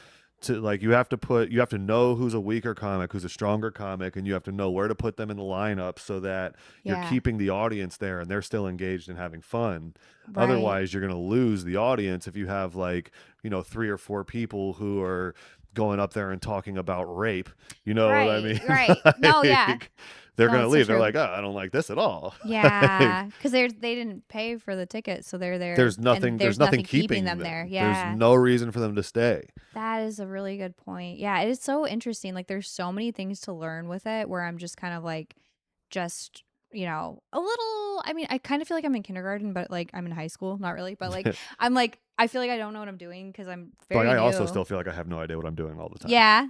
S2: to like, you have to know who's a weaker comic, who's a stronger comic, and you have to know where to put them in the lineup so that you're keeping the audience there and they're still engaged and having fun.
S1: Right.
S2: Otherwise, you're going to lose the audience if you have like, 3 or 4 people who are going up there and talking about rape. You know what I mean?
S1: Right. No, yeah.
S2: They're
S1: No,
S2: going to
S1: it's so
S2: leave. They're
S1: true.
S2: like, I don't like this at all.
S1: Yeah, because they didn't pay for the ticket, so they're there.
S2: There's
S1: and
S2: nothing. There's nothing keeping
S1: them there. Yeah,
S2: There's no reason for them to stay.
S1: that is a really good point. Yeah, it is so interesting. Like, there's so many things to learn with it. Where I'm just kind of like, just a little. I mean, I kind of feel like I'm in kindergarten, but like I'm in high school. Not really, but like I'm like I feel like I don't know what I'm doing because I'm very
S2: Like I
S1: new.
S2: also still feel like I have no idea what I'm doing all the time.
S1: Yeah.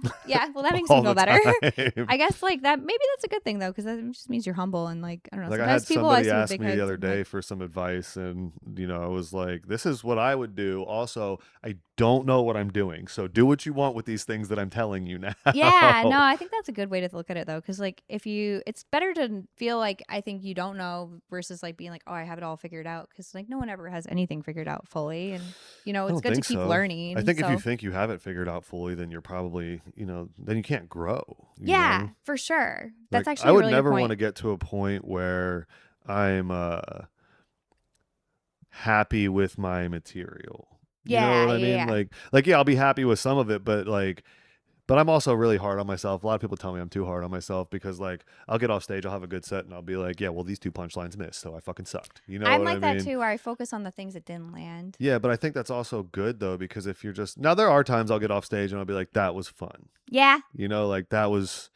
S1: Well, that makes me
S2: All
S1: feel
S2: the
S1: better.
S2: time.
S1: I guess like that. Maybe that's a good thing though, because that just means you're humble and like I don't know.
S2: Like I had
S1: Sometimes people I
S2: somebody
S1: see with
S2: ask
S1: big
S2: me
S1: heads,
S2: the other
S1: I'm
S2: day
S1: like,
S2: for some advice, and I was like, "This is what I would do." Also, I don't know what I'm doing, so do what you want with these things that I'm telling you now.
S1: yeah, no, I think that's a good way to look at it though, because like it's better to feel like I think you don't know versus like being like, oh, I have it all figured out, because like no one ever has anything figured out fully, and
S2: I
S1: it's
S2: don't
S1: good to
S2: think
S1: keep
S2: so.
S1: learning.
S2: I think if
S1: so.
S2: you think you have it figured out fully, then you're probably, then you can't grow.
S1: Yeah, for sure. That's
S2: Like
S1: actually
S2: I
S1: a
S2: would
S1: really good
S2: never want
S1: point.
S2: to get to a point where I'm happy with my material. You know
S1: Yeah,
S2: what I
S1: yeah,
S2: mean?
S1: yeah.
S2: Like yeah, I'll be happy with some of it, but I'm also really hard on myself. A lot of people tell me I'm too hard on myself because like I'll get off stage, I'll have a good set, and I'll be like, yeah, well, these 2 punchlines missed, so I fucking sucked. You know
S1: I'm
S2: what I
S1: like that
S2: mean?
S1: too, where I focus on the things that didn't land.
S2: Yeah, but I think that's also good though, because if you're just now, there are times I'll get off stage and I'll be like, that was fun.
S1: Yeah.
S2: Like that was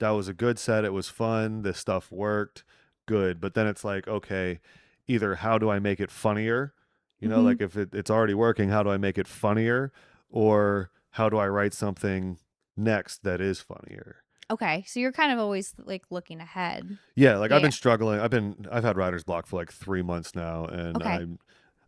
S2: a good set. It was fun. This stuff worked good. But then it's like, okay, either how do I make it funnier?
S1: Mm-hmm.
S2: Like if it's already working, how do I make it funnier? Or how do I write something next that is funnier?
S1: Okay, so you're kind of always like looking ahead.
S2: Yeah, like I've
S1: Yeah.
S2: been struggling. I've had writer's block for like 3 months now, and
S1: Okay.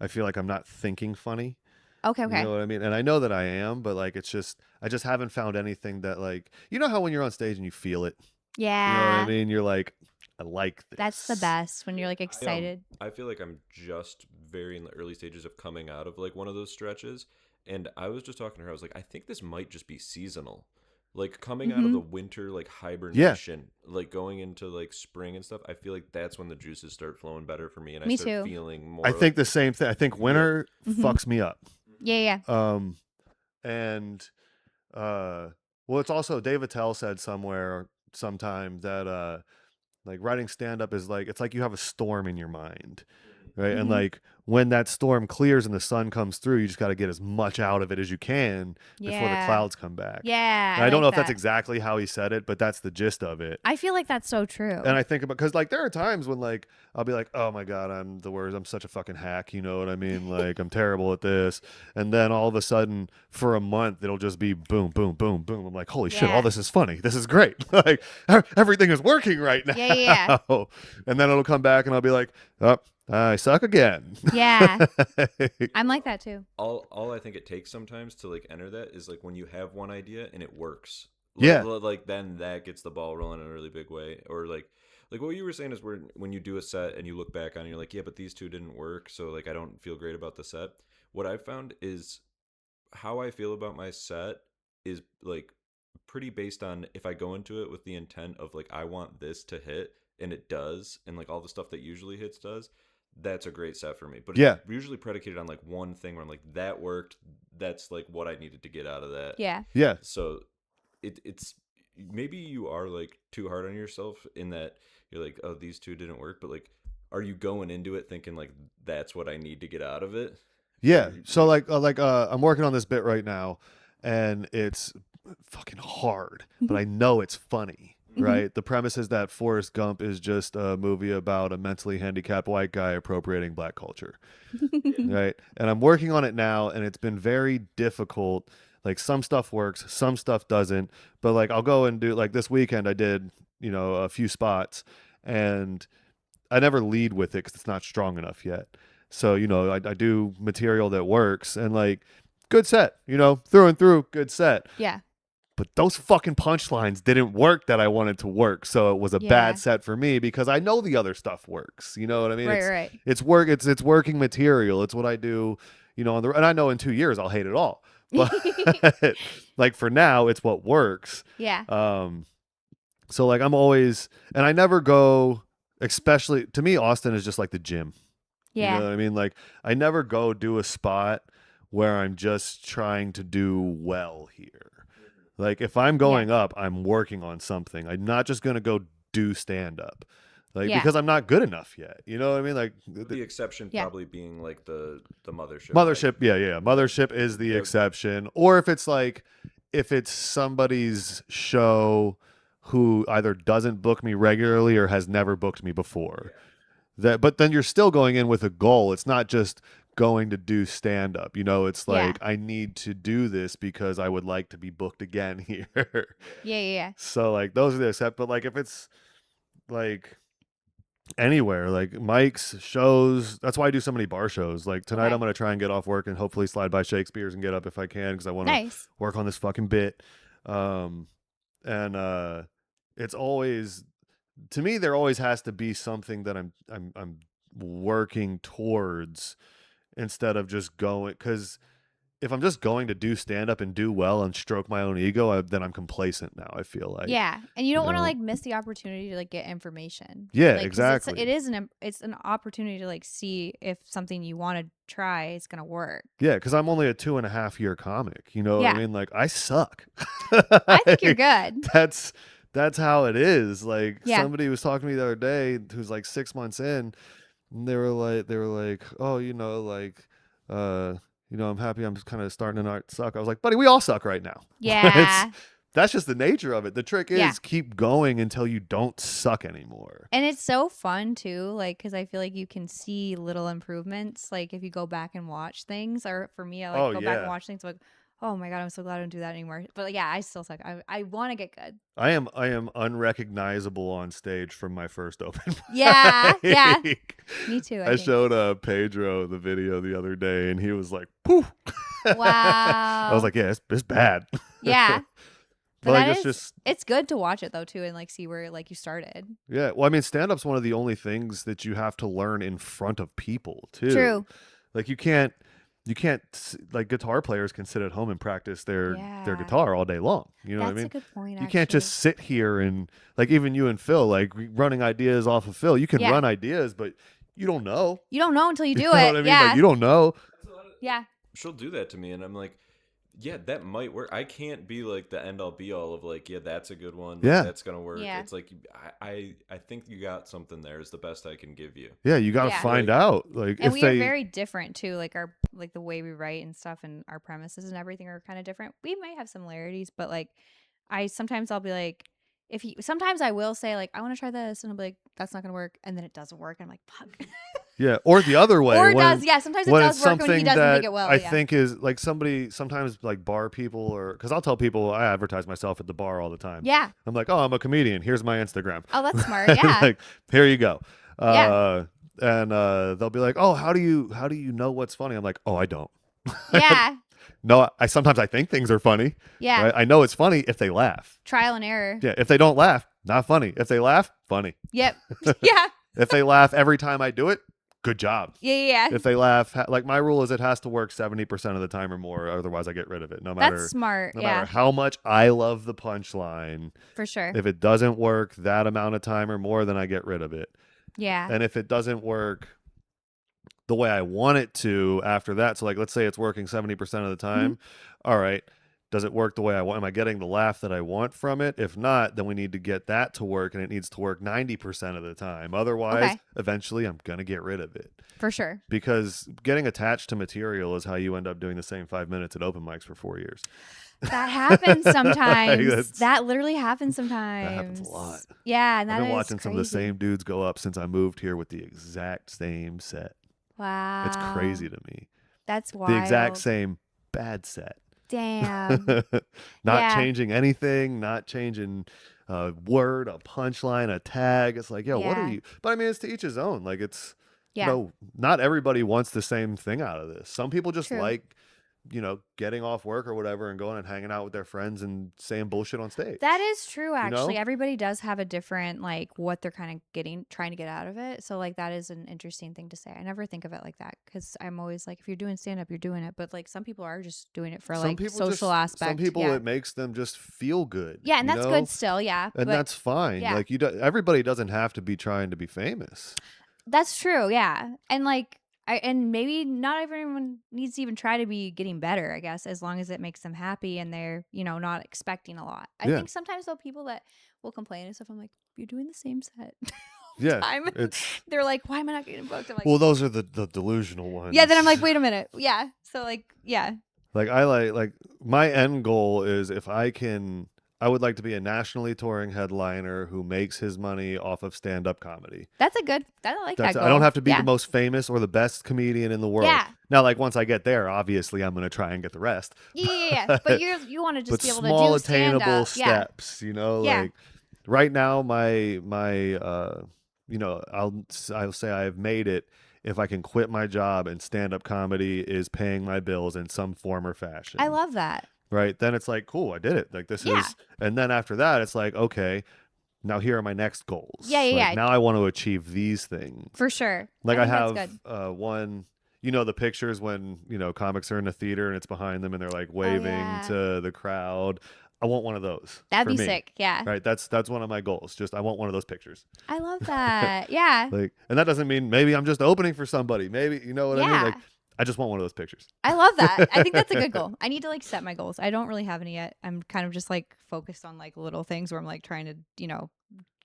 S2: I feel like I'm not thinking funny.
S1: Okay.
S2: You know what I mean? And I know that I am, but like I just haven't found anything that like how when you're on stage and you feel it.
S1: Yeah.
S2: You know what I mean? You're like, I like this.
S1: That's the best when you're like excited.
S3: I feel like I'm just very in the early stages of coming out of like one of those stretches. And I was just talking to her. I was like, I think this might just be seasonal. Like coming out of the winter, like hibernation, like going into like spring and stuff. I feel like that's when the juices start flowing better for me, and
S1: Me
S3: I start
S1: too.
S3: feeling more.
S2: I think the same thing. I think winter fucks me up.
S1: Yeah.
S2: And well, it's also Dave Attell said sometime that like writing stand up is like it's like you have a storm in your mind. Right. And like when that storm clears and the sun comes through, you just got to get as much out of it as you can before the clouds come back.
S1: Yeah.
S2: And I don't know if that's exactly how he said it, but that's the gist of it.
S1: I feel like that's so true.
S2: And I think about, because like there are times when like I'll be like, oh my God, I'm the worst. I'm such a fucking hack. You know what I mean? Like I'm terrible at this. And then all of a sudden for a month, it'll just be boom, boom, boom, boom. I'm like, holy shit, all this is funny. This is great. Like everything is working right now.
S1: Yeah.
S2: And then it'll come back and I'll be like, oh, I suck again.
S1: Yeah. I'm like that too.
S3: All I think it takes sometimes to like enter that is like when you have one idea and it works. Like then that gets the ball rolling in a really big way. Or like what you were saying is when you do a set and you look back on it, you're like, yeah, but these 2 didn't work, so like I don't feel great about the set. What I've found is how I feel about my set is like pretty based on if I go into it with the intent of like I want this to hit and it does, and like all the stuff that usually hits does, that's a great set for me. But
S2: Yeah.
S3: it's usually predicated on like one thing where I'm like, that worked. That's like what I needed to get out of that.
S1: Yeah.
S2: Yeah.
S3: So it's maybe you are like too hard on yourself in that you're like, oh, these two didn't work, but like, are you going into it thinking like that's what I need to get out of it?
S2: Yeah.
S3: Or
S2: So I'm working on this bit right now, and it's fucking hard, but I know it's funny. Right. The premise is that Forrest Gump is just a movie about a mentally handicapped white guy appropriating black culture. Right. And I'm working on it now, and it's been very difficult. Like some stuff works, some stuff doesn't. But like I'll go and do like this weekend I did, a few spots, and I never lead with it because it's not strong enough yet. So, I do material that works, and like good set, through and through, good set.
S1: Yeah.
S2: But those fucking punchlines didn't work that I wanted to work. So it was a bad set for me because I know the other stuff works. You know what I mean?
S1: Right.
S2: It's working material. It's what I do, and I know in 2 years I'll hate it all. But like for now, it's what works.
S1: Yeah.
S2: So like I'm always, and I never go, especially to me, Austin is just like the gym.
S1: Yeah.
S2: You know what I mean? Like I never go do a spot where I'm just trying to do well here. Like if I'm going up, I'm working on something. I'm not just going to go do stand up. Like because I'm not good enough yet. You know what I mean? Like
S3: the exception probably being like the mothership.
S2: Mothership, yeah. Mothership is the exception. Or if it's somebody's show who either doesn't book me regularly or has never booked me before. But then you're still going in with a goal. It's not just going to do stand up. It's like I need to do this because I would like to be booked again here.
S1: Yeah.
S2: So like those are the except. But like if it's like anywhere, like Mike's shows, that's why I do so many bar shows. Like tonight I'm going to try and get off work and hopefully slide by Shakespeare's and get up if I can because I want to work on this fucking bit. And it's always, to me, there always has to be something that I'm working towards instead of just going, because if I'm just going to do stand up and do well and stroke my own ego, then I'm complacent now. I feel like
S1: and you don't want to like miss the opportunity to like get information.
S2: Yeah,
S1: like,
S2: exactly.
S1: It's an opportunity to like see if something you want to try is gonna work.
S2: Yeah, because I'm only a 2.5 year comic. You know what I mean? Like I suck.
S1: I think you're good.
S2: That's how it is. Like somebody was talking to me the other day who's like 6 months in, and they were like, oh, I'm happy I'm just kind of starting to not suck. I was like, buddy, we all suck right now.
S1: Yeah.
S2: That's just the nature of it. The trick is keep going until you don't suck anymore.
S1: And it's so fun too, like, because I feel like you can see little improvements. Like if you go back and watch things, or for me, I like go back and watch things like, oh my God, I'm so glad I don't do that anymore. But like, I still suck. I want to get good.
S2: I am unrecognizable on stage from my first open mic.
S1: Yeah. Me too.
S2: I showed Pedro the video the other day, and he was like, "Poof!"
S1: Wow.
S2: I was like, "Yeah, it's bad."
S1: Yeah.
S2: But like,
S1: it's good to watch it though too, and like see where like you started.
S2: Yeah. Well, I mean, stand-up's one of the only things that you have to learn in front of people too.
S1: True.
S2: Like you can't like guitar players can sit at home and practice their guitar all day long. You know what I mean?
S1: That's a good point.
S2: You can't just sit here and like even you and Phil, like running ideas off of Phil. You can run ideas, but you don't know.
S1: You don't know until you do
S2: know
S1: it.
S2: What I mean? Like, you don't know.
S1: Yeah.
S3: She'll do that to me, and I'm like, yeah, that might work. I can't be like the end all be all of like, yeah, that's a good one.
S2: Yeah,
S3: that's gonna work.
S1: Yeah.
S3: It's like I think you got something there is the best I can give you.
S2: Yeah, you got to find out. Like,
S1: and we are very different too. Like the way we write and stuff, and our premises and everything are kind of different. We might have similarities, but like sometimes I'll be like, sometimes I will say like I want to try this, and I'll be like, that's not gonna work, and then it doesn't work, and I'm like, fuck.
S2: Yeah, or the other way.
S1: Or it does, sometimes it does work when he doesn't make it well.
S2: I think is like sometimes like bar people, or because I'll tell people I advertise myself at the bar all the time.
S1: Yeah.
S2: I'm like, oh, I'm a comedian. Here's my Instagram.
S1: Oh, that's smart. Yeah.
S2: Like, here you go.
S1: Yeah.
S2: And they'll be like, oh, how do you know what's funny? I'm like, oh, I don't.
S1: Yeah.
S2: No, I think things are funny.
S1: Yeah.
S2: Right? I know it's funny if they laugh.
S1: Trial and error.
S2: Yeah. If they don't laugh, not funny. If they laugh, funny.
S1: Yep. Yeah.
S2: If they laugh every time I do it, good job.
S1: Yeah.
S2: If they laugh, like my rule is it has to work 70% of the time or more. Otherwise, I get rid of it. No matter.
S1: That's smart.
S2: No matter how much I love the punchline.
S1: For sure.
S2: If it doesn't work that amount of time or more, then I get rid of it.
S1: Yeah.
S2: And if it doesn't work the way I want it to after that. So like, let's say it's working 70% of the time. All right. Does it work the way I want? Am I getting the laugh that I want from it? If not, then we need to get that to work, and it needs to work 90% of the time. Otherwise,
S1: Okay.
S2: eventually I'm going to get rid of it.
S1: For sure.
S2: Because getting attached to material is how you end up doing the same 5 minutes at open mics for 4 years.
S1: That happens sometimes.
S2: Like,
S1: that literally happens sometimes.
S2: That happens a lot.
S1: Yeah, and
S2: I've
S1: that
S2: been
S1: is
S2: watching some of the
S1: crazy.
S2: same dudes go up since I moved here with the exact same set.
S1: Wow.
S2: It's crazy to me.
S1: That's wild.
S2: The exact same bad set.
S1: Damn.
S2: Not
S1: Yeah.
S2: changing anything, not changing a word, a punchline, a tag. It's like, yo, what are
S1: Yeah.
S2: you? But I mean, it's to each his own. Like, it's,
S1: Yeah.
S2: no, not everybody wants the same thing out of this. Some people just
S1: True.
S2: like, getting off work or whatever and going and hanging out with their friends and saying bullshit on stage.
S1: That is true, actually.
S2: know?
S1: Everybody does have a different, like, what they're kind of trying to get out of it. So, like, that is an interesting thing to say. I never think of it like that because I'm always like, if you're doing stand up, you're doing it. But, like, some people are just doing it for,
S2: Some
S1: like,
S2: people
S1: social aspect.
S2: Some people,
S1: yeah.
S2: it makes them just feel good.
S1: Yeah, and
S2: you
S1: that's
S2: know?
S1: good still. Yeah.
S2: And
S1: but
S2: that's fine.
S1: yeah.
S2: Like, everybody doesn't have to be trying to be famous.
S1: That's true. Yeah. And, like, and maybe not everyone needs to even try to be getting better, I guess, as long as it makes them happy and they're, not expecting a lot. I
S2: Yeah.
S1: think sometimes, though, people that will complain and stuff, I'm like, you're doing the same set.
S2: Yeah.
S1: Time. They're like, why am I not getting booked? I'm like,
S2: Well, those are the delusional ones.
S1: yeah. Then I'm like, wait a minute. Yeah. So, like, yeah.
S2: Like, I like my end goal is if I would like to be a nationally touring headliner who makes his money off of stand-up comedy.
S1: That's a good, I like that goal.
S2: I don't have to be
S1: yeah.
S2: the most famous or the best comedian in the world.
S1: Yeah.
S2: Now, like, once I get there, obviously I'm going to try and get the rest.
S1: Yeah. But you want to just
S2: But
S1: be able to
S2: small
S1: do
S2: attainable
S1: stand-up. Yeah.
S2: steps,
S1: Yeah.
S2: like right now my I'll say I have made it if I can quit my job and stand-up comedy is paying my bills in some form or fashion.
S1: I love that.
S2: Right? Then it's like, cool, I did it. Like, this
S1: Yeah.
S2: is, and then after that, it's like, okay, now here are my next goals.
S1: Yeah,
S2: Like,
S1: yeah.
S2: now I want to achieve these things.
S1: For sure.
S2: Like, I
S1: think that's
S2: have one, the pictures when, comics are in the theater and it's behind them and they're like waving
S1: yeah.
S2: to the crowd. I want one of those.
S1: That'd
S2: for
S1: be
S2: me.
S1: sick. Yeah.
S2: Right? That's one of my goals. Just, I want one of those pictures.
S1: I love that. Yeah.
S2: Like, and that doesn't mean maybe I'm just opening for somebody. Maybe, you know what I mean?
S1: Yeah.
S2: Like, I just want one of those pictures.
S1: I love that. I think that's a good goal. I need to, like, set my goals. I don't really have any yet. I'm kind of just, like, focused on, like, little things where I'm, like, trying to,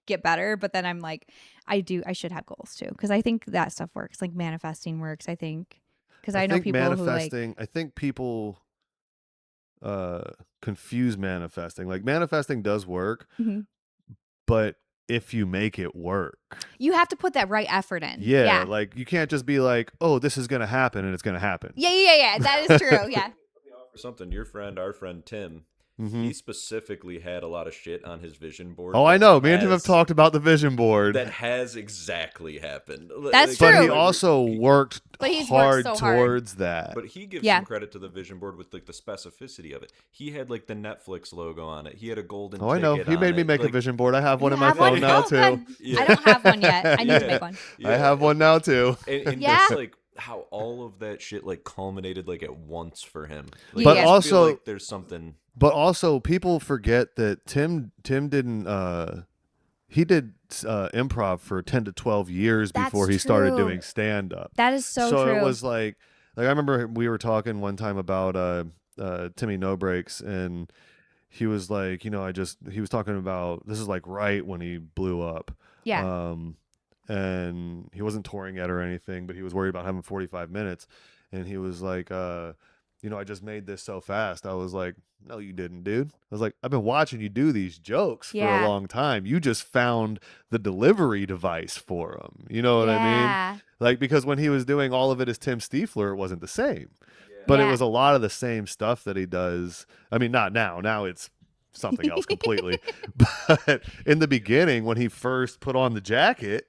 S1: get better. But then I'm like, I should have goals too. Because I think that stuff works. Like, manifesting works, I think. Because I know
S2: think
S1: people
S2: manifesting,
S1: who, like,
S2: I think people confuse manifesting. Like, manifesting does work,
S1: Mhm.
S2: but if you make it work,
S1: you have to put that right effort in.
S2: yeah, like, you can't just be like, oh, this is gonna happen and it's gonna happen.
S1: Yeah. That is true. Yeah.
S3: For something, our friend Tim,
S2: Mhm.
S3: he specifically had a lot of shit on his vision board.
S2: Oh, I know. Me and Tim have talked about the vision board.
S3: That has exactly happened.
S1: That's
S2: but
S1: true.
S2: he also worked
S1: But he's
S2: hard
S1: worked so hard.
S2: towards that.
S3: But he gives
S1: Yeah.
S3: some credit to the vision board with, like, the specificity of it. He had, like, the Netflix logo on it. He had a golden
S2: Oh, I know.
S3: ticket
S2: He made
S3: on
S2: me
S3: it.
S2: make a
S3: Like,
S2: vision board. I have one
S1: You
S2: in my
S1: have
S2: phone
S1: one?
S2: now
S1: Oh,
S2: too.
S1: good.
S3: Yeah.
S1: I don't have one yet. I need to
S3: Yeah.
S1: make one.
S2: I have one now too.
S3: And
S1: Yeah.
S3: just, like, how all of that shit, like, culminated, like, at once for him. Like,
S2: But
S3: I just feel
S2: also-
S3: like there's something.
S2: But also, people forget that Tim didn't. He did improv for 10 to 12 years
S1: That's
S2: before he started
S1: true.
S2: doing stand up.
S1: That is so true.
S2: it was like I remember we were talking one time about Timmy No Brakes, and he was like, he was talking about, this is like right when he blew up.
S1: Yeah.
S2: And he wasn't touring yet or anything, but he was worried about having 45 minutes. And he was like, I just made this so fast. I was like, no, you didn't, dude. I was like, I've been watching you do these jokes for
S1: Yeah.
S2: a long time. You just found the delivery device for them. You know what I mean?
S1: Yeah.
S2: Like, because when he was doing all of it as Tim Stiefler, it wasn't the same. But it
S1: Yeah.
S2: was a lot of the same stuff that he does. I mean, not now. Now it's something else completely. But in the beginning, when he first put on the jacket,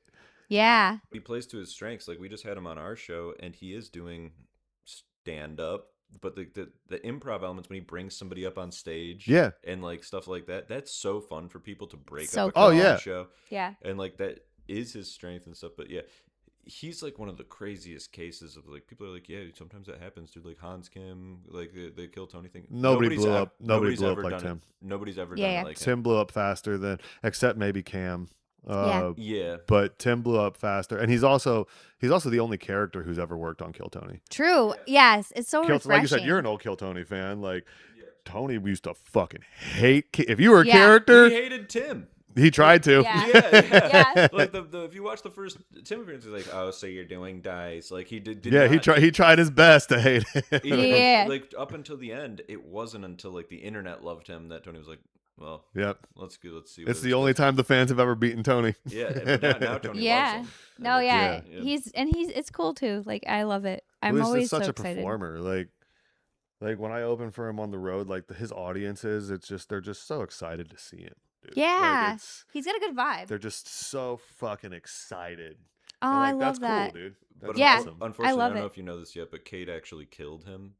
S1: Yeah.
S3: He plays to his strengths. Like, we just had him on our show, and he is doing stand up. But the improv elements when he brings somebody up on stage,
S2: Yeah.
S3: and, like, stuff like that, that's so fun for people to break
S1: So
S3: up a
S1: cool.
S2: Oh,
S3: comedy
S2: yeah.
S3: show.
S1: Yeah.
S3: And, like, that is his strength and stuff. But yeah, he's, like, one of the craziest cases of, like, people are like, yeah, sometimes that happens, dude. Like, Hans Kim, like, the Kill Tony thing.
S2: Nobody blew up. Nobody
S3: nobody's
S2: blew up
S3: ever
S2: like
S3: done
S2: Tim.
S3: Nobody's ever
S1: Yeah,
S3: done
S1: yeah.
S3: it like him.
S2: Tim blew up faster than, except maybe Cam.
S1: Yeah.
S3: Yeah.
S2: But Tim blew up faster, and he's also the only character who's ever worked on Kill Tony.
S1: True. Yes. It's so refreshing.
S2: Like you said, you're an old Kill Tony fan. Like Tony used to fucking hate. If you were a character,
S3: he hated Tim.
S2: He tried to.
S1: Yeah.
S3: Like if you watch the first Tim appearance, he's like, "Oh, so you're doing dice?" Like he did.
S2: He tried his best to hate him.
S3: Like up until the end, it wasn't until like the internet loved him that Tony was like, "Well, let's see."
S2: It's the only time the fans have ever beaten Tony.
S3: Yeah, but now Tony loves him.
S1: No, he's it's cool too. Like I love it. I'm always
S2: such
S1: so
S2: a
S1: excited.
S2: Performer. Like when I open for him on the road, like his audiences, they're just so excited to see him. Dude.
S1: Yeah,
S2: like
S1: he's got a good vibe.
S2: They're just so fucking excited.
S1: Oh, I love that.
S2: Cool, dude.
S3: But
S2: awesome.
S3: Unfortunately, I don't know if you know this yet, but Kait actually killed him.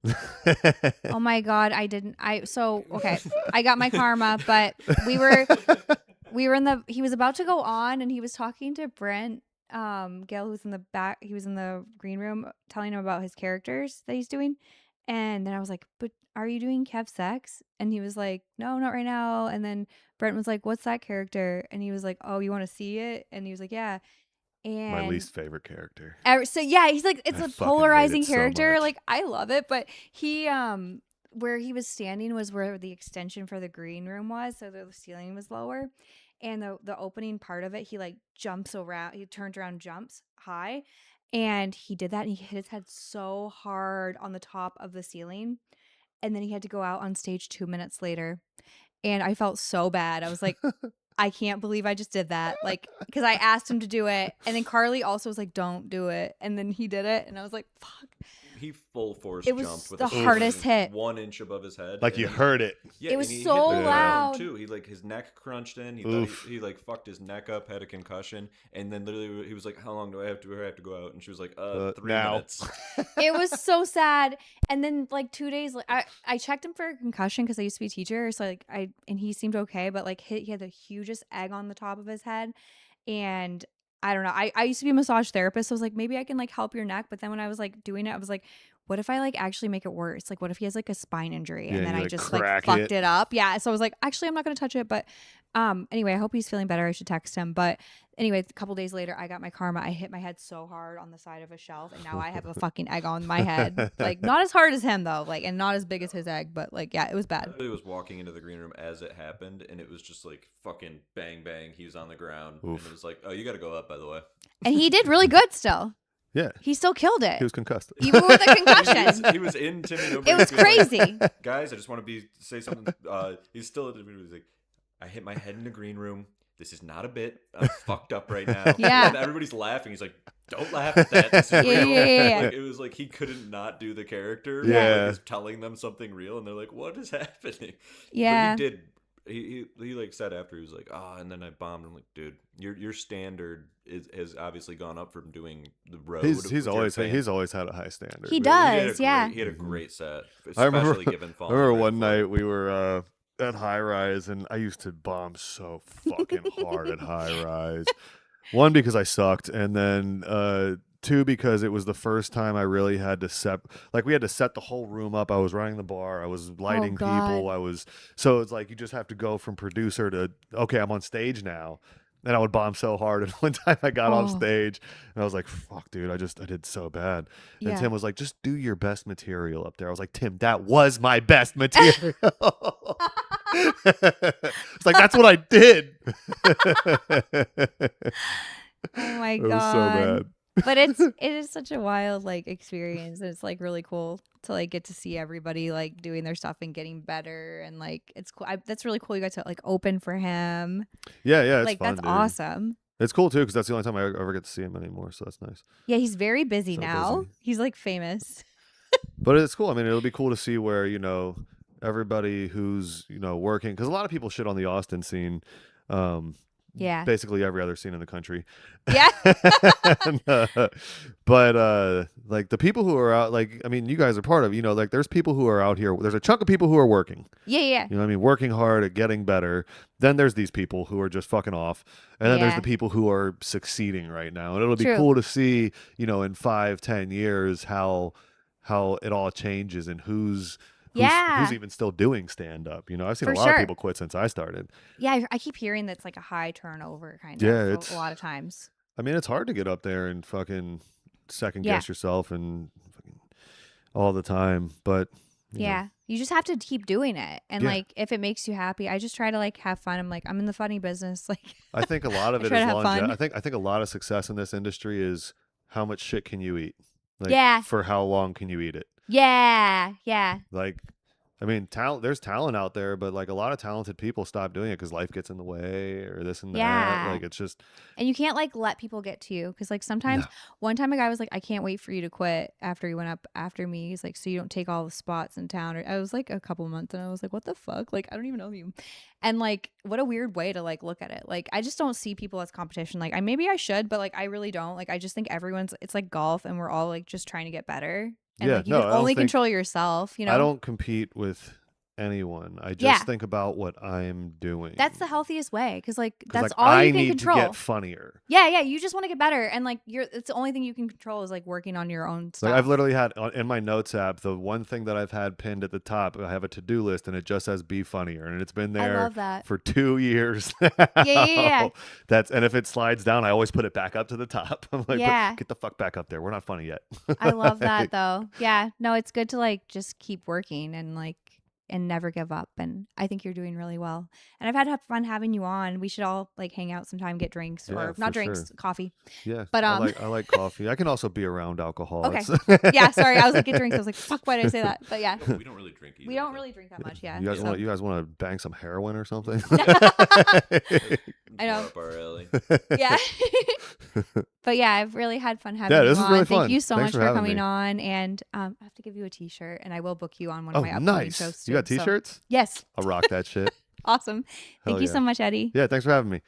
S1: Oh my God, I didn't. Okay, I got my karma, but we were in the. He was about to go on, and he was talking to Brent Gale, who's in the back. He was in the green room, telling him about his characters that he's doing, and then I was like, "But are you doing Kev Sex?" And he was like, "No, not right now." And then Brent was like, "What's that character?" And he was like, "Oh, you want to see it?" And he was like, "Yeah." And
S2: my least favorite character.
S1: So yeah, he's like, it's a polarizing character.
S2: So
S1: like I love it, but he where he was standing was where the extension for the green room was, so the ceiling was lower, and the opening part of it, he like jumps around, he turns around, jumps high, and he did that, and he hit his head so hard on the top of the ceiling, and then he had to go out on stage 2 minutes later, and I felt so bad. I was like, I can't believe I just did that. Like, because I asked him to do it. And then Carly also was like, don't do it. And then he did it. And I was like, fuck.
S3: He full force
S1: It was
S3: jumped with
S1: the hardest hit.
S3: 1 inch above his head.
S2: Like you heard it.
S3: Yeah,
S1: it was
S3: he
S1: so
S3: hit the
S1: loud
S3: ground too. He like his neck crunched in. He thought he like fucked his neck up, had a concussion, and then literally he was like, "How long do I have to go out?" And she was like, 3 minutes."
S1: It was so sad. And then like 2 days, I checked him for a concussion because I used to be a teacher. So like and he seemed okay, but like he had the hugest egg on the top of his head, and I don't know. I used to be a massage therapist, so I was like, maybe I can like help your neck. But then when I was like doing it, I was like, what if I like actually make it worse? Like, what if he has like a spine injury and then I just like fucked it up? Yeah. So I was like, actually, I'm not going to touch it. But anyway, I hope he's feeling better. I should text him. But anyway, a couple days later, I got my karma. I hit my head so hard on the side of a shelf, and now I have a fucking egg on my head. Like, not as hard as him though, like, and not as big as his egg, but like, yeah, it was bad.
S3: I was walking into the green room as it happened, and it was just like fucking bang bang. He was on the ground, and it was like, "Oh, you got to go up, by the way."
S1: And he did really good still.
S2: Yeah.
S1: He still killed it.
S2: He was concussed.
S1: Even with a concussion.
S3: He was in Timmy No Brakes.
S1: It was crazy.
S3: Like, guys, I just want to say something. He's still at the video. He's like, I hit my head in the green room. This is not a bit. I'm fucked up right now.
S1: Yeah.
S3: And everybody's laughing. He's like, don't laugh at that. This is real.
S1: Yeah.
S3: Like, it was like he couldn't not do the character.
S2: Yeah.
S3: Like, he's telling them something real, and they're like, what is happening?
S1: Yeah.
S3: But he did. He like said after, he was like, and then I bombed. I'm like, dude, your standard has obviously gone up from doing the road.
S2: He's always had a high standard.
S1: He does,
S3: he had a great set, especially given
S2: I remember one night we were at High Rise, and I used to bomb so fucking hard at High Rise. One, because I sucked, and then 2, because it was the first time I really had to we had to set the whole room up. I was running the bar, I was lighting people, so it's like you just have to go from producer to, okay, I'm on stage now. And I would bomb so hard. And one time I got off stage and I was like, fuck, dude, I did so bad. And Tim was like, just do your best material up there. I was like, Tim, that was my best material. It's like, that's what I did.
S1: Oh my God.
S2: It was so bad.
S1: But it is such a wild like experience, and it's like really cool to like get to see everybody like doing their stuff and getting better, and like it's cool. That's really cool. You got to like open for him.
S2: Yeah, it's
S1: like
S2: fun,
S1: that's
S2: dude.
S1: Awesome.
S2: It's cool too, because that's the only time I ever get to see him anymore, so that's nice.
S1: Yeah, he's very busy now.
S2: Busy.
S1: He's like famous.
S2: But it's cool. I mean, it'll be cool to see where everybody who's working, because a lot of people shit on the Austin scene.
S1: Yeah.
S2: Basically every other scene in the country.
S1: Yeah.
S2: And, but like the people who are out, like, I mean, you guys are part of, like there's people who are out here. There's a chunk of people who are working.
S1: Yeah.
S2: You know what I mean? Working hard at getting better. Then there's these people who are just fucking off. And then there's the people who are succeeding right now. And it'll be cool to see, in 5-10 years how it all changes and who's who's even still doing stand up. You know, I've seen
S1: For
S2: a lot of
S1: sure.
S2: people quit since I started.
S1: Yeah, I keep hearing that's like a high turnover kind
S2: Yeah,
S1: of
S2: it's
S1: a lot of times.
S2: I mean, it's hard to get up there and fucking second
S1: Yeah.
S2: guess yourself and fucking all the time, but you know.
S1: You just have to keep doing it. And
S2: Yeah.
S1: like if it makes you happy, I just try to like have fun. I'm like, I'm in the funny business. Like
S2: I think a lot of
S1: I
S2: it
S1: try
S2: is
S1: to have fun.
S2: longevity. I think a lot of success in this industry is how much shit can you eat? Like,
S1: Yeah.
S2: for how long can you eat it?
S1: Yeah.
S2: Like, I mean, there's talent out there, but like a lot of talented people stop doing it because life gets in the way or this and that.
S1: Yeah.
S2: Like, it's just.
S1: And you can't like let people get to you because like sometimes one time a guy was like, I can't wait for you to quit after he went up after me. He's like, so you don't take all the spots in town. Or I was like a couple months and I was like, what the fuck? Like, I don't even know you. And like, what a weird way to like look at it. Like, I just don't see people as competition. Like, maybe I should, but like, I really don't. Like, I just think it's like golf and we're all like just trying to get better. And like, you can only control yourself, you know?
S2: I don't compete with anyone. I just think about what I'm doing.
S1: That's the healthiest way because like that's all you can control.
S2: I need to get funnier.
S1: Yeah, you just want to get better, and like it's the only thing you can control is like working on your own stuff.
S2: Like I've literally had in my notes app, the one thing that I've had pinned at the top, I have a to-do list and it just says be funnier, and it's been there for 2 years now.
S1: Yeah.
S2: And if it slides down, I always put it back up to the top. I'm like, get the fuck back up there. We're not funny yet.
S1: I love that though. Yeah, no, it's good to like just keep working and like and never give up, and I think you're doing really well, and I've had fun having you on. We should all like hang out sometime, get drinks or not drinks, coffee.
S2: Yeah,
S1: but
S2: I like coffee. I can also be around alcohol.
S1: Okay. Yeah, sorry, I was like get drinks. I was like, fuck, why did I say that? But yeah,
S3: we don't really drink either.
S1: We don't really drink that much. Yeah,
S2: you guys want to bang some heroin or something?
S1: I know.
S3: Up our alley.
S1: Yeah. But yeah, I've really had fun having you
S2: this
S1: on.
S2: is really fun.
S1: Thank you so
S2: Thanks
S1: much for coming
S2: me.
S1: on, and I have to give you a t-shirt, and I will book you on one of my upcoming
S2: nice.
S1: shows too.
S2: You got t-shirts?
S1: Yes.
S2: I'll rock that shit.
S1: Awesome. Thank you so much, Eddie.
S2: Yeah, thanks for having me.